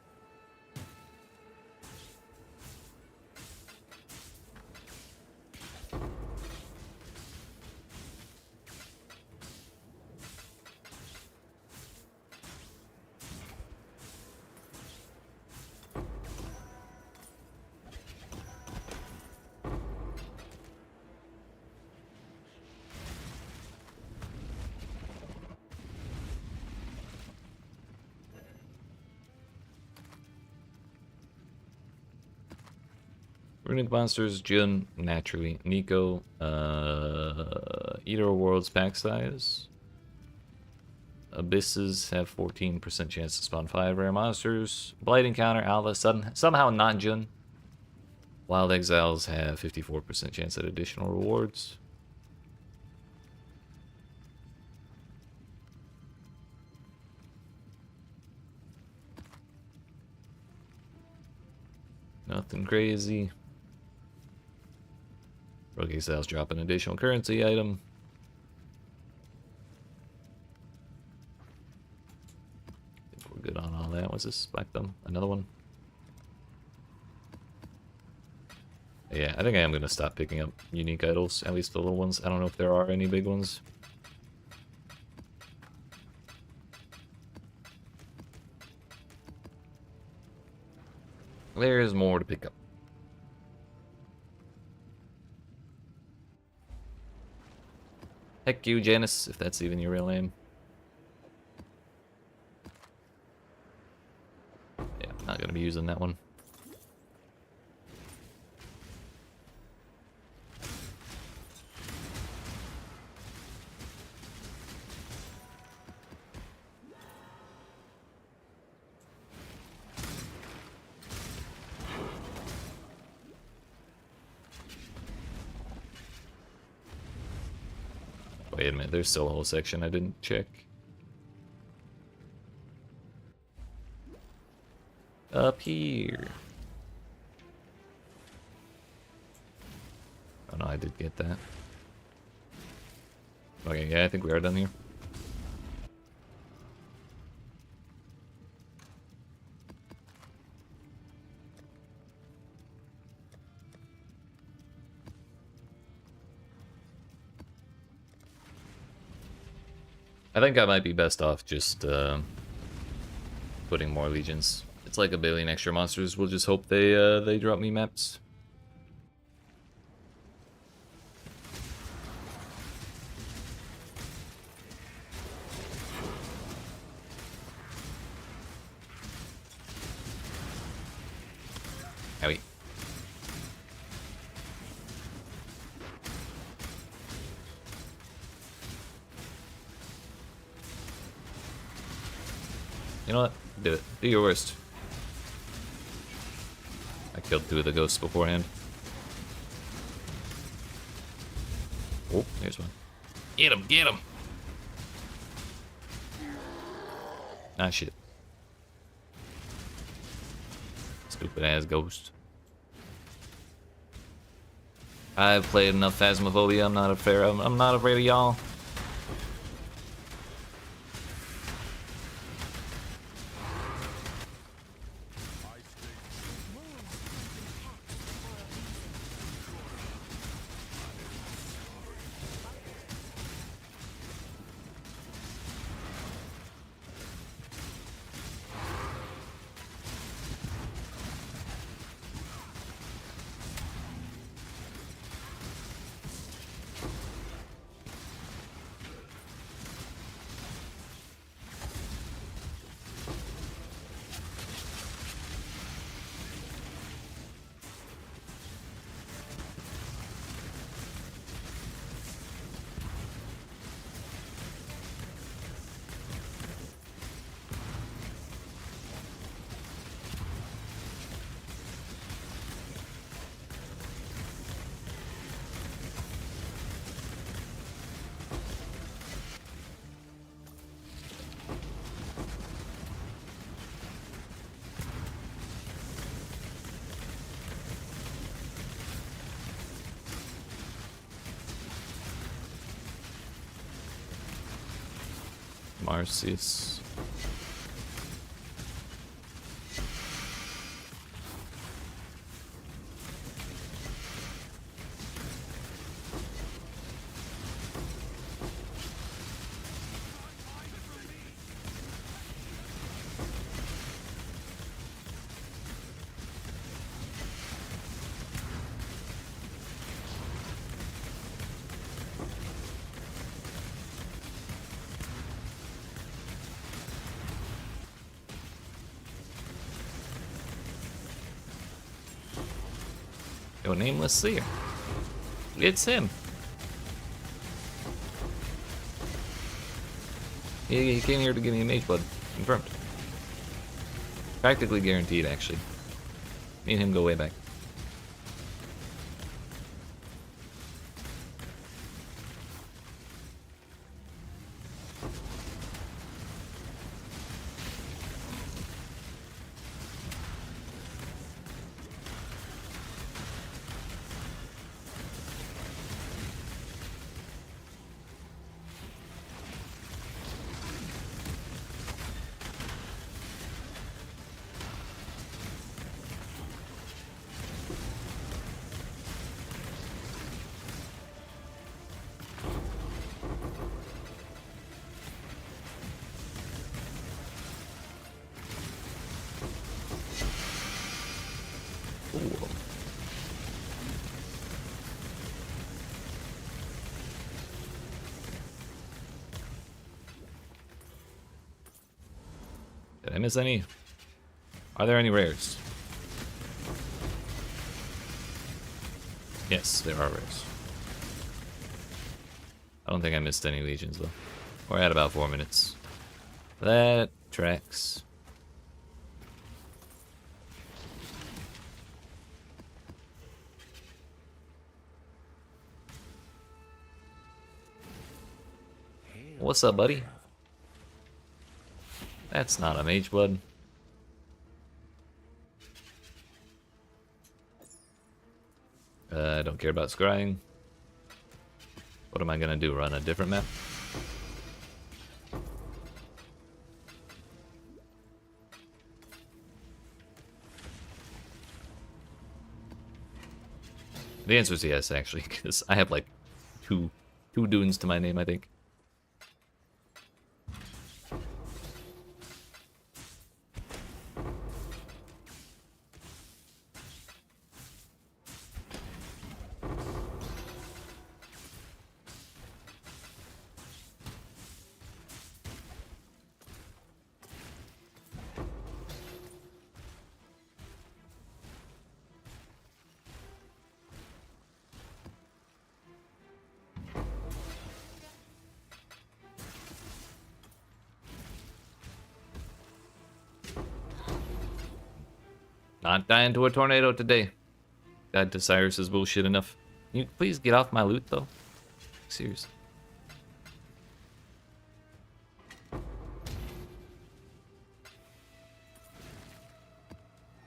Runic monsters, Jun, naturally. Nico, Eater of Worlds pack size. Abysses have 14% chance to spawn 5 rare monsters. Blight Encounter, Alva, somehow not Jun. Wild Exiles have 54% chance at additional rewards. Nothing crazy. Rogue Exiles drop an additional currency item. I think we're good on all that. What's this? Black Thumb? Another one? Yeah, I think I am going to stop picking up unique idols, at least the little ones. I don't know if there are any big ones. There is more to pick up. Heck you, Janice, if that's even your real name. Yeah, I'm not going to be using that one. Wait a minute, there's still a whole section I didn't check. Up here. Oh no, I did get that. Okay, yeah, I think we are done here. I think I might be best off just putting more legions. It's like a billion extra monsters. We'll just hope they drop me maps. You know what? Do it. Do your worst. I killed 2 of the ghosts beforehand. Oh, here's one. Get him! Get him! Ah, shit. Stupid ass ghost. I've played enough Phasmophobia. I'm not afraid of y'all. Marcius. Yo, Nameless Seer. It's him. He came here to give me a mage blood. Confirmed. Practically guaranteed, actually. Me and him go way back. Ooh. Did I miss any? Are there any rares? Yes, there are rares. I don't think I missed any legions though. We're at about 4 minutes. That tracks. What's up, buddy? That's not a mage blood. I don't care about scrying. What am I gonna do? Run a different map? The answer is yes, actually, because I have like two dunes to my name, I think. Not dying to a tornado today. God Desirous is bullshit enough. Can you please get off my loot, though? Seriously.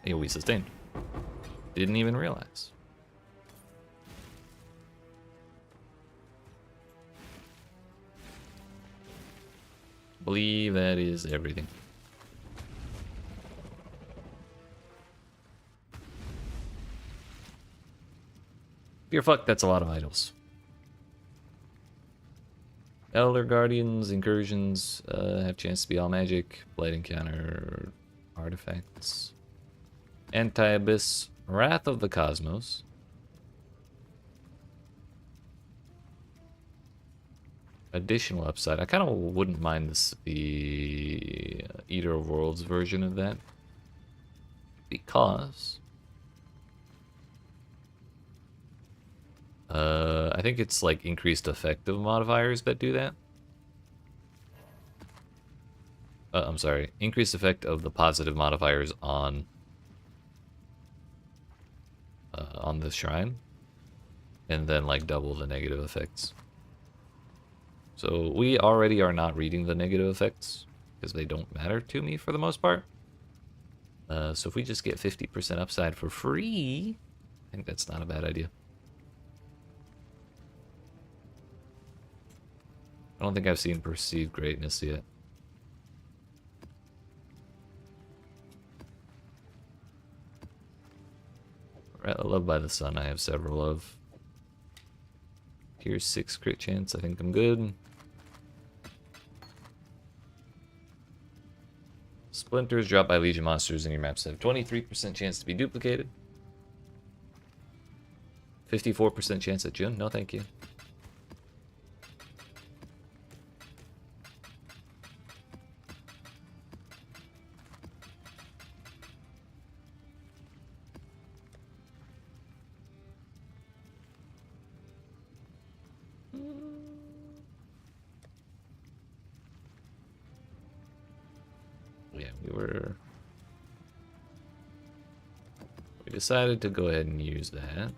Hey, we sustained. Didn't even realize. Believe that is everything. Fear fuck, that's a lot of idols. Elder Guardians, Incursions, have chance to be all magic, Blight Encounter, artifacts. Anti-Abyss, Wrath of the Cosmos. Additional upside. I kind of wouldn't mind this, the Eater of Worlds version of that. Because... I think it's like increased effective modifiers that do that. I'm sorry. Increased effect of the positive modifiers on the shrine. And then like double the negative effects. So we already are not reading the negative effects because they don't matter to me for the most part. So if we just get 50% upside for free, I think that's not a bad idea. I don't think I've seen Perceived Greatness yet. Love by the Sun I have several of. Here's 6 crit chance, I think I'm good. Splinters dropped by Legion monsters in your maps have 23% chance to be duplicated. 54% chance at June, no thank you. We decided to go ahead and use that.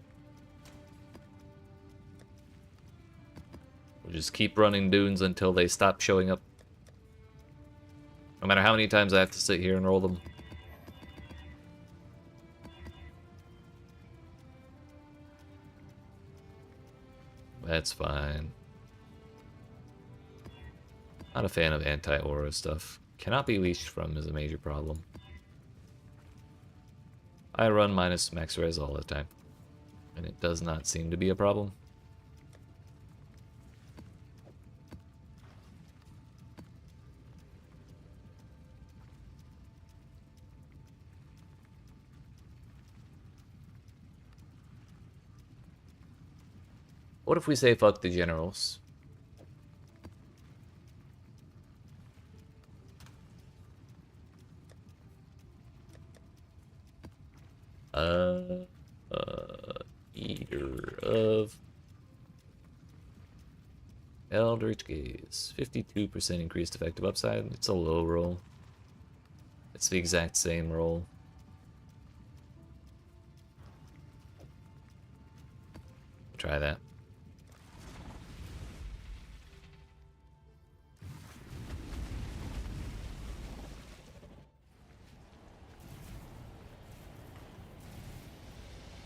We'll just keep running dunes until they stop showing up. No matter how many times I have to sit here and roll them. That's fine. Not a fan of anti-aura stuff. Cannot be leashed from is a major problem. I run minus max res all the time, and it does not seem to be a problem. What if we say fuck the generals? Eater of Eldritch Gaze. 52% increased effective upside. It's a low roll. It's the exact same roll. Try that.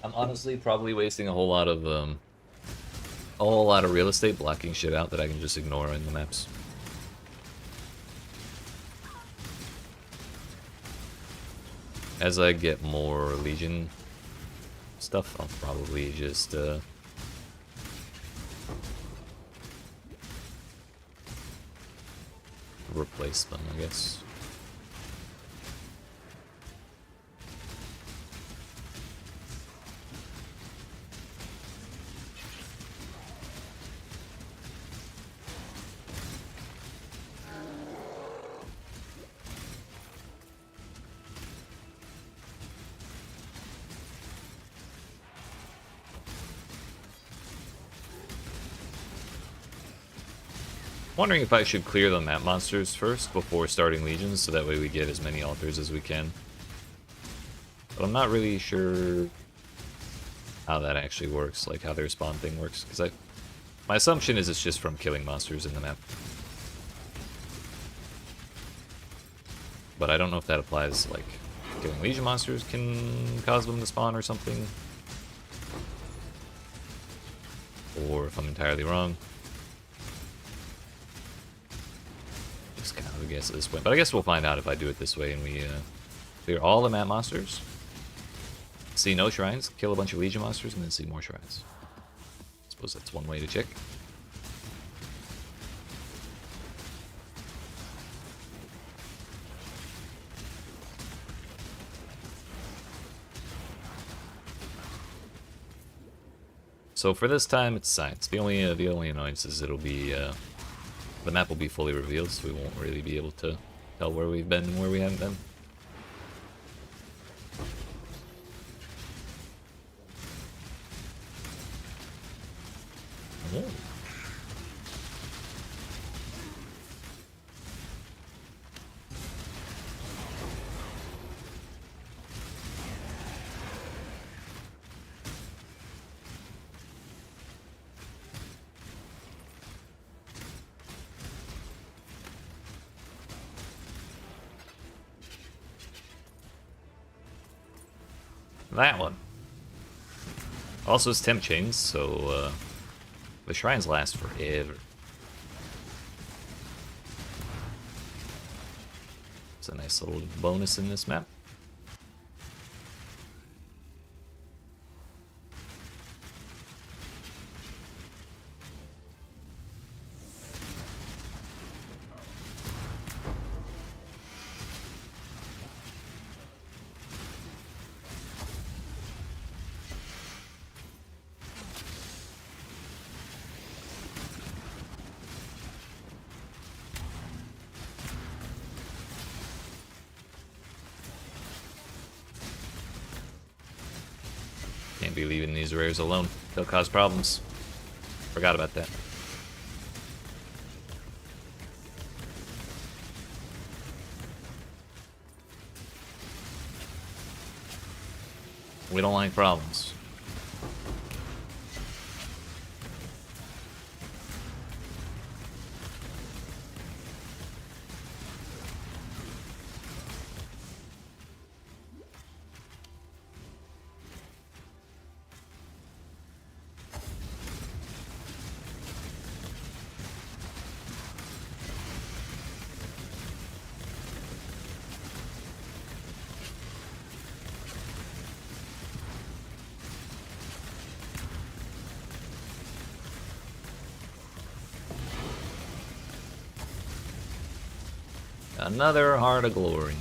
I'm honestly probably wasting a whole lot of real estate blocking shit out that I can just ignore in the maps. As I get more Legion stuff, I'll probably just replace them, I guess. Wondering if I should clear the map monsters first before starting legions, so that way we get as many altars as we can. But I'm not really sure how that actually works, like how their spawn thing works, because my assumption is it's just from killing monsters in the map. But I don't know if that applies, like, killing Legion monsters can cause them to spawn or something. Or if I'm entirely wrong. Just kind of a guess at this point. But I guess we'll find out if I do it this way and we clear all the map monsters. See no shrines, kill a bunch of Legion monsters, and then see more shrines. I suppose that's one way to check. So for this time, it's science. The only annoyance is it'll be the map will be fully revealed, so we won't really be able to tell where we've been and where we haven't been. Oh. That one. Also, it's temp chains, so the shrines last forever. It's a nice little bonus in this map. Can't be leaving these rares alone. They'll cause problems. Forgot about that. We don't like problems. Another Heart of Glory.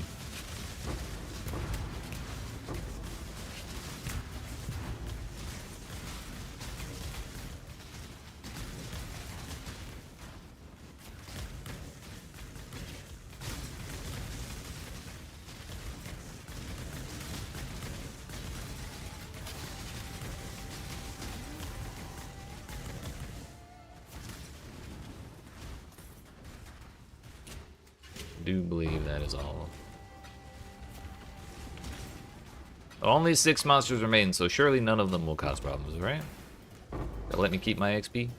Do believe that is all. Only 6 monsters remain, so surely none of them will cause problems, right? They'll let me keep my XP.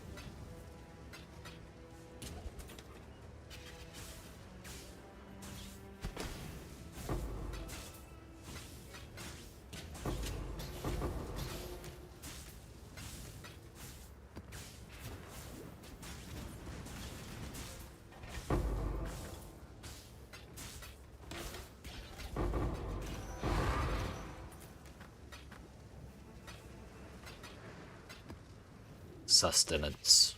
Sustenance.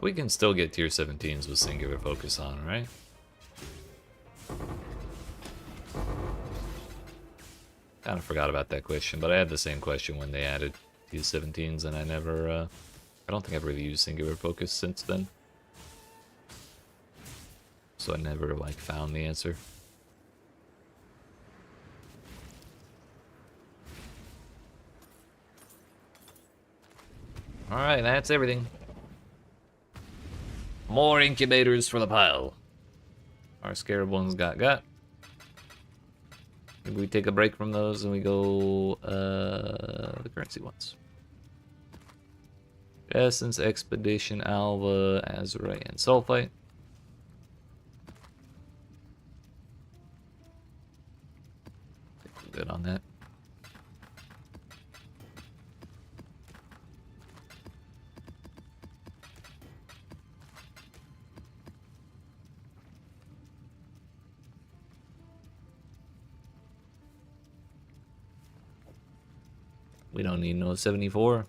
We can still get tier 17s with singular focus on, right? Kind of forgot about that question, but I had the same question when they added these 17s, and I never, I don't think I've really used singular focus since then. so I never like found the answer. Alright, that's everything. More incubators for the pile. Our scarab ones got. Maybe we take a break from those and we go the currency ones. Essence, Expedition, Alva, Azurite, and Sulfite. Good on that. We don't need no 74.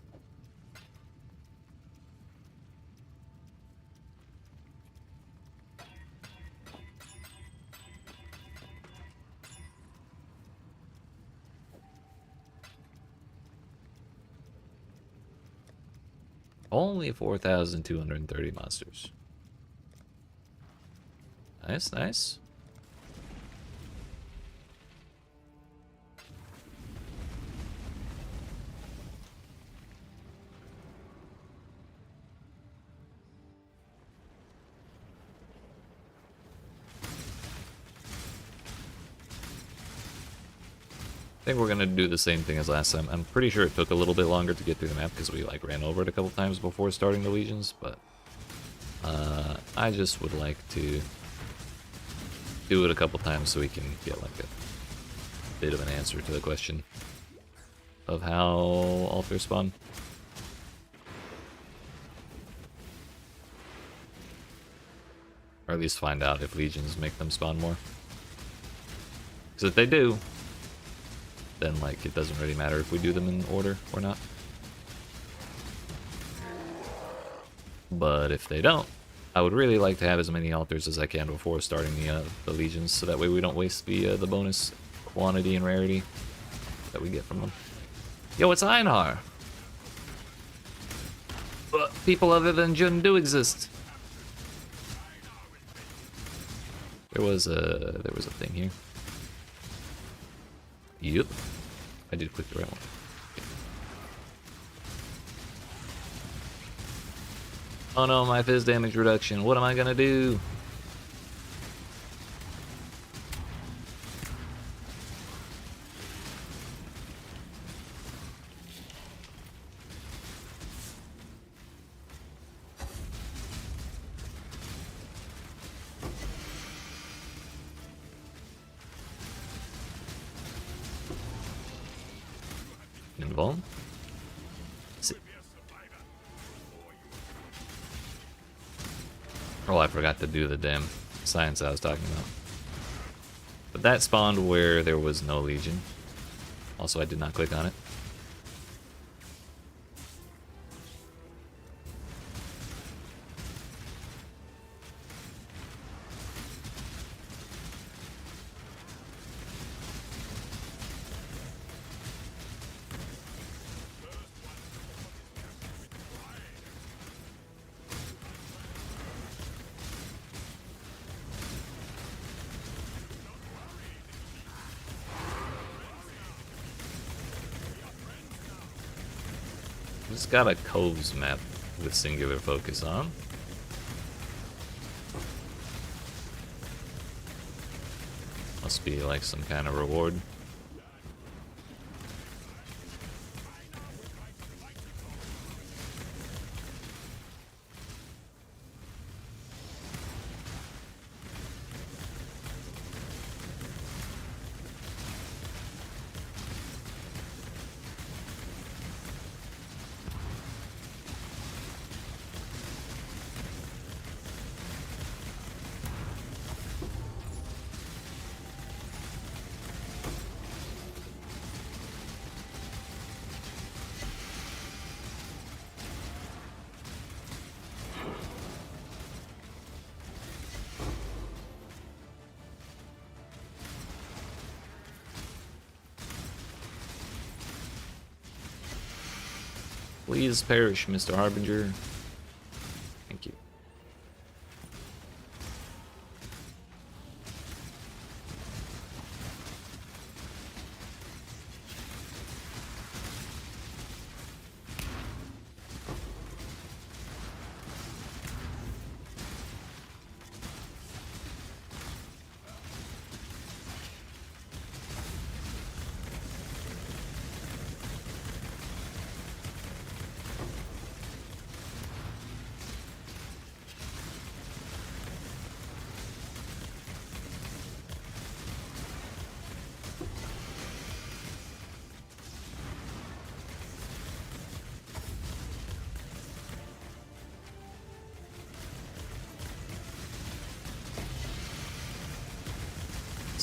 Only 4,230 monsters. Nice, nice. I think we're gonna do the same thing as last time. I'm pretty sure it took a little bit longer to get through the map because we like ran over it a couple times before starting the legions, but I just would like to do it a couple times so we can get like a bit of an answer to the question of how altars spawn. Or at least find out if legions make them spawn more. Because if they do, then like it doesn't really matter if we do them in order or not. But if they don't, I would really like to have as many altars as I can before starting the legions, so that way we don't waste the bonus quantity and rarity that we get from them. Yo, it's Einhar! But people other than Jun do exist. There was a thing here. Yep. I did click the right one. Okay. Oh no, my fizz damage reduction. What am I gonna do? Invuln? Oh, I forgot to do the damn science I was talking about. But that spawned where there was no legion. Also, I did not click on it. Just got a coves map with singular focus on. Must be like some kind of reward. Please perish, Mr. Harbinger. Thank you.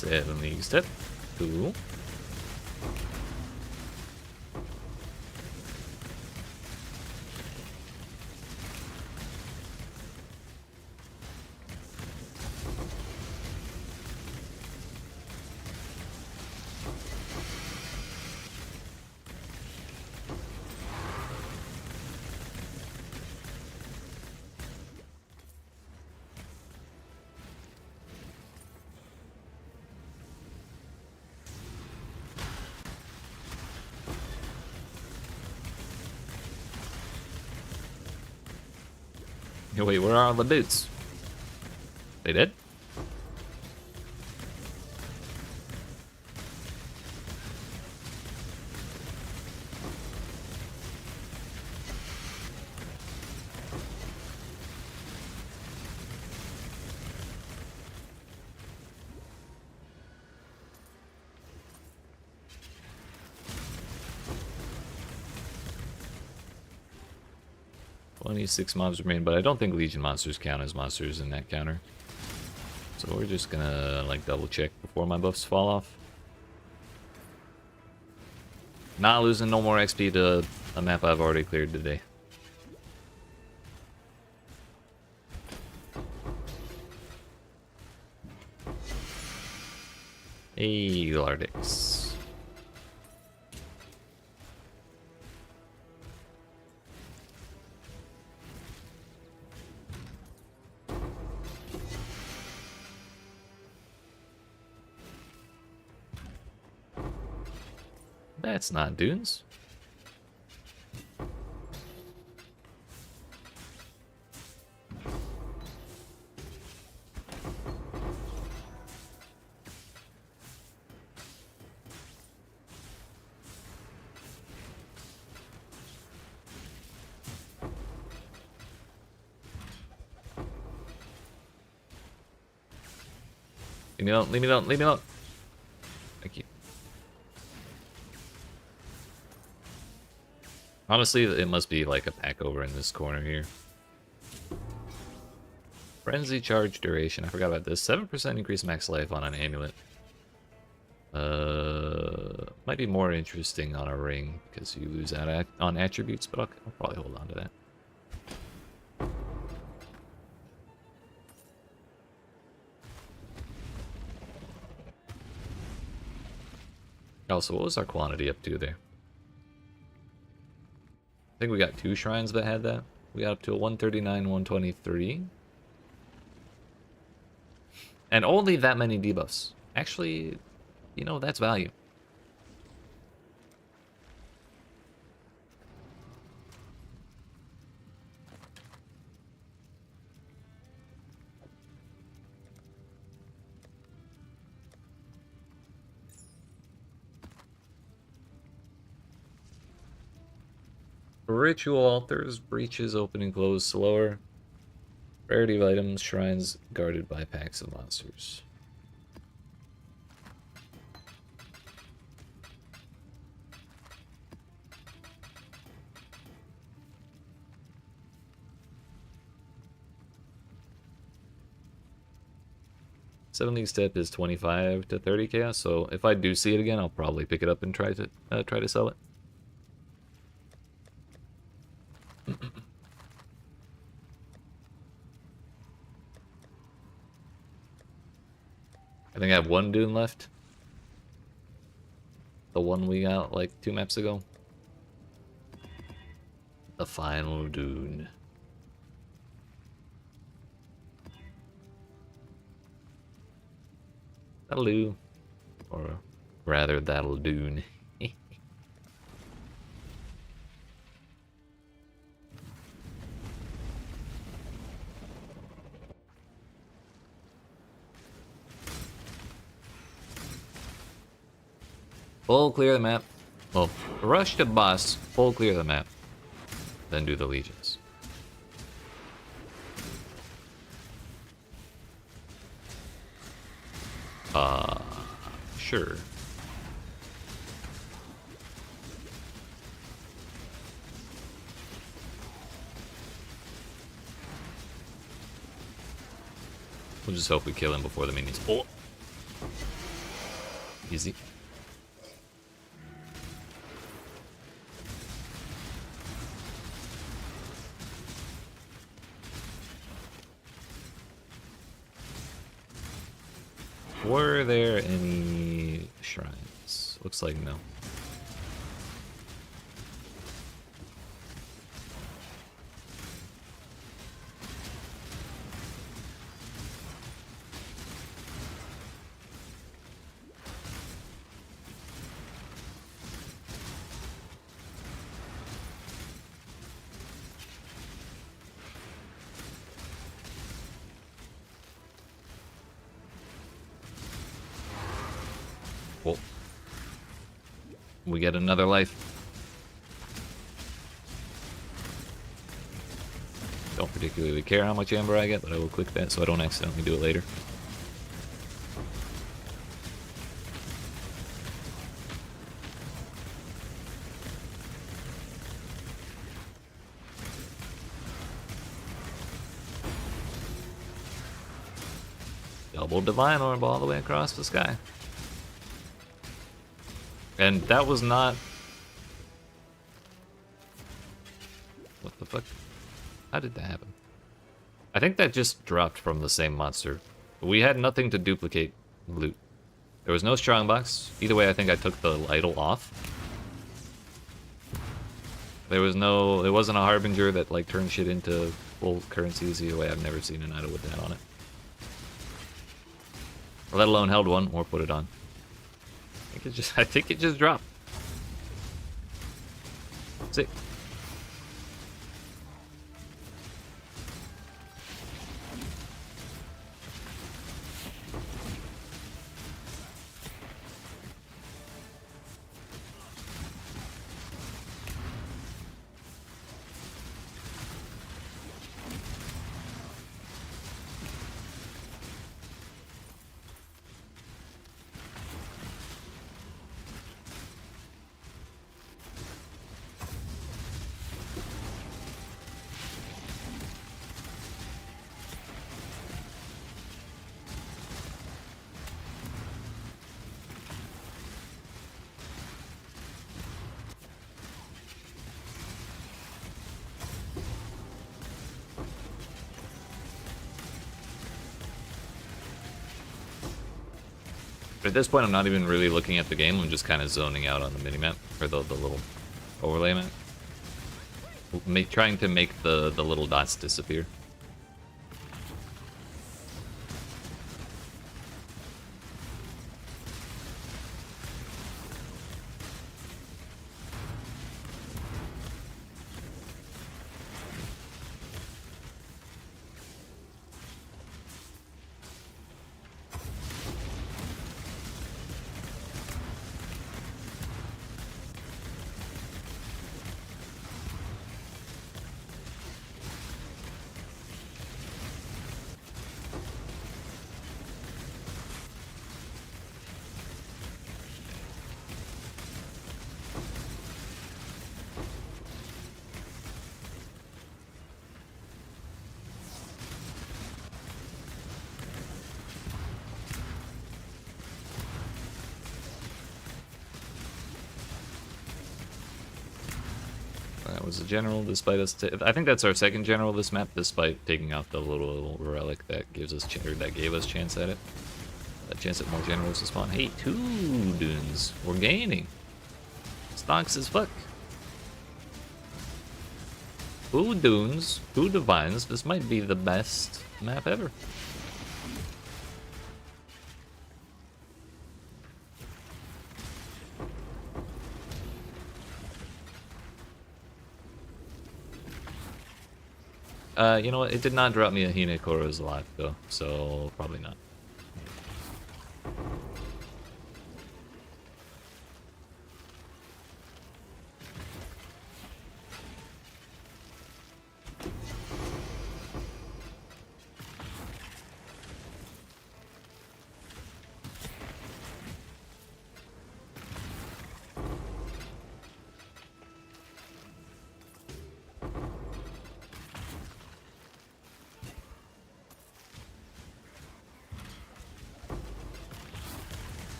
7 league step. Cool. Wait, where are all the dudes? They dead? Six mobs remain, but I don't think Legion monsters count as monsters in that counter. So we're just gonna like double check before my buffs fall off. Not losing no more XP to a map I've already cleared today. Hey, Lardix. That's not dunes. Leave me alone, leave me alone, leave me alone. Thank you. Honestly, it must be like a pack over in this corner here. Frenzy charge duration. I forgot about this. 7% increase max life on an amulet. Might be more interesting on a ring because you lose out on attributes, but I'll probably hold on to that. Also, what was our quantity up to there? I think we got 2 shrines that had that. We got up to a 139, 123. And only that many debuffs. Actually, you know, that's value. Ritual altars, breaches open and close slower. Rarity of items, shrines guarded by packs of monsters. Seven League Step is 25 to 30 chaos, so if I do see it again, I'll probably pick it up and try to sell it. I think I have 1 dune left. The one we got like 2 maps ago. The final dune. That'll do. Or rather, that'll dune. Full clear the map. Well, rush to boss, full clear the map. Then do the legions. Sure. We'll just hope we kill him before the minions. Oh. Easy. Were there any shrines? Looks like no. Well, we get another life. Don't particularly care how much amber I get, but I will click that so I don't accidentally do it later. Double divine orb all the way across the sky. And that was not... What the fuck? How did that happen? I think that just dropped from the same monster. We had nothing to duplicate loot. There was no strongbox. Either way, I think I took the idol off. There was no... It wasn't a harbinger that, like, turned shit into full currencies. Either way, I've never seen an idol with that on it. Let alone held one, or put it on. I think it just dropped. Sick. At this point, I'm not even really looking at the game. I'm just kind of zoning out on the minimap, or the little overlay map. Trying to make the little dots disappear. That was a general, despite us. I think that's our second general this map, despite taking out the little relic that gives us that gave us chance at it. A chance at more generals to spawn. Hey, 2 dunes. We're gaining. Stonks as fuck. 2 dunes, 2 divines. This might be the best map ever. You know what? It did not drop me a Hine Koro's alive, though, so probably not.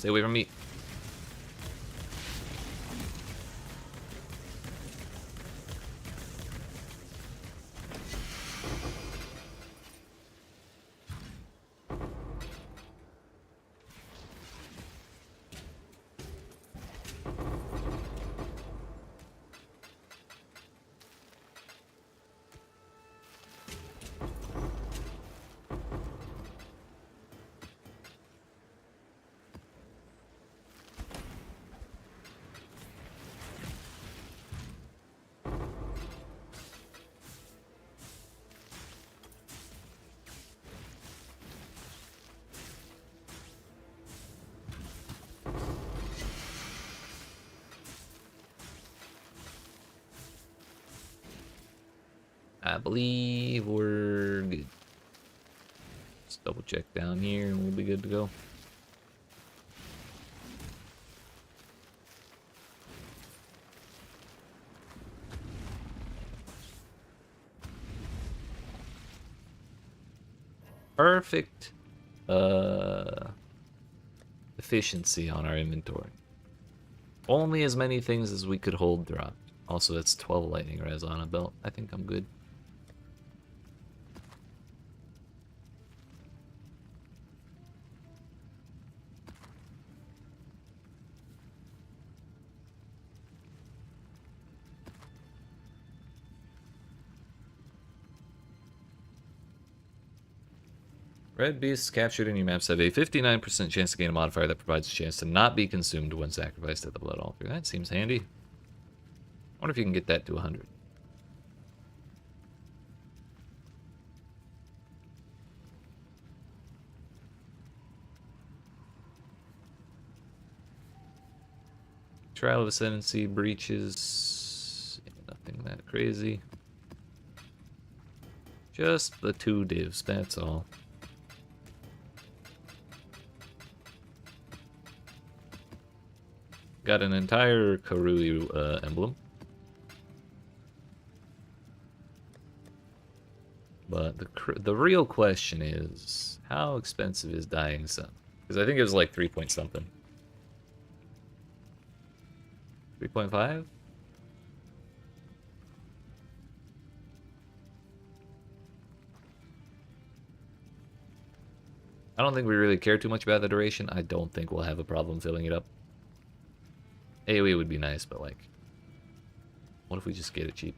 Stay away from me. I believe we're good. Let's double check down here and we'll be good to go. Perfect efficiency on our inventory. Only as many things as we could hold dropped. Also, that's 12 lightning res on a belt. I think I'm good. Red beasts captured in your maps have a 59% chance to gain a modifier that provides a chance to not be consumed when sacrificed at the blood altar. That seems handy. I wonder if you can get that to 100. Trial of Ascendancy breaches. Nothing that crazy. Just the 2 divs, that's all. Got an entire Karui emblem. But the real question is, how expensive is Dying Sun? Because I think it was like 3 point something. 3.5? I don't think we really care too much about the duration. I don't think we'll have a problem filling it up. AoE would be nice, but like, what if we just get it cheap?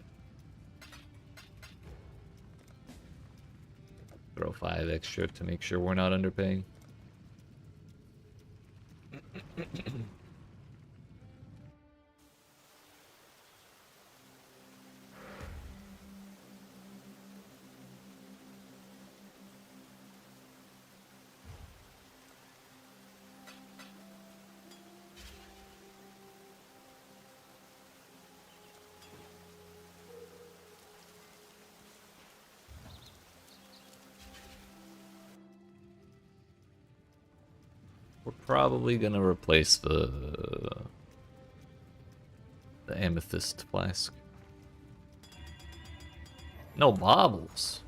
Throw 5 extra to make sure we're not underpaying. We're probably gonna replace the amethyst flask. No baubles.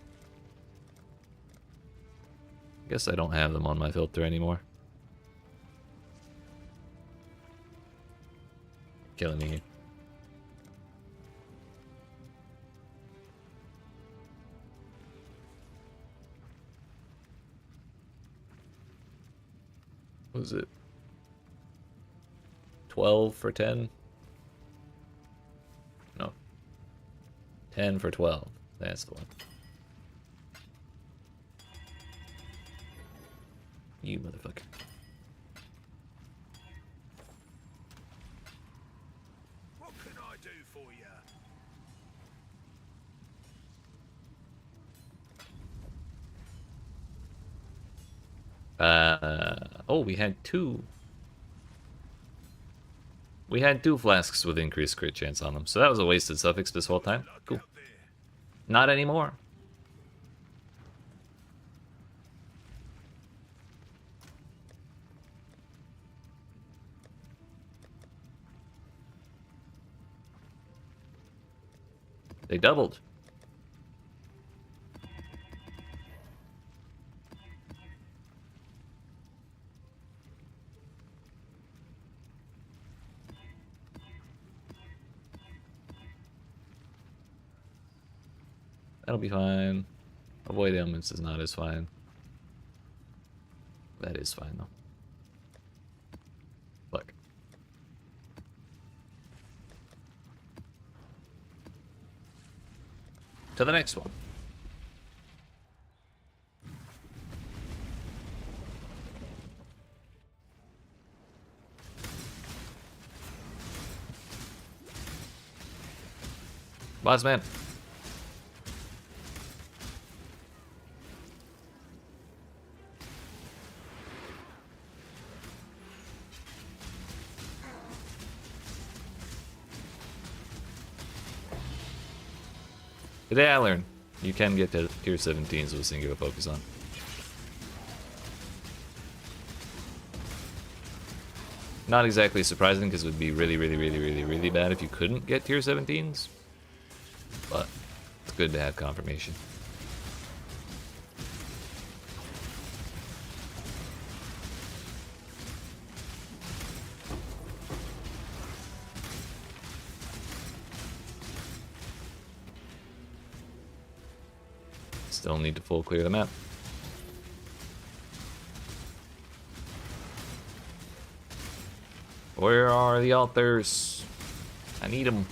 Guess I don't have them on my filter anymore. Killing me. What was it? 12 for 10? No. 10 for 12. That's the one. You motherfucker.
What can I do for you?
Oh, we had 2. We had 2 flasks with increased crit chance on them, so that was a wasted suffix this whole time. Cool. Not anymore. They doubled. That'll be fine. Avoid ailments is not as fine. That is fine though. Look. To the next one. Boss man. Today I learned you can get to tier 17s with a singular focus on. Not exactly surprising because it would be really bad if you couldn't get tier 17s. But it's good to have confirmation. Still need to full clear the map. Where are the altars? I need them.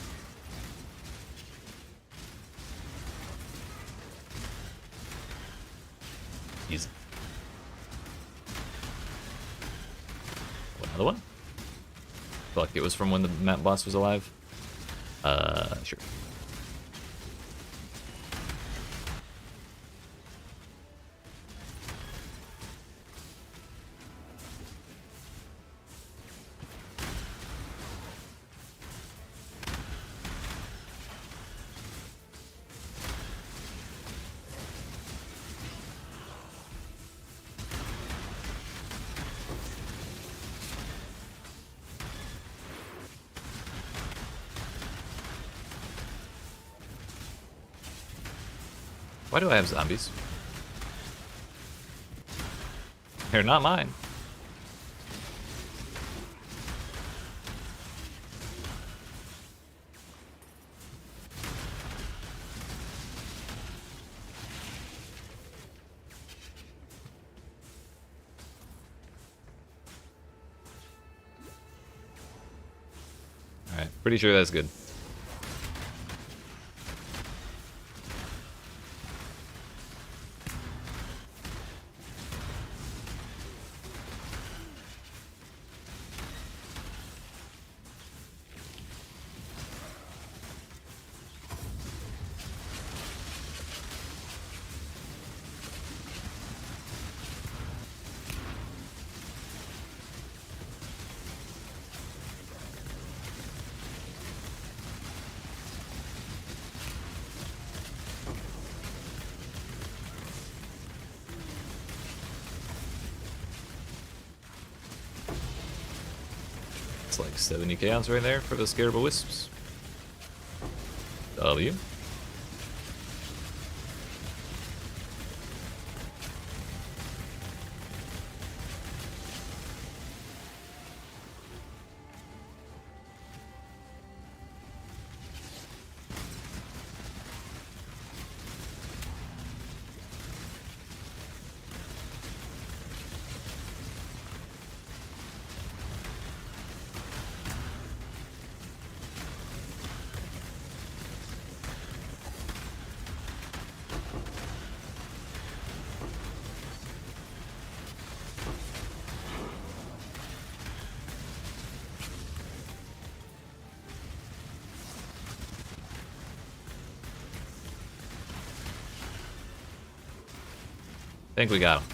Easy. Another one? Fuck, it was from when the map boss was alive. Sure. Why do I have zombies? They're not mine. Alright, pretty sure that's good. It's like 70 chaos right there for the Scarab Wisps. W. I think we got him.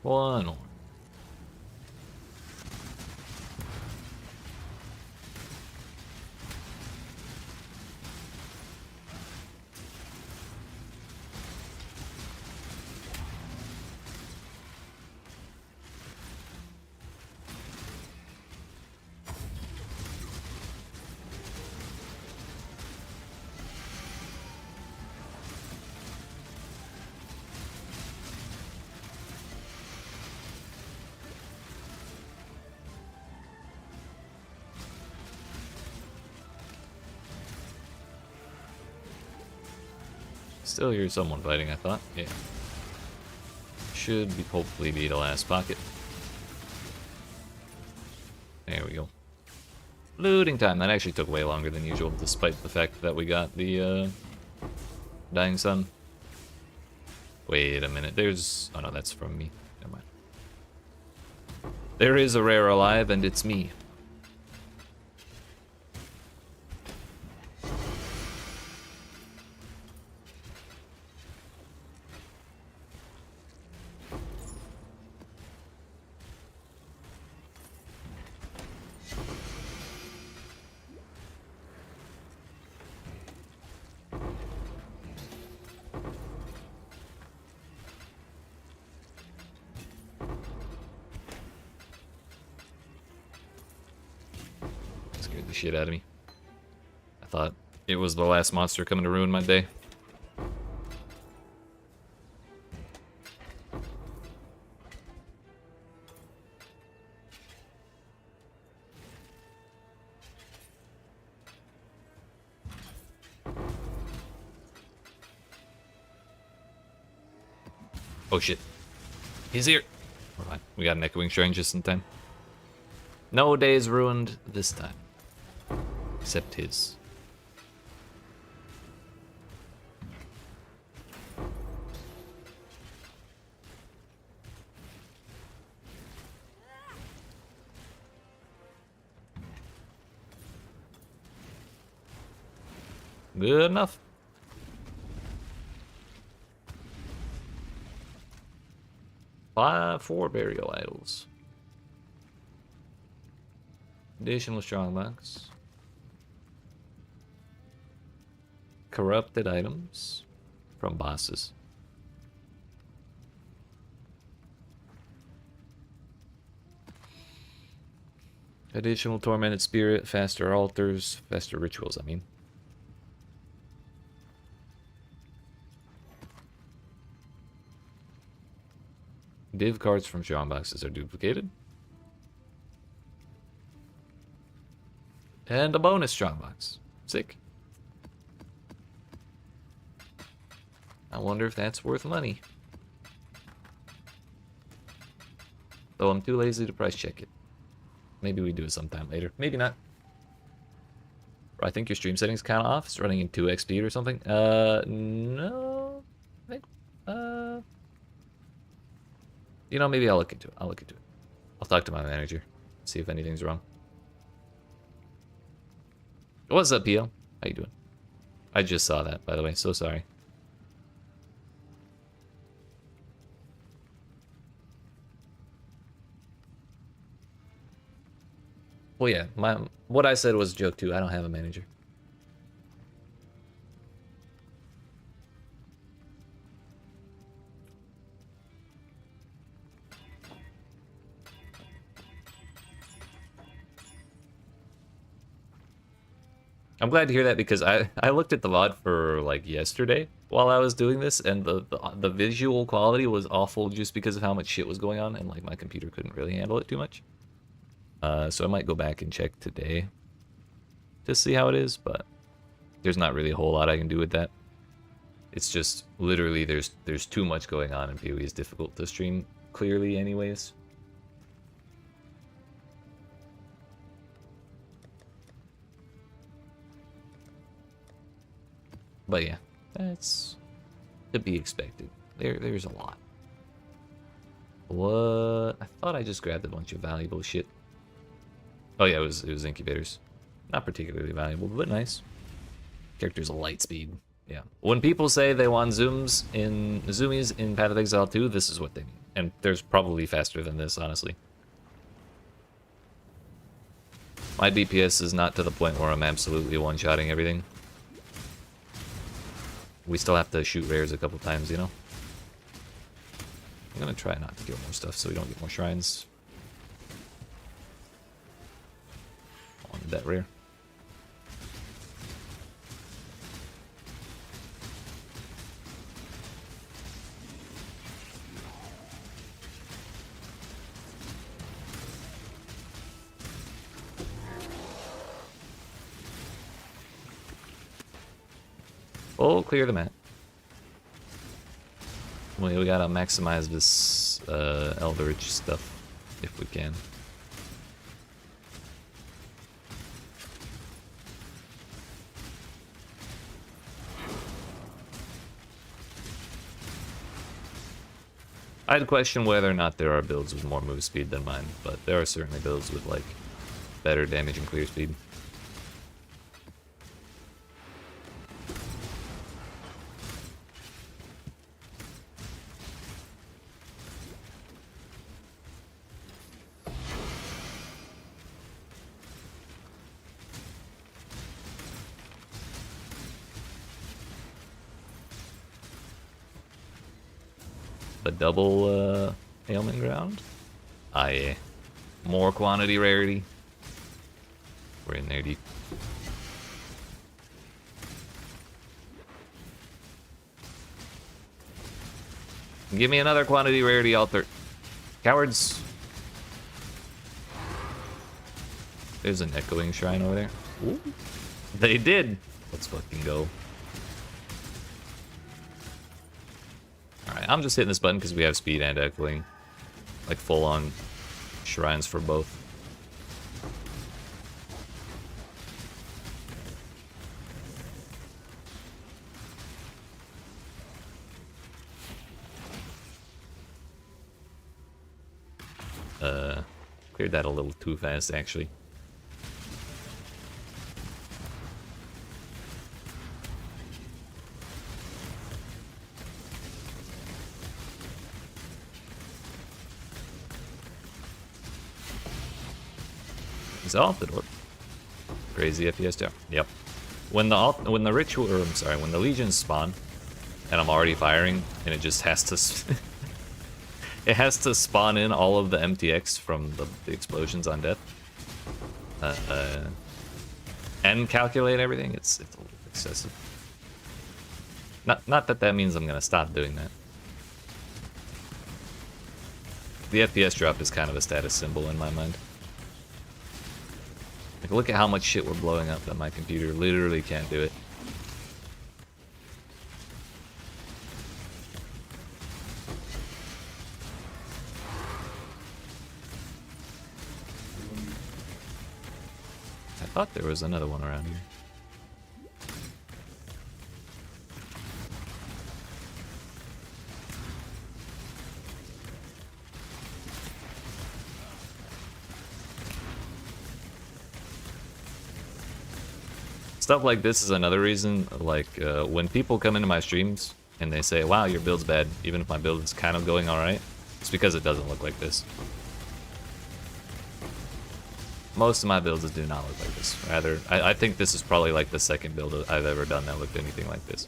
One more. Still hear someone fighting, I thought. Yeah. Should be hopefully be the last pocket. There we go. Looting time. That actually took way longer than usual, despite the fact that we got the Dying Sun. Wait a minute. There's... Oh no, that's from me. Never mind. There is a rare alive, and it's me. Scared the shit out of me. I thought it was the last monster coming to ruin my day. Oh shit. He's here. We're fine. We got an echoing shrine just in time. No days ruined this time. Except his. Good enough. Four burial idols. Additional strongbox. Corrupted items from bosses. Additional tormented spirit, faster altars, faster rituals, I mean. Div cards from strongboxes are duplicated. And a bonus strongbox. Sick. I wonder if that's worth money. Though I'm too lazy to price check it. Maybe we do it sometime later. Maybe not. I think your stream settings kind of off. It's running in 2x speed or something. No. I think, you know, maybe I'll look into it. I'll talk to my manager. See if anything's wrong. What's up, PL? How you doing? I just saw that, by the way. So sorry. Well, yeah, what I said was a joke too. I don't have a manager. I'm glad to hear that because I looked at the VOD for like yesterday while I was doing this, and the visual quality was awful just because of how much shit was going on, and like my computer couldn't really handle it too much. So I might go back and check today to see how it is, but there's not really a whole lot I can do with that. It's just literally there's too much going on, and PoE is difficult to stream clearly anyways. But yeah, that's to be expected. There's a lot. What? I thought I just grabbed a bunch of valuable shit. Oh yeah, it was incubators. Not particularly valuable, but nice. Character's a light speed. Yeah. When people say they want zoomies in Path of Exile 2, this is what they mean. And there's probably faster than this, honestly. My DPS is not to the point where I'm absolutely one-shotting everything. We still have to shoot rares a couple times, you know? I'm gonna try not to kill more stuff so we don't get more shrines. On that rare. Oh, clear the map. We gotta maximize this Eldritch stuff if we can. I'd question whether or not there are builds with more move speed than mine, but there are certainly builds with like better damage and clear speed. The double ailment ground? Ah, yeah. More quantity rarity. We're in there deep. Give me another quantity rarity altar. Cowards. There's an echoing shrine over there. Ooh. They did. Let's fucking go. Alright, I'm just hitting this button because we have speed and echoing. Like full on shrines for both. Cleared that a little too fast actually. Is that off the door? Crazy FPS down. Yep. When the ritual, or I'm sorry, when the legions spawn, and I'm already firing, and it just has to, it has to spawn in all of the MTX from the explosions on death, and calculate everything. It's a little excessive. Not that means I'm gonna stop doing that. The FPS drop is kind of a status symbol in my mind. Like, look at how much shit we're blowing up that my computer literally can't do it. I thought there was another one around here. Stuff like this is another reason, like, when people come into my streams and they say, wow, your build's bad, even if my build is kind of going alright, it's because it doesn't look like this. Most of my builds do not look like this. Rather, I think this is probably like the second build I've ever done that looked anything like this.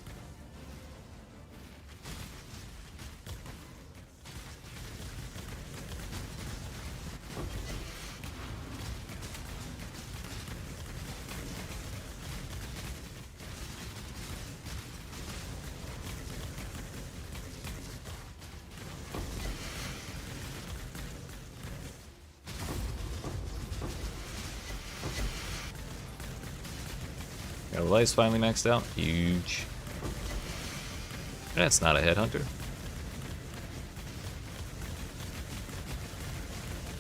Our life's finally maxed out. Huge. That's not a headhunter.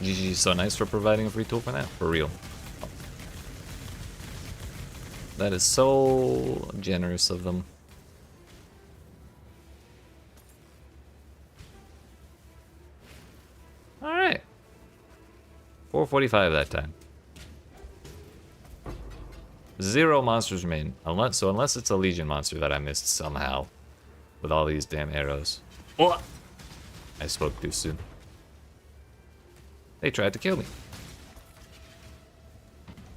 GG is so nice for providing a free tool for that. For real. That is so generous of them. Alright. 445 that time. 0 monsters remain. Unless it's a Legion monster that I missed somehow. With all these damn arrows. Oh! I spoke too soon. They tried to kill me.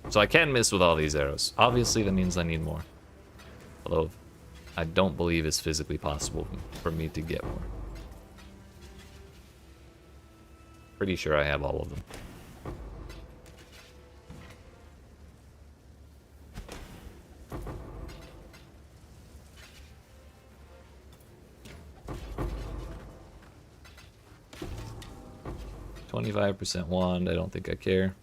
So I can miss with all these arrows. Obviously, that means I need more. Although, I don't believe it's physically possible for me to get more. Pretty sure I have all of them. %wand, I don't think I care.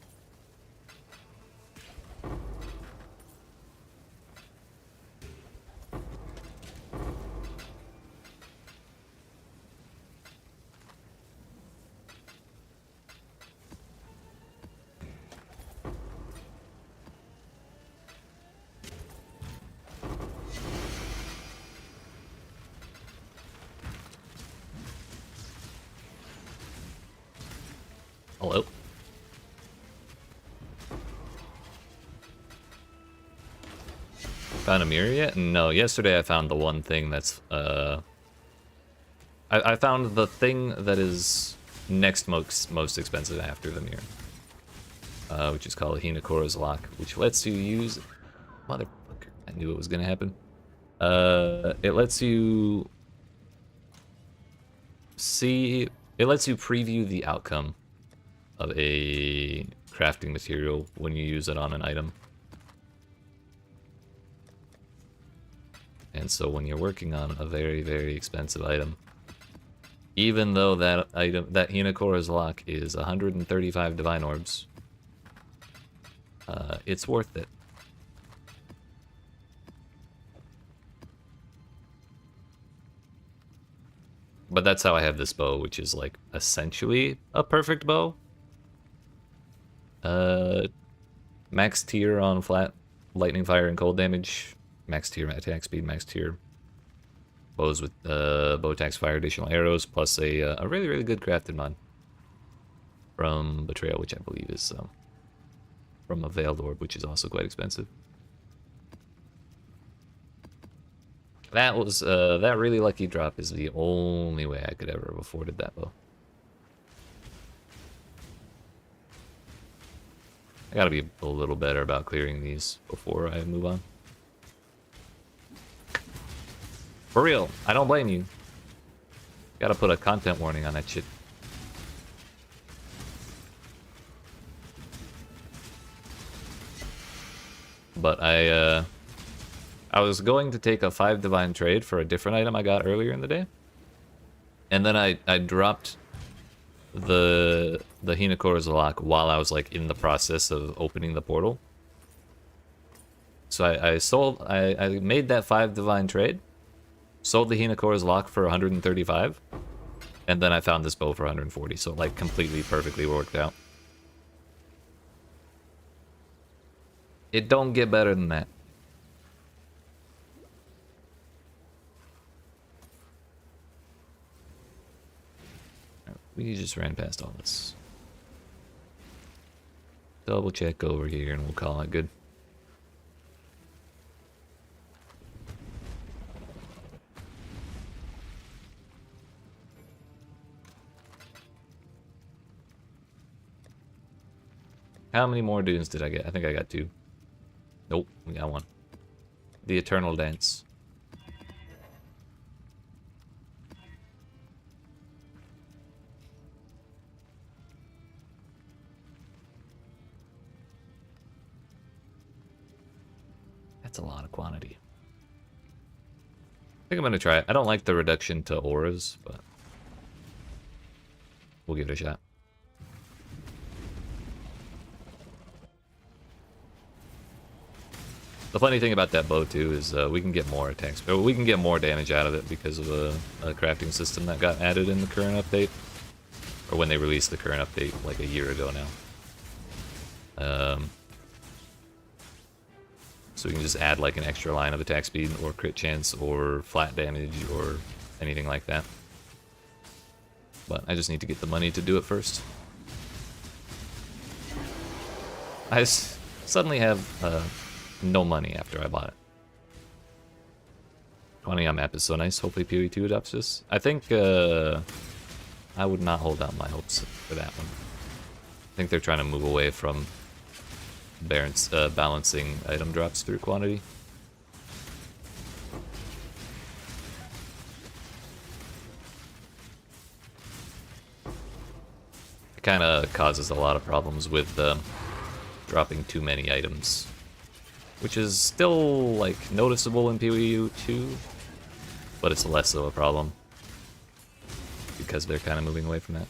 Hello? Found a mirror yet? No, yesterday I found the one thing that's, I found the thing that is next most expensive after the mirror. Which is called Hinakora's Lock, which lets you use... Motherfucker, I knew it was gonna happen. It lets you... It lets you preview the outcome of a crafting material when you use it on an item. And so when you're working on a very, very expensive item, even though that item, that Hinakora's Lock is 135 Divine Orbs, it's worth it. But that's how I have this bow, which is like essentially a perfect bow. Max tier on flat lightning fire and cold damage, max tier attack speed, max tier bows with bow attacks, fire, additional arrows, plus a really, really good crafted mod from Betrayal, which I believe is from a Veiled Orb, which is also quite expensive. That was that really lucky drop is the only way I could ever have afforded that bow. I gotta be a little better about clearing these before I move on. For real, I don't blame you. Gotta put a content warning on that shit. But I was going to take a 5 divine trade for a different item I got earlier in the day. And then I dropped the Hinakora's Lock while I was like in the process of opening the portal. So I made that 5 divine trade, sold the Hinakora's Lock for 135, and then I found this bow for 140, so like completely perfectly worked out. It don't get better than that. We just ran past all this. Double check over here and we'll call it good. How many more dunes did I get? I think I got 2. Nope, we got 1. The Eternal Dance. That's a lot of quantity. I think I'm gonna try it. I don't like the reduction to auras, but we'll give it a shot. The funny thing about that bow too is we can get more attacks, or we can get more damage out of it because of a crafting system that got added in the current update, or when they released the current update like a year ago now. So we can just add like an extra line of attack speed or crit chance or flat damage or anything like that. But I just need to get the money to do it first. I suddenly have no money after I bought it. 20 on map is so nice. Hopefully PoE 2 adopts this. I think I would not hold out my hopes for that one. I think they're trying to move away from balancing item drops through quantity. It kind of causes a lot of problems with dropping too many items, which is still like noticeable in PoE 2, but it's less of a problem because they're kind of moving away from that.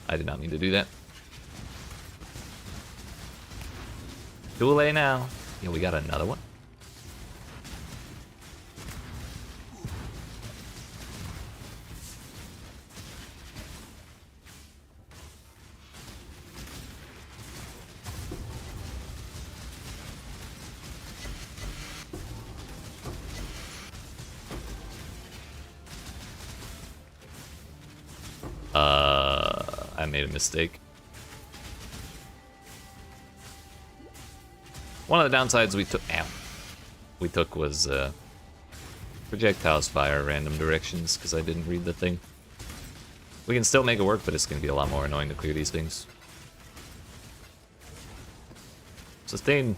I did not mean to do that. Duel now. Yeah, we got another one. I made a mistake. One of the downsides we took was projectiles fire random directions because I didn't read the thing. We can still make it work, but it's going to be a lot more annoying to clear these things. Sustain.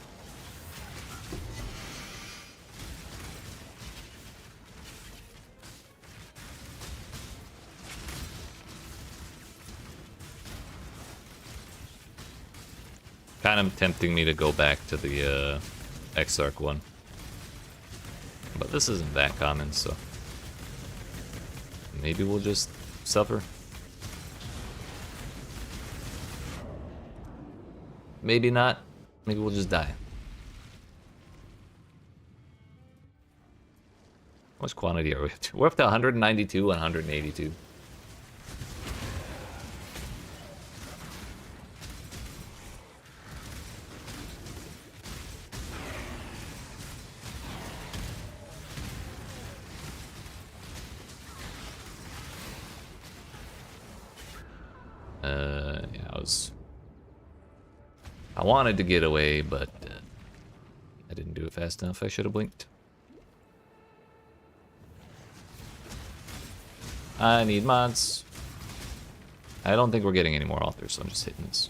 Kind of tempting me to go back to the Exarch one. But this isn't that common, so maybe we'll just suffer. Maybe not. Maybe we'll just die. How much quantity are we up to? We're up to 192 and 182. Yeah, I wanted to get away, but I didn't do it fast enough. I should have blinked. I need mods. I don't think we're getting any more authors, so I'm just hitting this.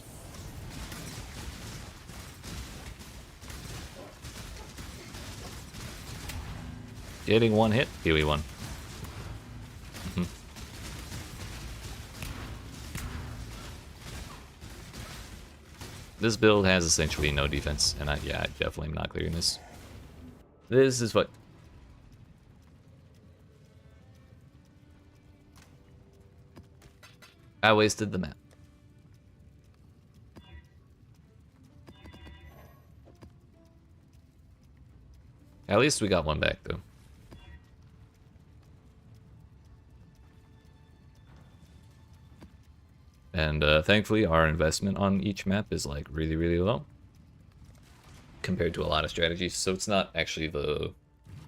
Getting one hit, PoE 1. This build has essentially no defense, and yeah, I definitely am not clearing this. This is what... I wasted the map. At least we got one back, though. And thankfully, our investment on each map is like really, really low compared to a lot of strategies. So it's not actually the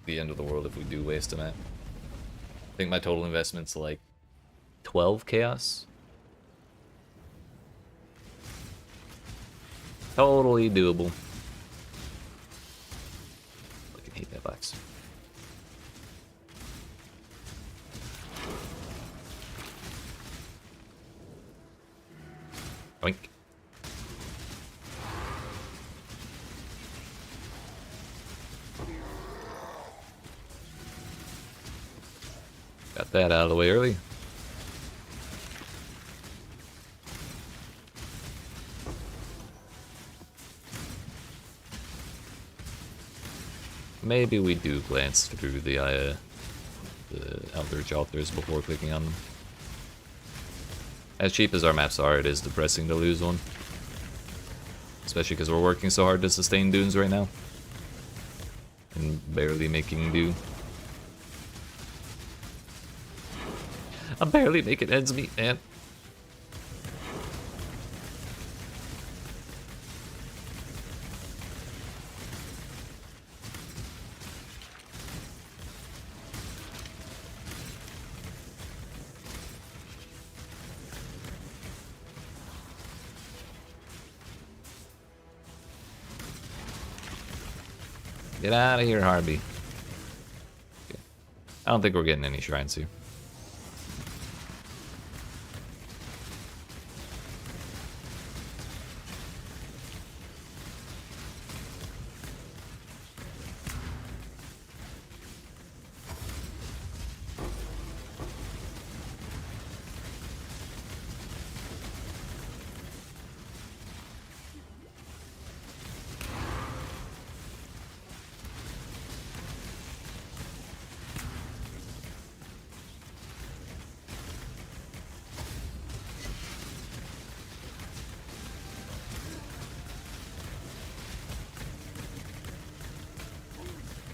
end of the world if we do waste a map. I think my total investment's like 12 chaos. Totally doable. I hate that box. Oink. Got that out of the way early. Maybe we do glance through the Eldritch Altars before clicking on them. As cheap as our maps are, it is depressing to lose one. Especially because we're working so hard to sustain dunes right now. And barely making do. I'm barely making ends meet, man. Get out of here, Harvey. Okay. I don't think we're getting any shrines here.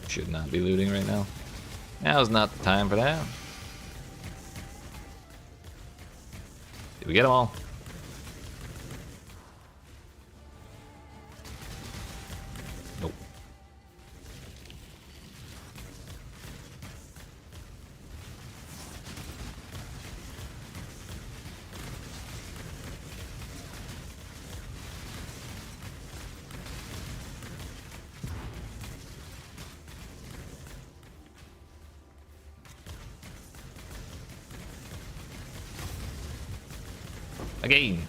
Should not be looting right now. Now's not the time for that. Did we get them all? Nope. Again.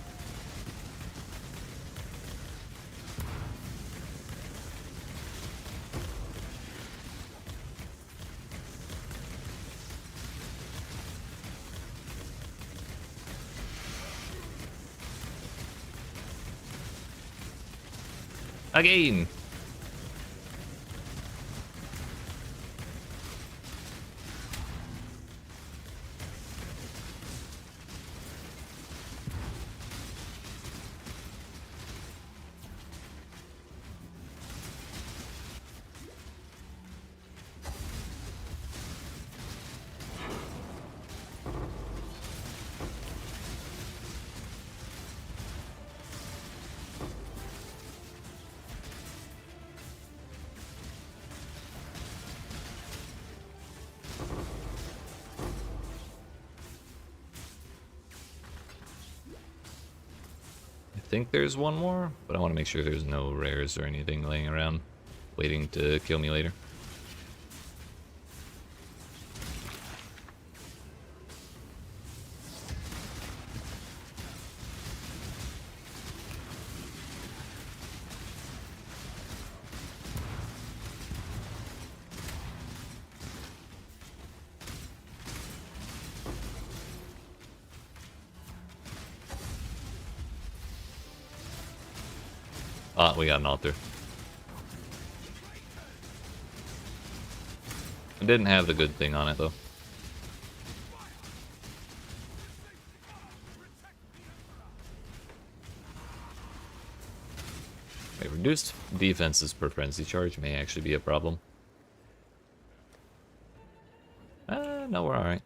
Again. I think there's one more, but I want to make sure there's no rares or anything laying around waiting to kill me later. Ah, we got an altar. It didn't have the good thing on it, though. Wait, reduced defenses per frenzy charge may actually be a problem. No, we're alright.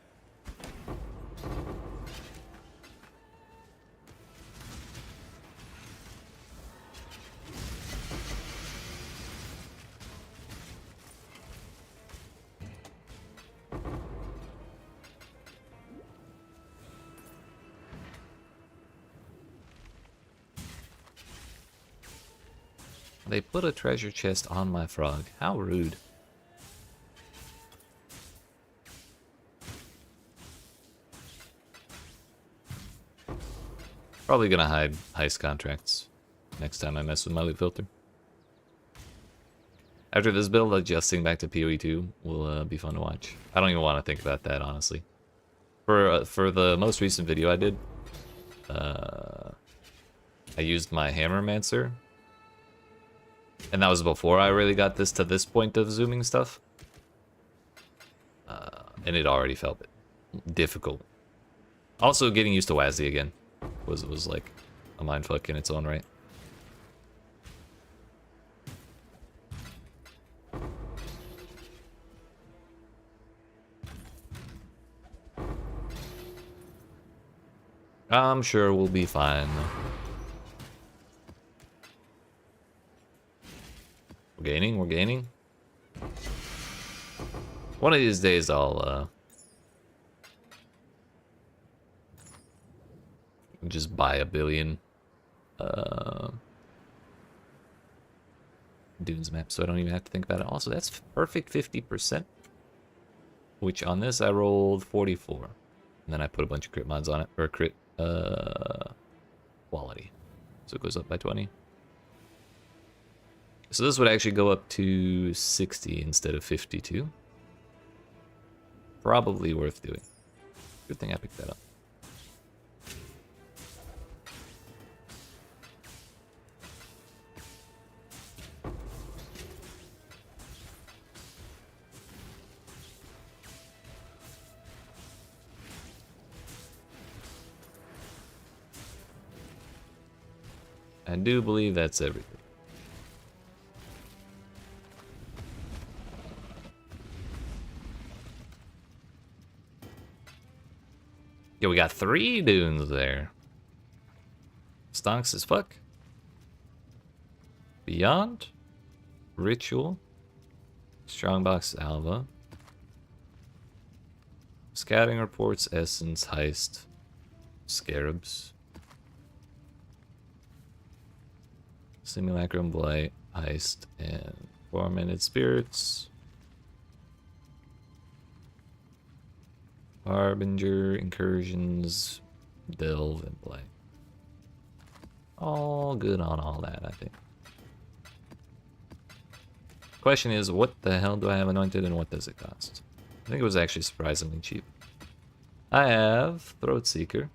They put a treasure chest on my frog. How rude. Probably gonna hide heist contracts next time I mess with my loot filter. After this build, adjusting back to PoE 2 will be fun to watch. I don't even want to think about that, honestly. For the most recent video I did, I used my Hammermancer. And that was before I really got to this point of zooming stuff. And it already felt difficult. Also, getting used to WASD again was like a mindfuck in its own right. I'm sure we'll be fine. We're gaining. One of these days I'll just buy a billion Dunes map so I don't even have to think about it. Also, that's perfect 50%. which on this I rolled 44. And then I put a bunch of crit mods on it, or crit quality. So it goes up by 20. So this would actually go up to 60 instead of 52. Probably worth doing. Good thing I picked that up. I do believe that's everything. Yeah, we got 3 dunes there. Stonks as fuck. Beyond. Ritual. Strongbox Alva. Scouting reports, Essence, Heist. Scarabs. Simulacrum, Blight, Heist, and Tormented Spirits. Harbinger, Incursions, Delve, and Blight. All good on all that, I think. Question is, what the hell do I have anointed and what does it cost? I think it was actually surprisingly cheap. I have Throat Seeker,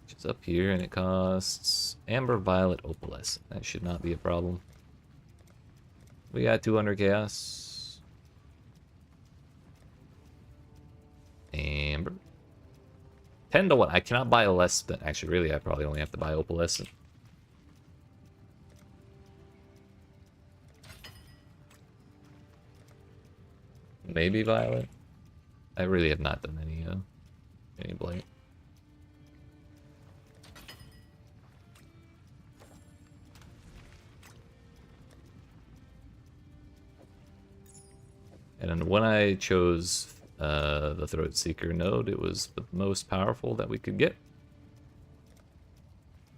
which is up here, and it costs Amber, Violet, Opalescent. That should not be a problem. We got 200 Chaos. Amber. 10 to 1. I cannot buy a less than... Actually, really, I probably only have to buy Opalescent. Maybe Violet. I really have not done any Blight. And when I chose the Throat Seeker node, it was the most powerful that we could get.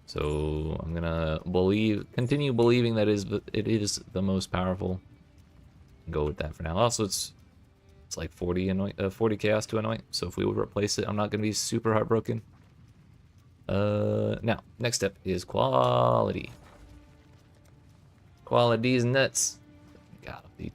So I'm gonna continue believing that it is the most powerful. Go with that for now. Also, it's like 40 chaos to anoint. So if we would replace it, I'm not gonna be super heartbroken. Now next step is quality. Quality's nuts. Gotta be.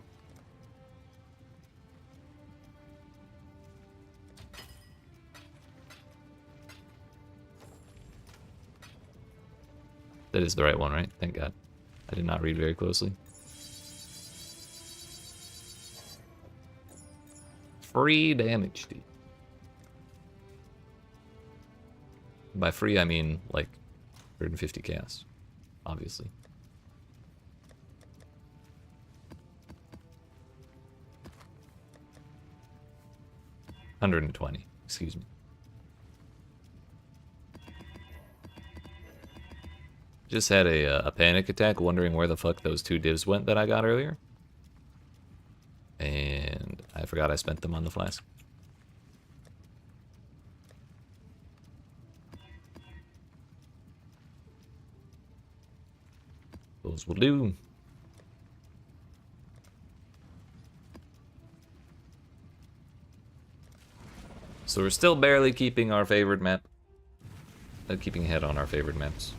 That is the right one, right? Thank God. I did not read very closely. Free damage, dude. By free, I mean like 150 chaos, obviously. $120, excuse me. Just had a panic attack wondering where the fuck those 2 divs went that I got earlier. And I forgot I spent them on the flask. Those will do. So we're still barely keeping our favorite map. Keeping ahead on our favorite maps.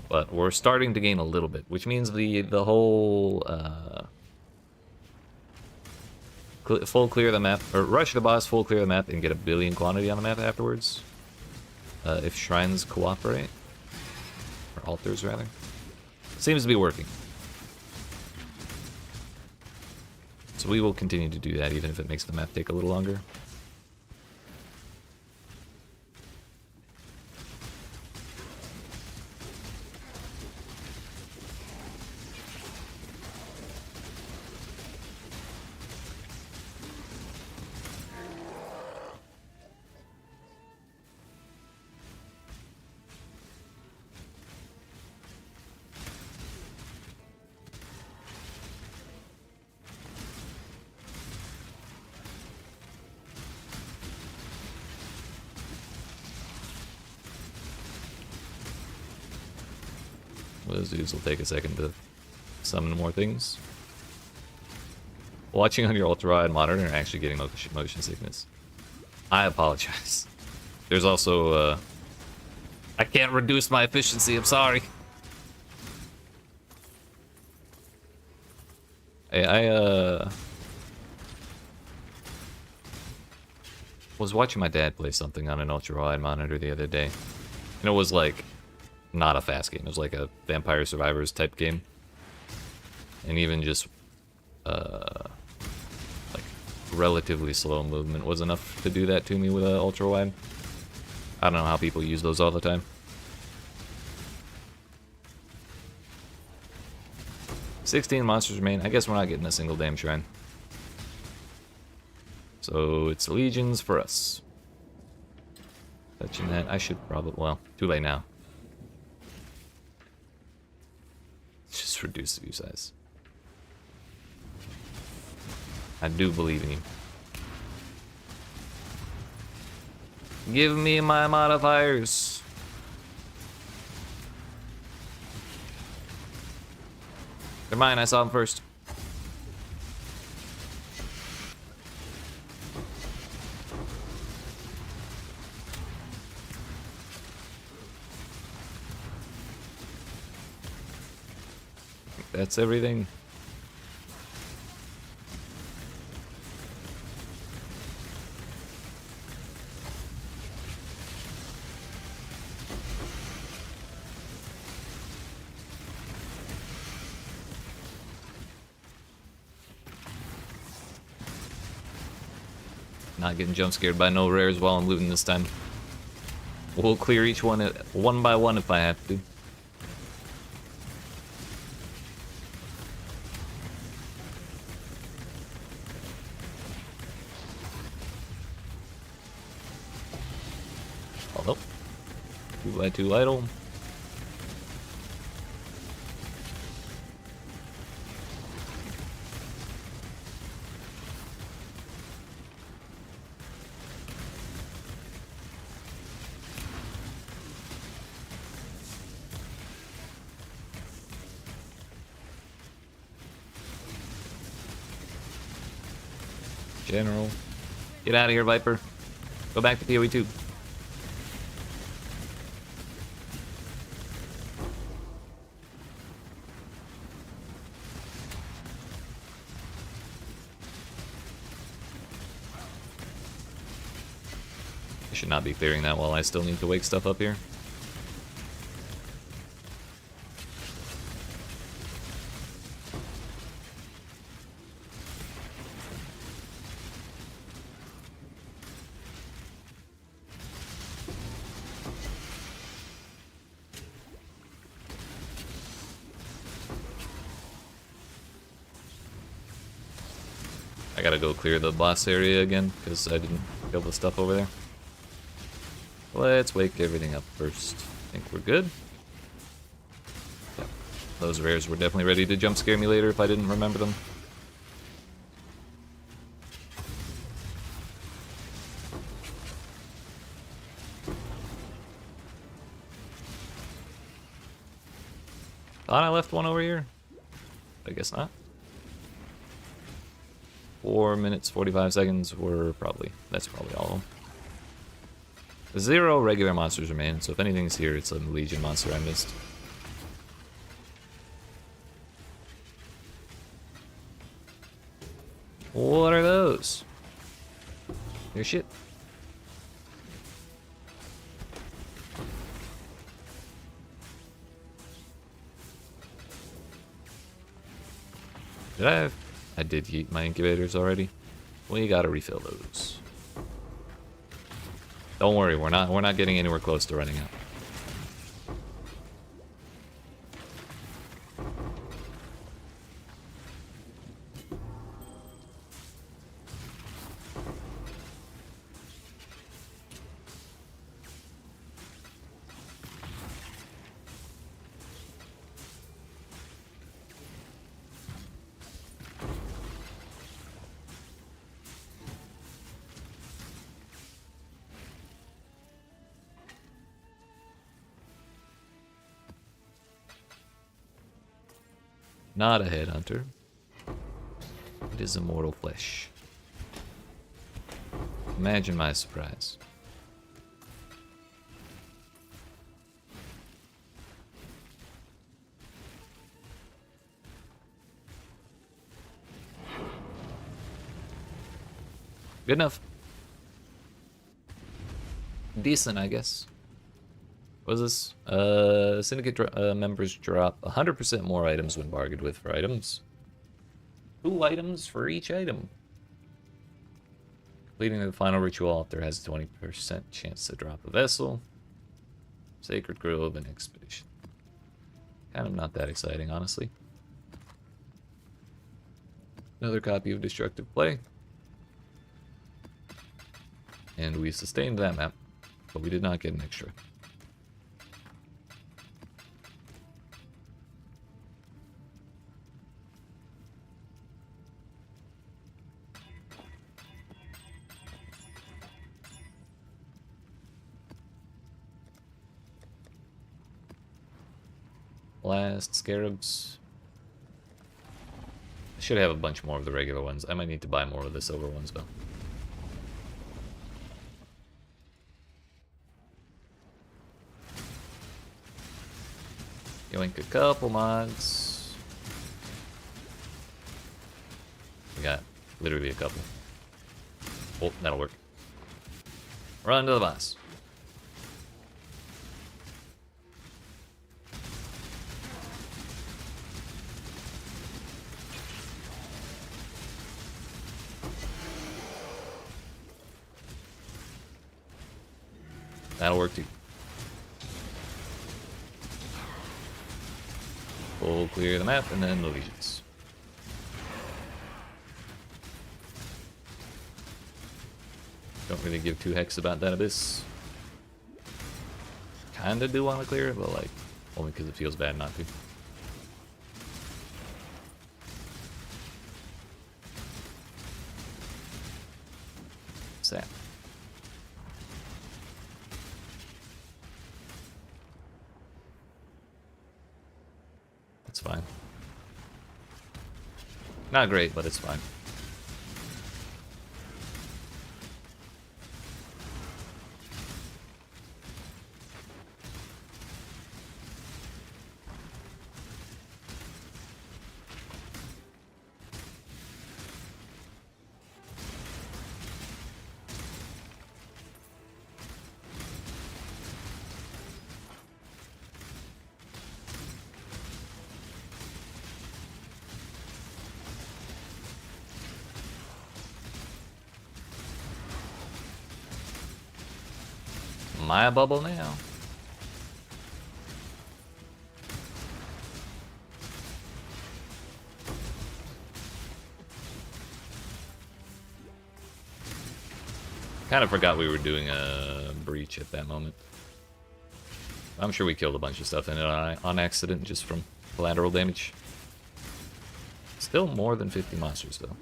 But we're starting to gain a little bit, which means the whole full clear the map, or rush the boss, full clear the map, and get a billion quantity on the map afterwards. If shrines cooperate, or altars rather, seems to be working. So we will continue to do that, even if it makes the map take a little longer. Those dudes will take a second to summon more things. Watching on your ultra-wide monitor and actually getting motion sickness. I apologize. There's also, I can't reduce my efficiency, I'm sorry. I was watching my dad play something on an ultra-wide monitor the other day. And it was like, not a fast game. It was like a Vampire Survivors type game. And even just, like, relatively slow movement was enough to do that to me with an ultra-wide. I don't know how people use those all the time. 16 monsters remain. I guess we're not getting a single damn shrine. So it's legions for us. Touching that, I should probably, well, too late now. Just reduce the view size. I do believe in you. Give me my modifiers. They're mine, I saw them first. That's everything. Not getting jump scared by no rares while I'm looting this time. We'll clear each one one by one if I have to. Oh, 2x2 idle. General. Get out of here, Viper. Go back to PoE 2. I should not be clearing that while I still need to wake stuff up here. I gotta go clear the boss area again, because I didn't kill the stuff over there. Let's wake everything up first. I think we're good. Yep. Those rares were definitely ready to jump scare me later if I didn't remember them. Thought I left one over here. I guess not. 4 minutes, 45 seconds were probably, that's probably all of them. 0 regular monsters remain, so if anything's here, it's a Legion monster I missed. What are those? They're shit. Did I have... I did yeet my incubators already. We gotta refill those. Don't worry, we're not getting anywhere close to running out. Not a headhunter. It is immortal flesh. Imagine my surprise. Good enough. Decent, I guess. What is this? Syndicate members drop 100% more items when bargained with for items. 2 items for each item. Completing the final ritual altar has a 20% chance to drop a vessel. Sacred Grove and Expedition. Kind of not that exciting, honestly. Another copy of Destructive Play. And we sustained that map, but we did not get an extra. Last scarabs. I should have a bunch more of the regular ones. I might need to buy more of the silver ones though. Yoink a couple mods. We got literally a couple. Oh, that'll work. Run to the boss. That'll work too. We'll clear the map and then the legions. Don't really give 2 hecks about that abyss. Kinda do want to clear it, but like, only because it feels bad not to. Sad. It's fine. Not great, but it's fine. My bubble now. Kind of forgot we were doing a breach at that moment. I'm sure we killed a bunch of stuff in it on accident just from collateral damage. Still more than 50 monsters though.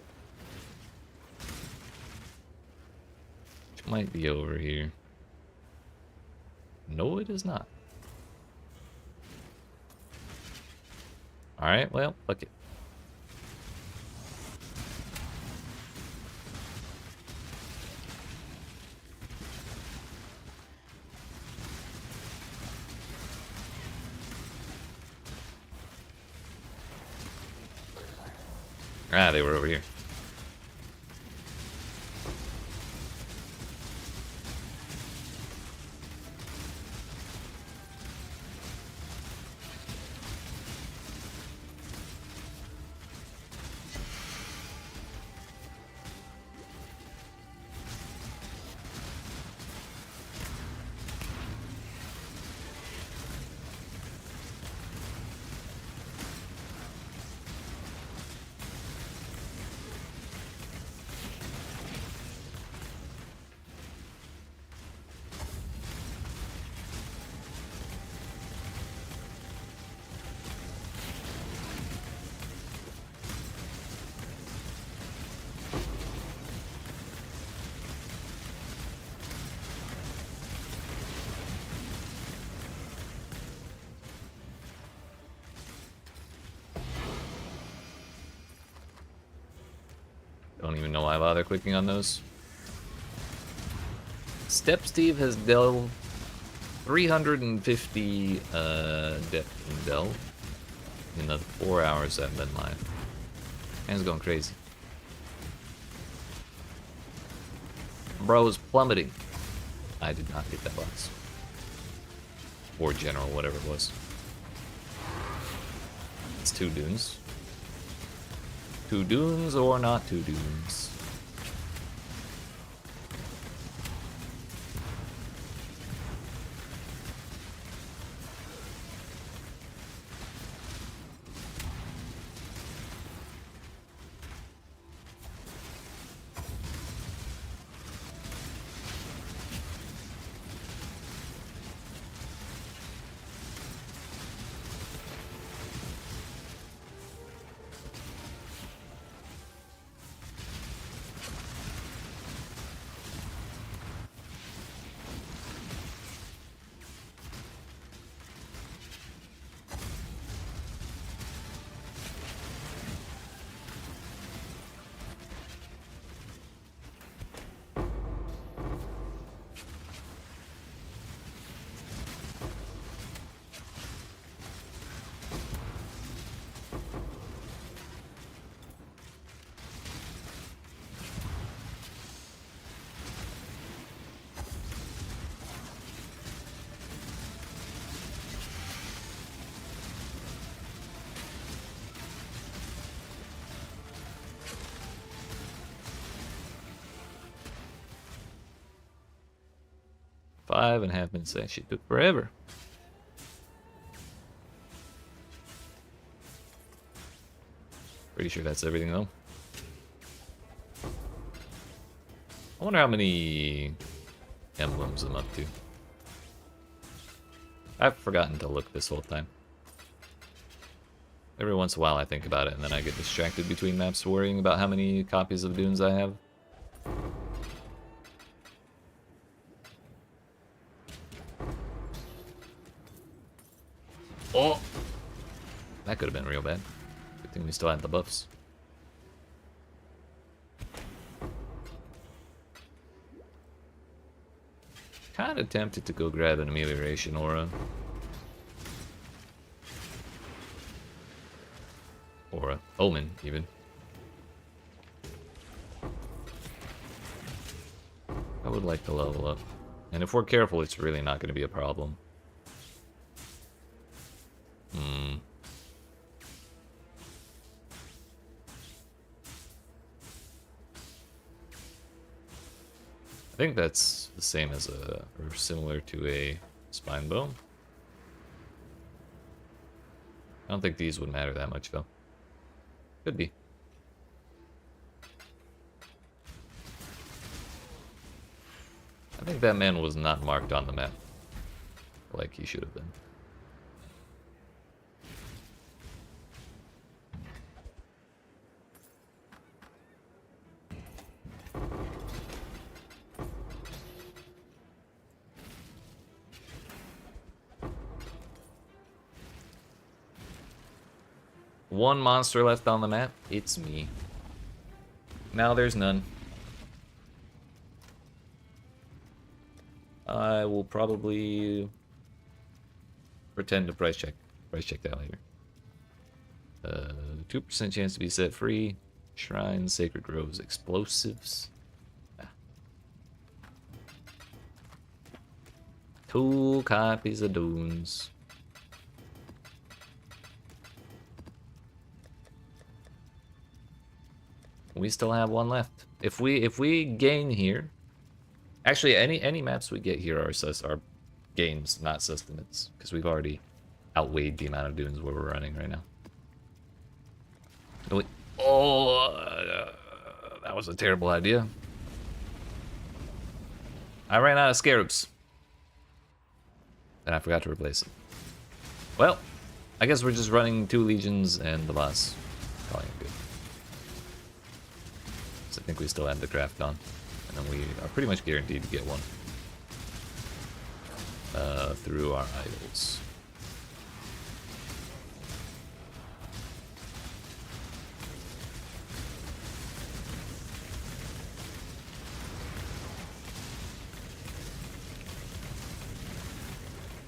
Which might be over here. No, it is not. Alright, well, fuck it. Ah, they were over here. don't even know why I bother clicking on those. Step Steve has dealt 350 depth in delve in the 4 hours I've been live. Man's going crazy. Bro is plummeting. I did not hit that box. Or general, whatever it was. It's 2 dunes. 2 dunes or not 2 dunes. Five and a half minutes. That shit took forever. Pretty sure that's everything though. I wonder how many emblems I'm up to. I've forgotten to look this whole time. Every once in a while I think about it and then I get distracted between maps worrying about how many copies of Dunes I have. Oh! That could have been real bad. Good thing we still had the buffs. Kinda tempted to go grab an amelioration aura. Or a omen, even. I would like to level up. And if we're careful, it's really not going to be a problem. I think that's the same as a, or similar to a spine bow. I don't think these would matter that much though. Could be. I think that man was not marked on the map like he should have been. One monster left on the map. It's me. Now there's none. I will probably pretend to price check. Price check that later. 2% chance to be set free. Shrine, Sacred Groves, Explosives. Ah. 2 copies of Dunes. We still have 1 left. If we gain here, actually any maps we get here are gains, not sustenance, because we've already outweighed the amount of dunes where we're running right now. That was a terrible idea. I ran out of scarabs, and I forgot to replace them. Well, I guess we're just running 2 legions and the boss. Calling it good. I think we still have the craft on, and then we are pretty much guaranteed to get one through our idols.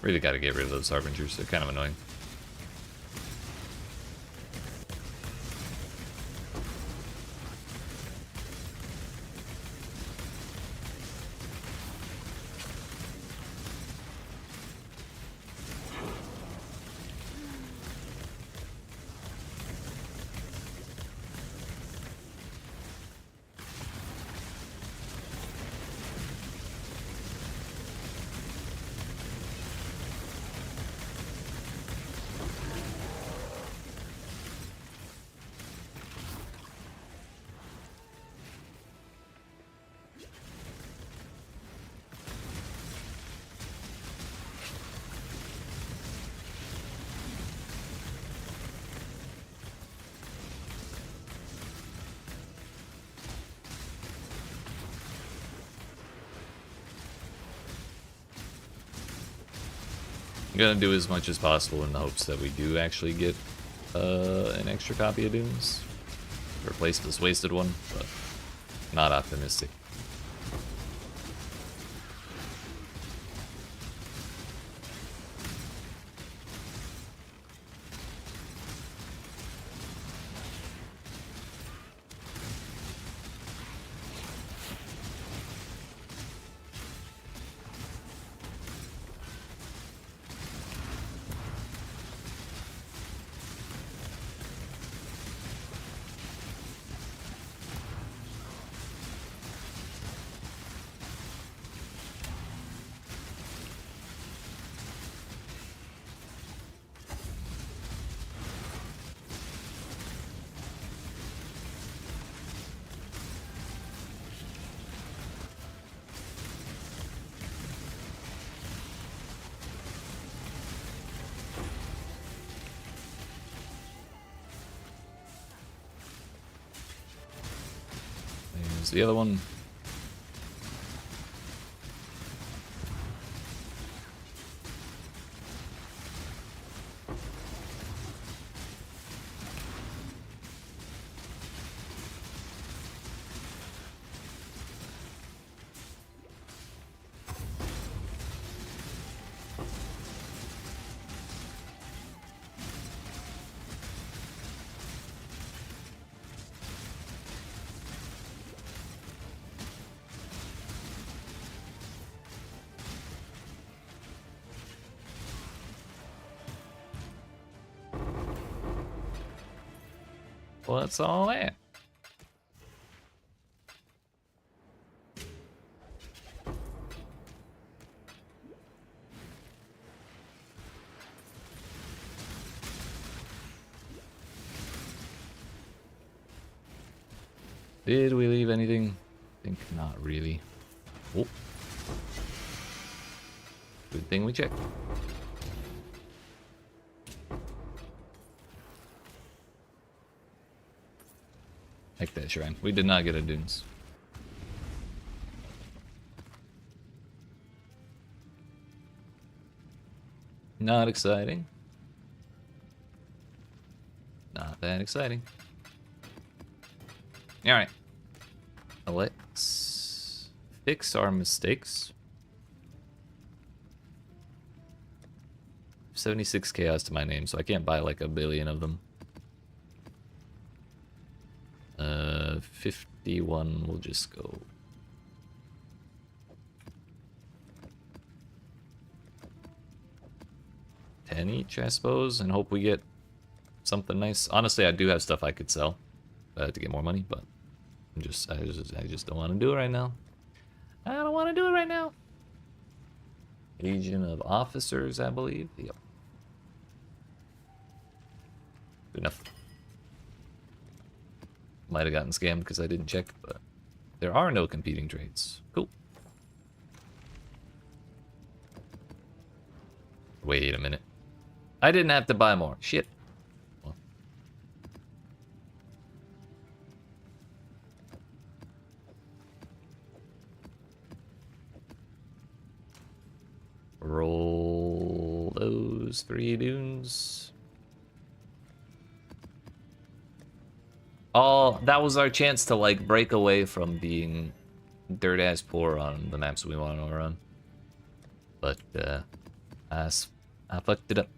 Really gotta get rid of those Harbingers, they're kind of annoying. I'm gonna do as much as possible in the hopes that we do actually get an extra copy of Dunes. Replace this wasted one, but not optimistic. There's the other one. What's all that? Did we leave anything? I think not really. Oh. Good thing we checked. Heck that shrine. We did not get a Dunes. Not exciting. Not that exciting. Alright. Let's fix our mistakes. 76 chaos to my name, so I can't buy like a billion of them. 51 will just go. $10 each, I suppose, and hope we get something nice. Honestly, I do have stuff I could sell to get more money, but I just don't want to do it right now. I don't want to do it right now. Legion of Officers, I believe. Yep. Good enough. Might have gotten scammed because I didn't check, but there are no competing trades. Cool. Wait a minute. I didn't have to buy more. Shit. Well. Roll those 3 Dunes. Oh, that was our chance to like break away from being dirt ass poor on the maps we want to run. But I fucked it up.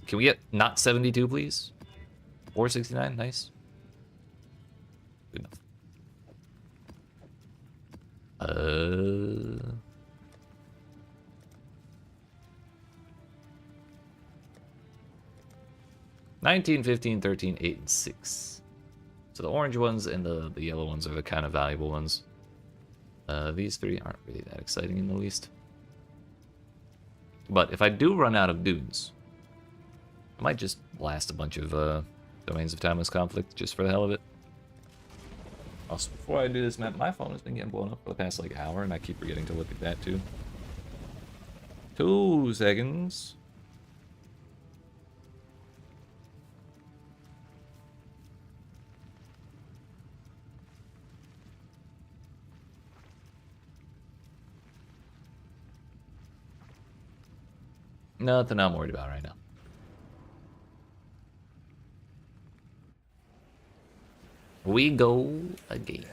Can we get not 72, please? 469, nice. Good enough. 19, 15, 13, 8, and 6. So the orange ones and the yellow ones are the kind of valuable ones. These three aren't really that exciting in the least. But if I do run out of dudes, I might just blast a bunch of Domains of Timeless Conflict just for the hell of it. Also, before I do this map, my phone has been getting blown up for the past like hour, and I keep forgetting to look at that too. 2 seconds. Nothing I'm worried about right now. We go again.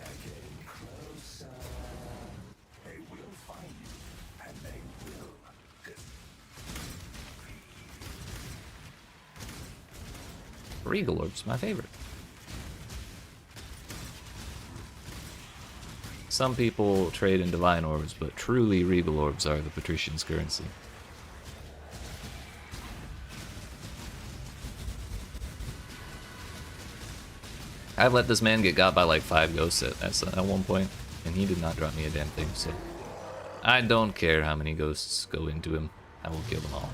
Regal Orb's my favorite. Some people trade in Divine Orbs, but truly Regal Orbs are the Patrician's currency. I've let this man get got by like 5 ghosts at one point, and he did not drop me a damn thing, so I don't care how many ghosts go into him. I will kill them all.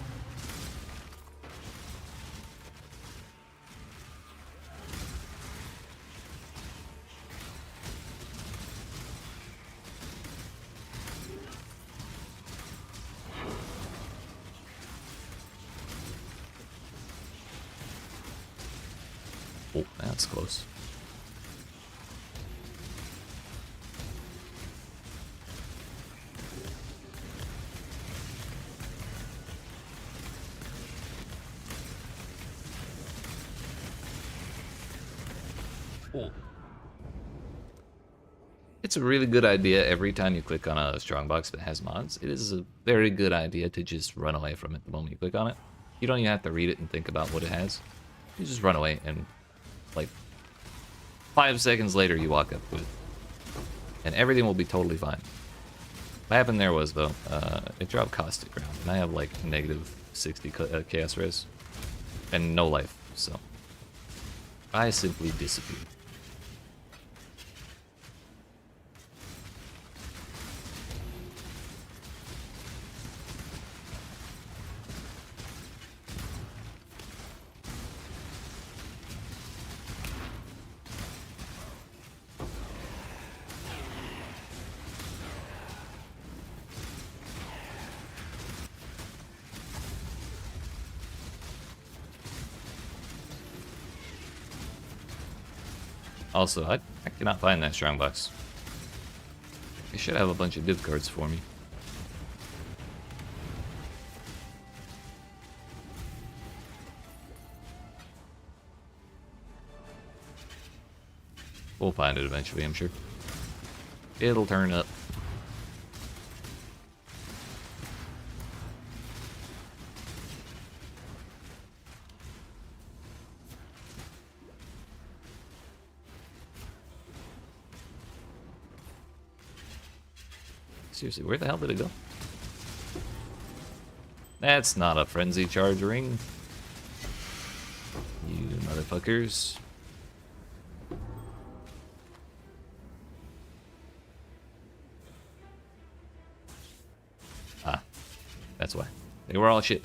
Oh, that's close. Oh. It's a really good idea every time you click on a strongbox that has mods. It is a very good idea to just run away from it the moment you click on it. You don't even have to read it and think about what it has. You just run away and like 5 seconds later you walk up with it. And everything will be totally fine. What happened there was though, it dropped Caustic Ground and I have like negative 60 chaos res and no life, so I simply disappeared. Also, I cannot find that strongbox. They should have a bunch of div cards for me. We'll find it eventually, I'm sure. It'll turn up. Seriously, where the hell did it go? That's not a frenzy charge ring. You motherfuckers. Ah, that's why. They were all shit.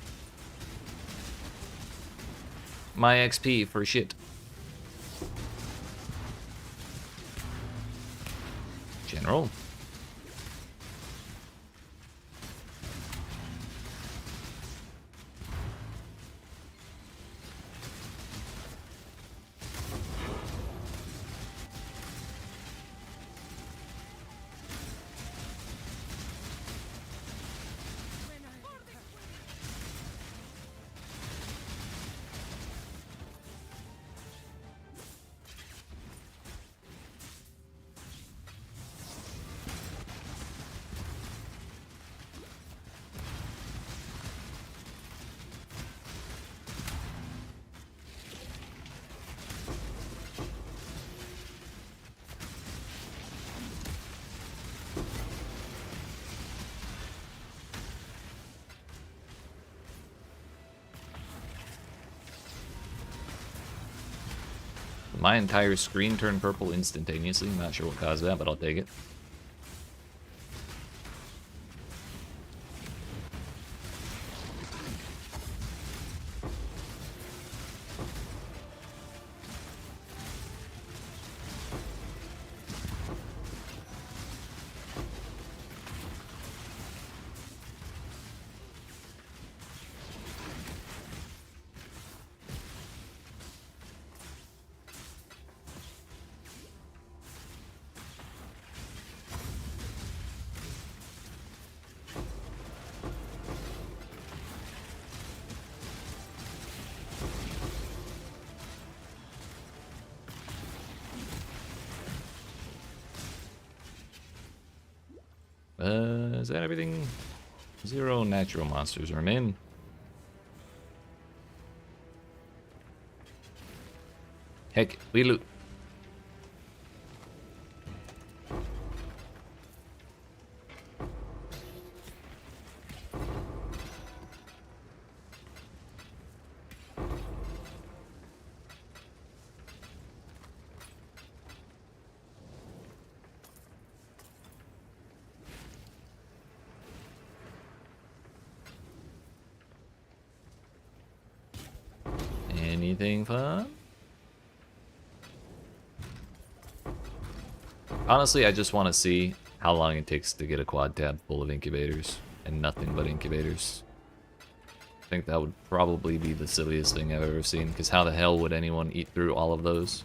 My XP for shit. General. My entire screen turned purple instantaneously. I'm not sure what caused that, but I'll take it. Is that everything? 0 natural monsters remain. Heck, we loot. Anything fun? Honestly, I just want to see how long it takes to get a quad tab full of incubators and nothing but incubators. I think that would probably be the silliest thing I've ever seen, because how the hell would anyone eat through all of those?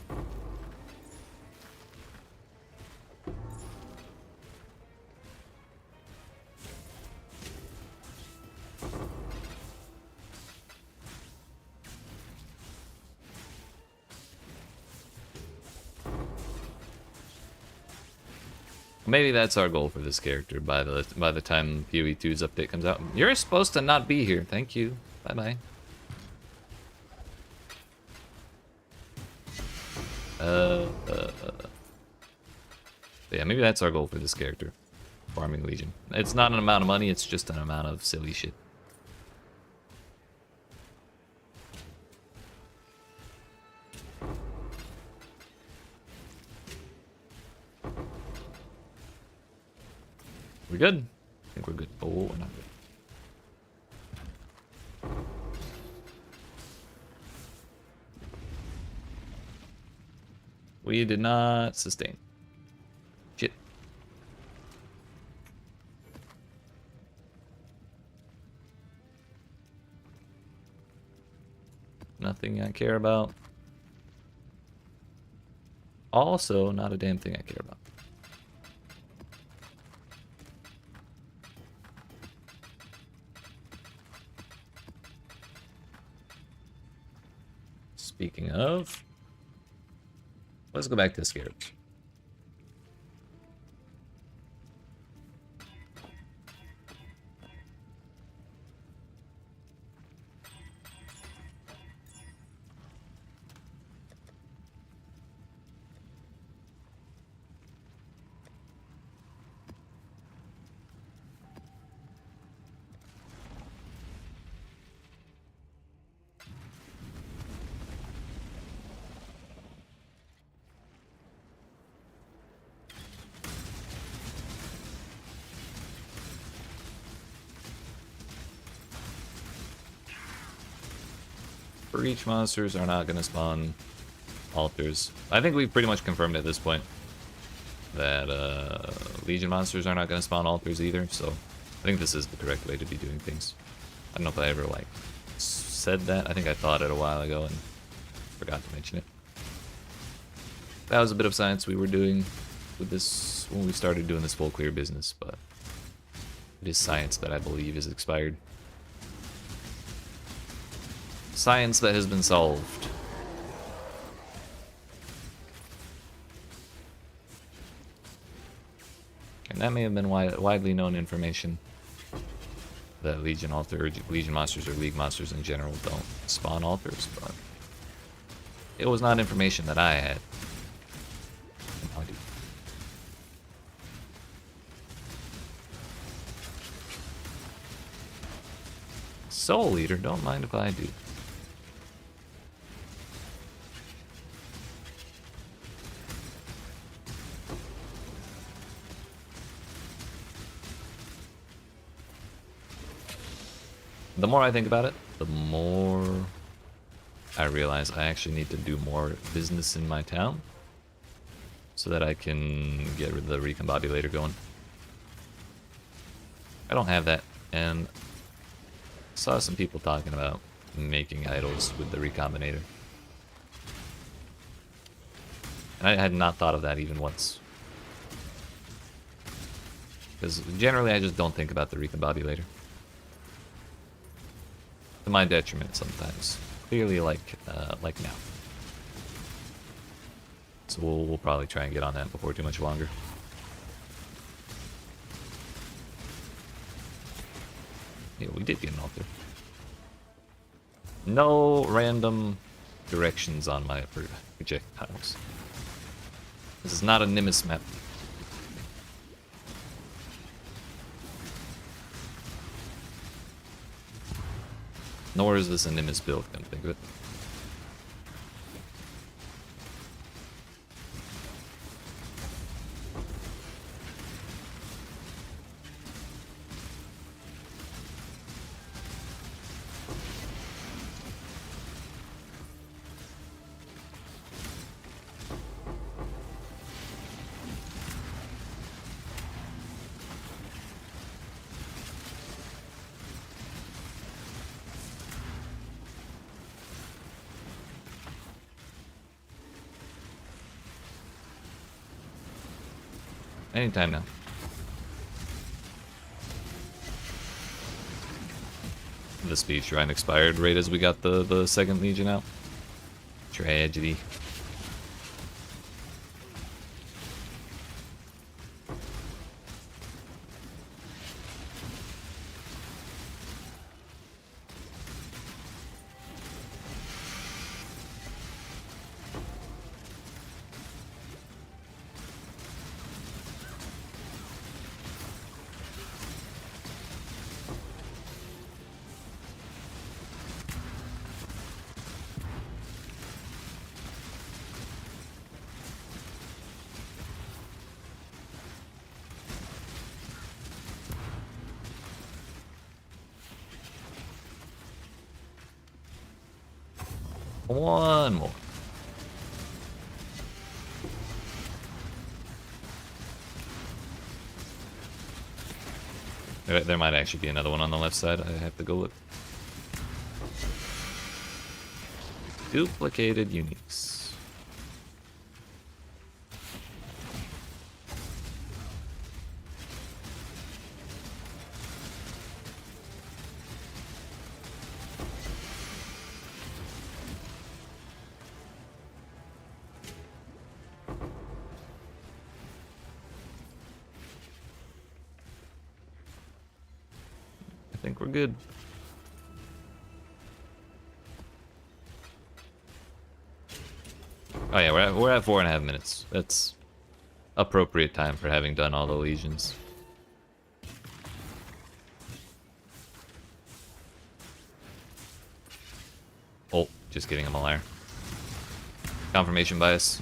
Maybe that's our goal for this character by the time PoE 2's update comes out. You're supposed to not be here. Thank you. Bye-bye. Yeah, maybe that's our goal for this character. Farming Legion. It's not an amount of money, it's just an amount of silly shit. We good? I think we're good. Oh, we're not good. We did not sustain. Shit. Nothing I care about. Also, not a damn thing I care about. Speaking of, let's go back to the scarabs. Breach monsters are not going to spawn altars. I think we've pretty much confirmed at this point that Legion monsters are not going to spawn altars either, so I think this is the correct way to be doing things. I don't know if I ever like said that. I think I thought it a while ago and forgot to mention it. That was a bit of science we were doing with this when we started doing this full clear business, but it is science that I believe is expired. Science that has been solved. And that may have been widely known information that Legion monsters or League monsters in general don't spawn altars, but it was not information that I had. Now I do. Soul Eater, don't mind if I do. the more I think about it, the more I realize I actually need to do more business in my town so that I can get rid of the recombobulator going. I don't have that, and I saw some people talking about making idols with the recombinator. And I had not thought of that even once. Because generally I just don't think about the recombobulator. To my detriment sometimes. Clearly like now. So we'll probably try and get on that before too much longer. Yeah, we did get an altar. No random directions on my projectiles. This is not a Nimbus map. Nor is this a Nimbus build, come to think of it. Anytime now. The speed shrine expired right as we got the second legion out. Tragedy. One more. There might actually be another one on the left side. I have to go look. Duplicated uniques. I think we're good. Oh yeah, we're at 4.5 minutes. That's appropriate time for having done all the legions. Oh, just kidding, I'm a liar. Confirmation bias.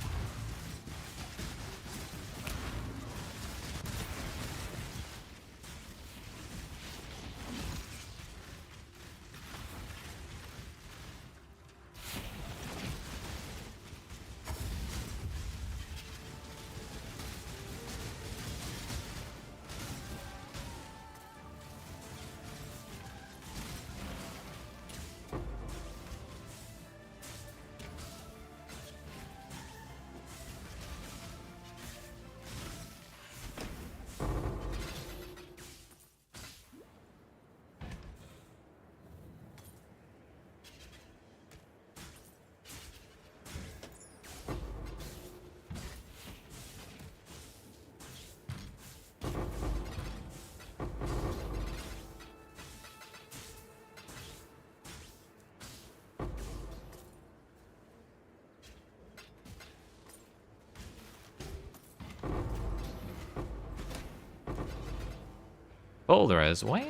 Polarized, wow.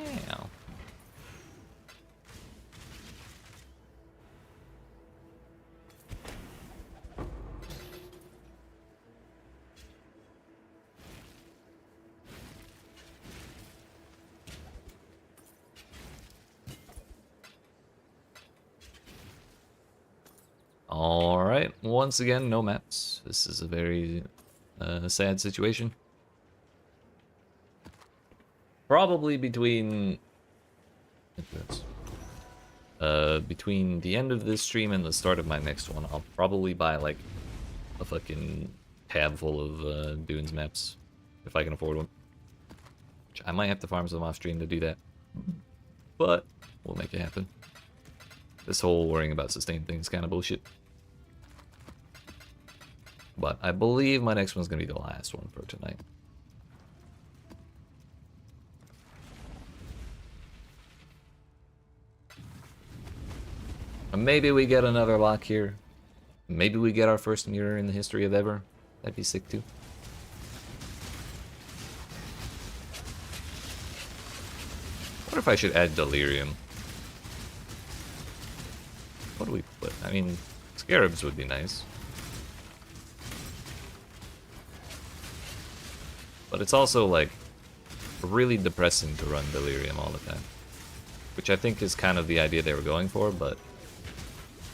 Alright, once again, no maps. This is a very sad situation. Probably between the end of this stream and the start of my next one, I'll probably buy like a fucking tab full of Dunes maps if I can afford one. Which I might have to farm some off stream to do that, but we'll make it happen. This whole worrying about sustain thing is kind of bullshit. But I believe my next one's gonna be the last one for tonight. Maybe we get another lock here. Maybe we get our first mirror in the history of ever. That'd be sick too. I wonder if I should add Delirium. What do we put? I mean, Scarabs would be nice. But it's also like really depressing to run Delirium all the time. Which I think is kind of the idea they were going for, but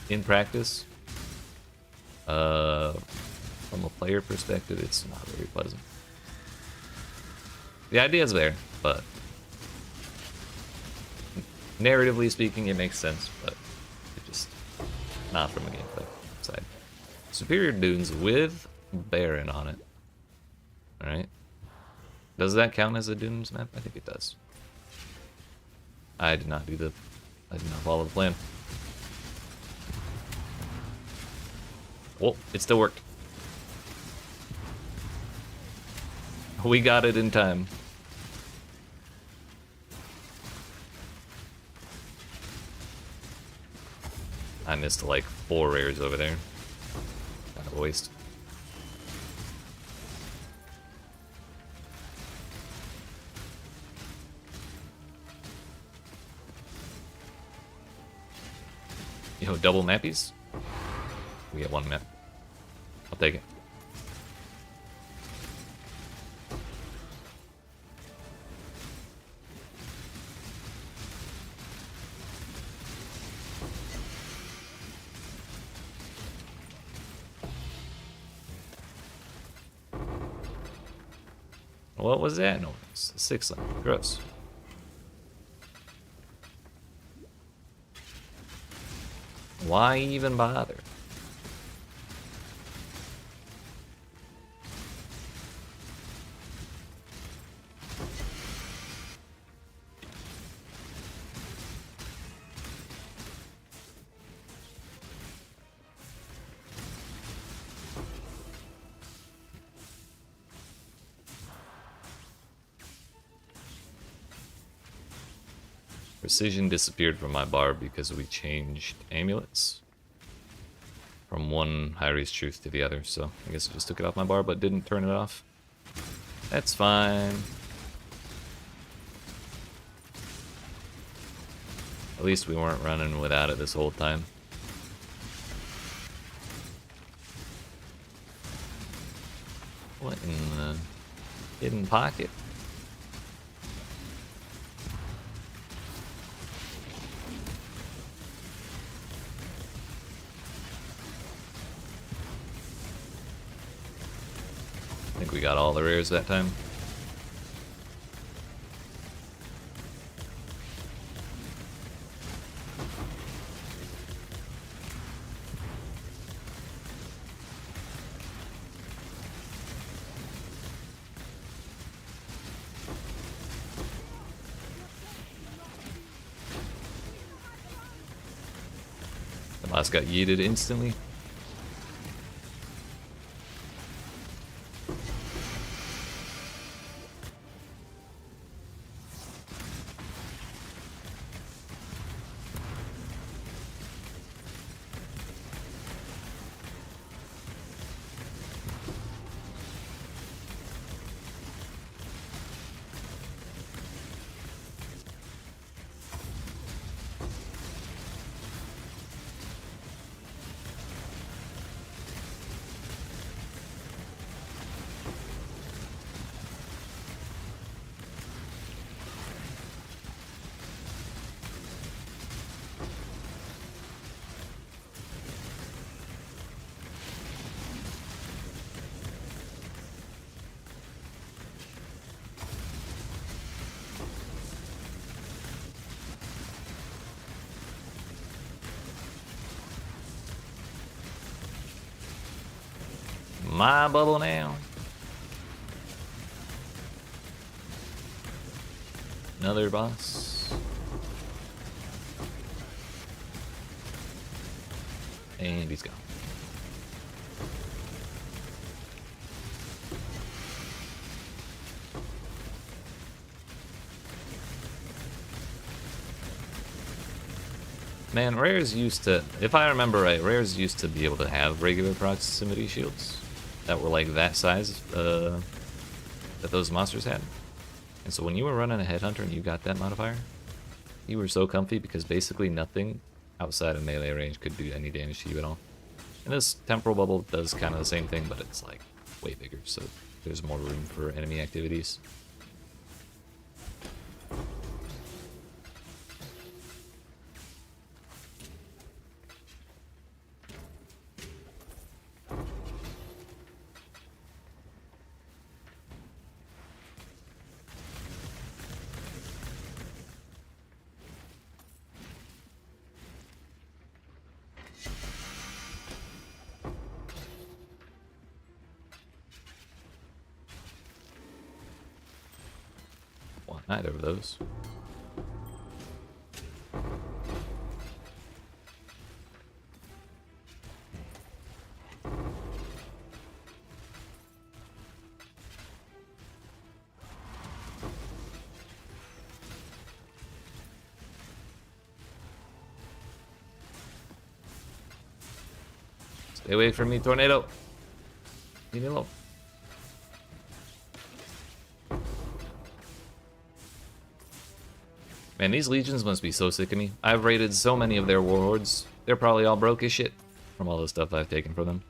in practice, from a player perspective, it's not very pleasant. The idea is there, but narratively speaking, it makes sense, but it just not from a gameplay side. Superior Dunes with Baron on it. Alright. Does that count as a Dunes map? I think it does. I did not follow the plan. Oh, it still worked. We got it in time. I missed like 4 rares over there. Kind of a waste. Yo, double mappies? We get 1 map. I'll take it. What was that? No, it's a 6 line. Gross. Why even bother? Precision disappeared from my bar because we changed amulets from one Hyrie's Truth to the other, so I guess I just took it off my bar but didn't turn it off. That's fine. At least we weren't running without it this whole time. What in the hidden pocket? I think we got all the rares that time. The last got yeeted instantly. my bubble now. Another boss. And he's gone. Man, Rares used to, if I remember right, Rares used to be able to have regular proximity shields that were like that size that those monsters had. And so when you were running a Headhunter and you got that modifier, you were so comfy because basically nothing outside of melee range could do any damage to you at all. And this Temporal Bubble does kind of the same thing, but it's like way bigger, so there's more room for enemy activities. Want neither of those. Stay away from me, tornado. Leave me alone. Man, these legions must be so sick of me. I've raided so many of their warlords. They're probably all broke as shit from all the stuff I've taken from them.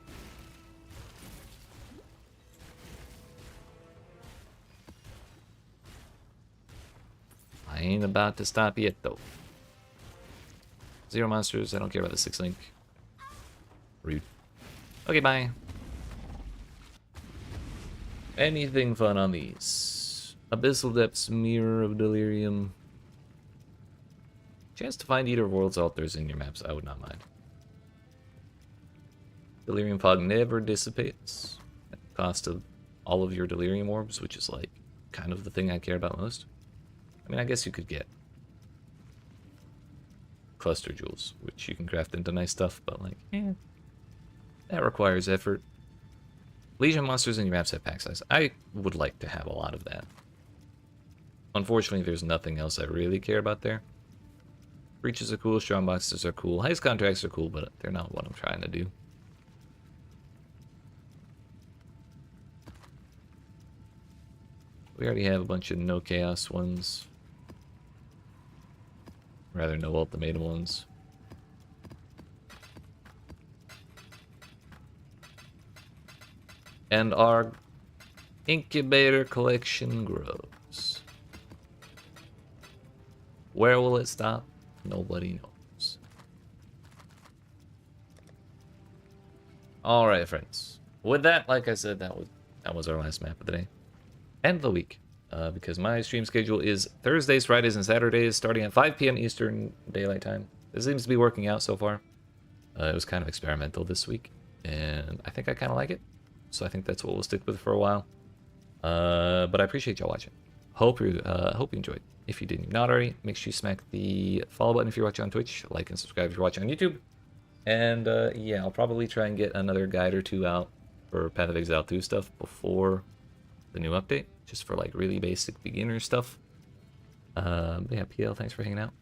I ain't about to stop yet, though. 0 monsters. I don't care about the 6 link. Rude. Okay, bye. Anything fun on these? Abyssal Depths, Mirror of Delirium. Chance to find Eater of Worlds altars in your maps, I would not mind. Delirium Fog never dissipates at the cost of all of your Delirium Orbs, which is like kind of the thing I care about most. I mean, I guess you could get Cluster Jewels, which you can craft into nice stuff, but like, that requires effort. Legion monsters in your maps have pack size. I would like to have a lot of that. Unfortunately, there's nothing else I really care about there. Breaches are cool, strong boxes are cool, heist contracts are cool, but they're not what I'm trying to do. We already have a bunch of no chaos ones. Rather, no ultimatum ones. And our incubator collection grows. Where will it stop? Nobody knows. Alright, friends. With that, like I said, that was our last map of the day. And the week. Because my stream schedule is Thursdays, Fridays, and Saturdays, starting at 5 p.m. Eastern Daylight Time. This seems to be working out so far. It was kind of experimental this week, and I think I kind of like it. So I think that's what we'll stick with for a while. But I appreciate y'all watching. Hope you enjoyed. If you didn't not already, make sure you smack the follow button if you're watching on Twitch, like and subscribe if you're watching on YouTube. And yeah, I'll probably try and get another guide or two out for Path of Exile 2 stuff before the new update, just for like really basic beginner stuff. But yeah, PL, thanks for hanging out.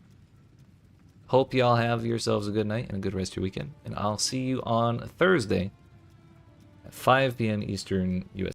Hope y'all have yourselves a good night and a good rest of your weekend. And I'll see you on Thursday at 5 p.m. Eastern US.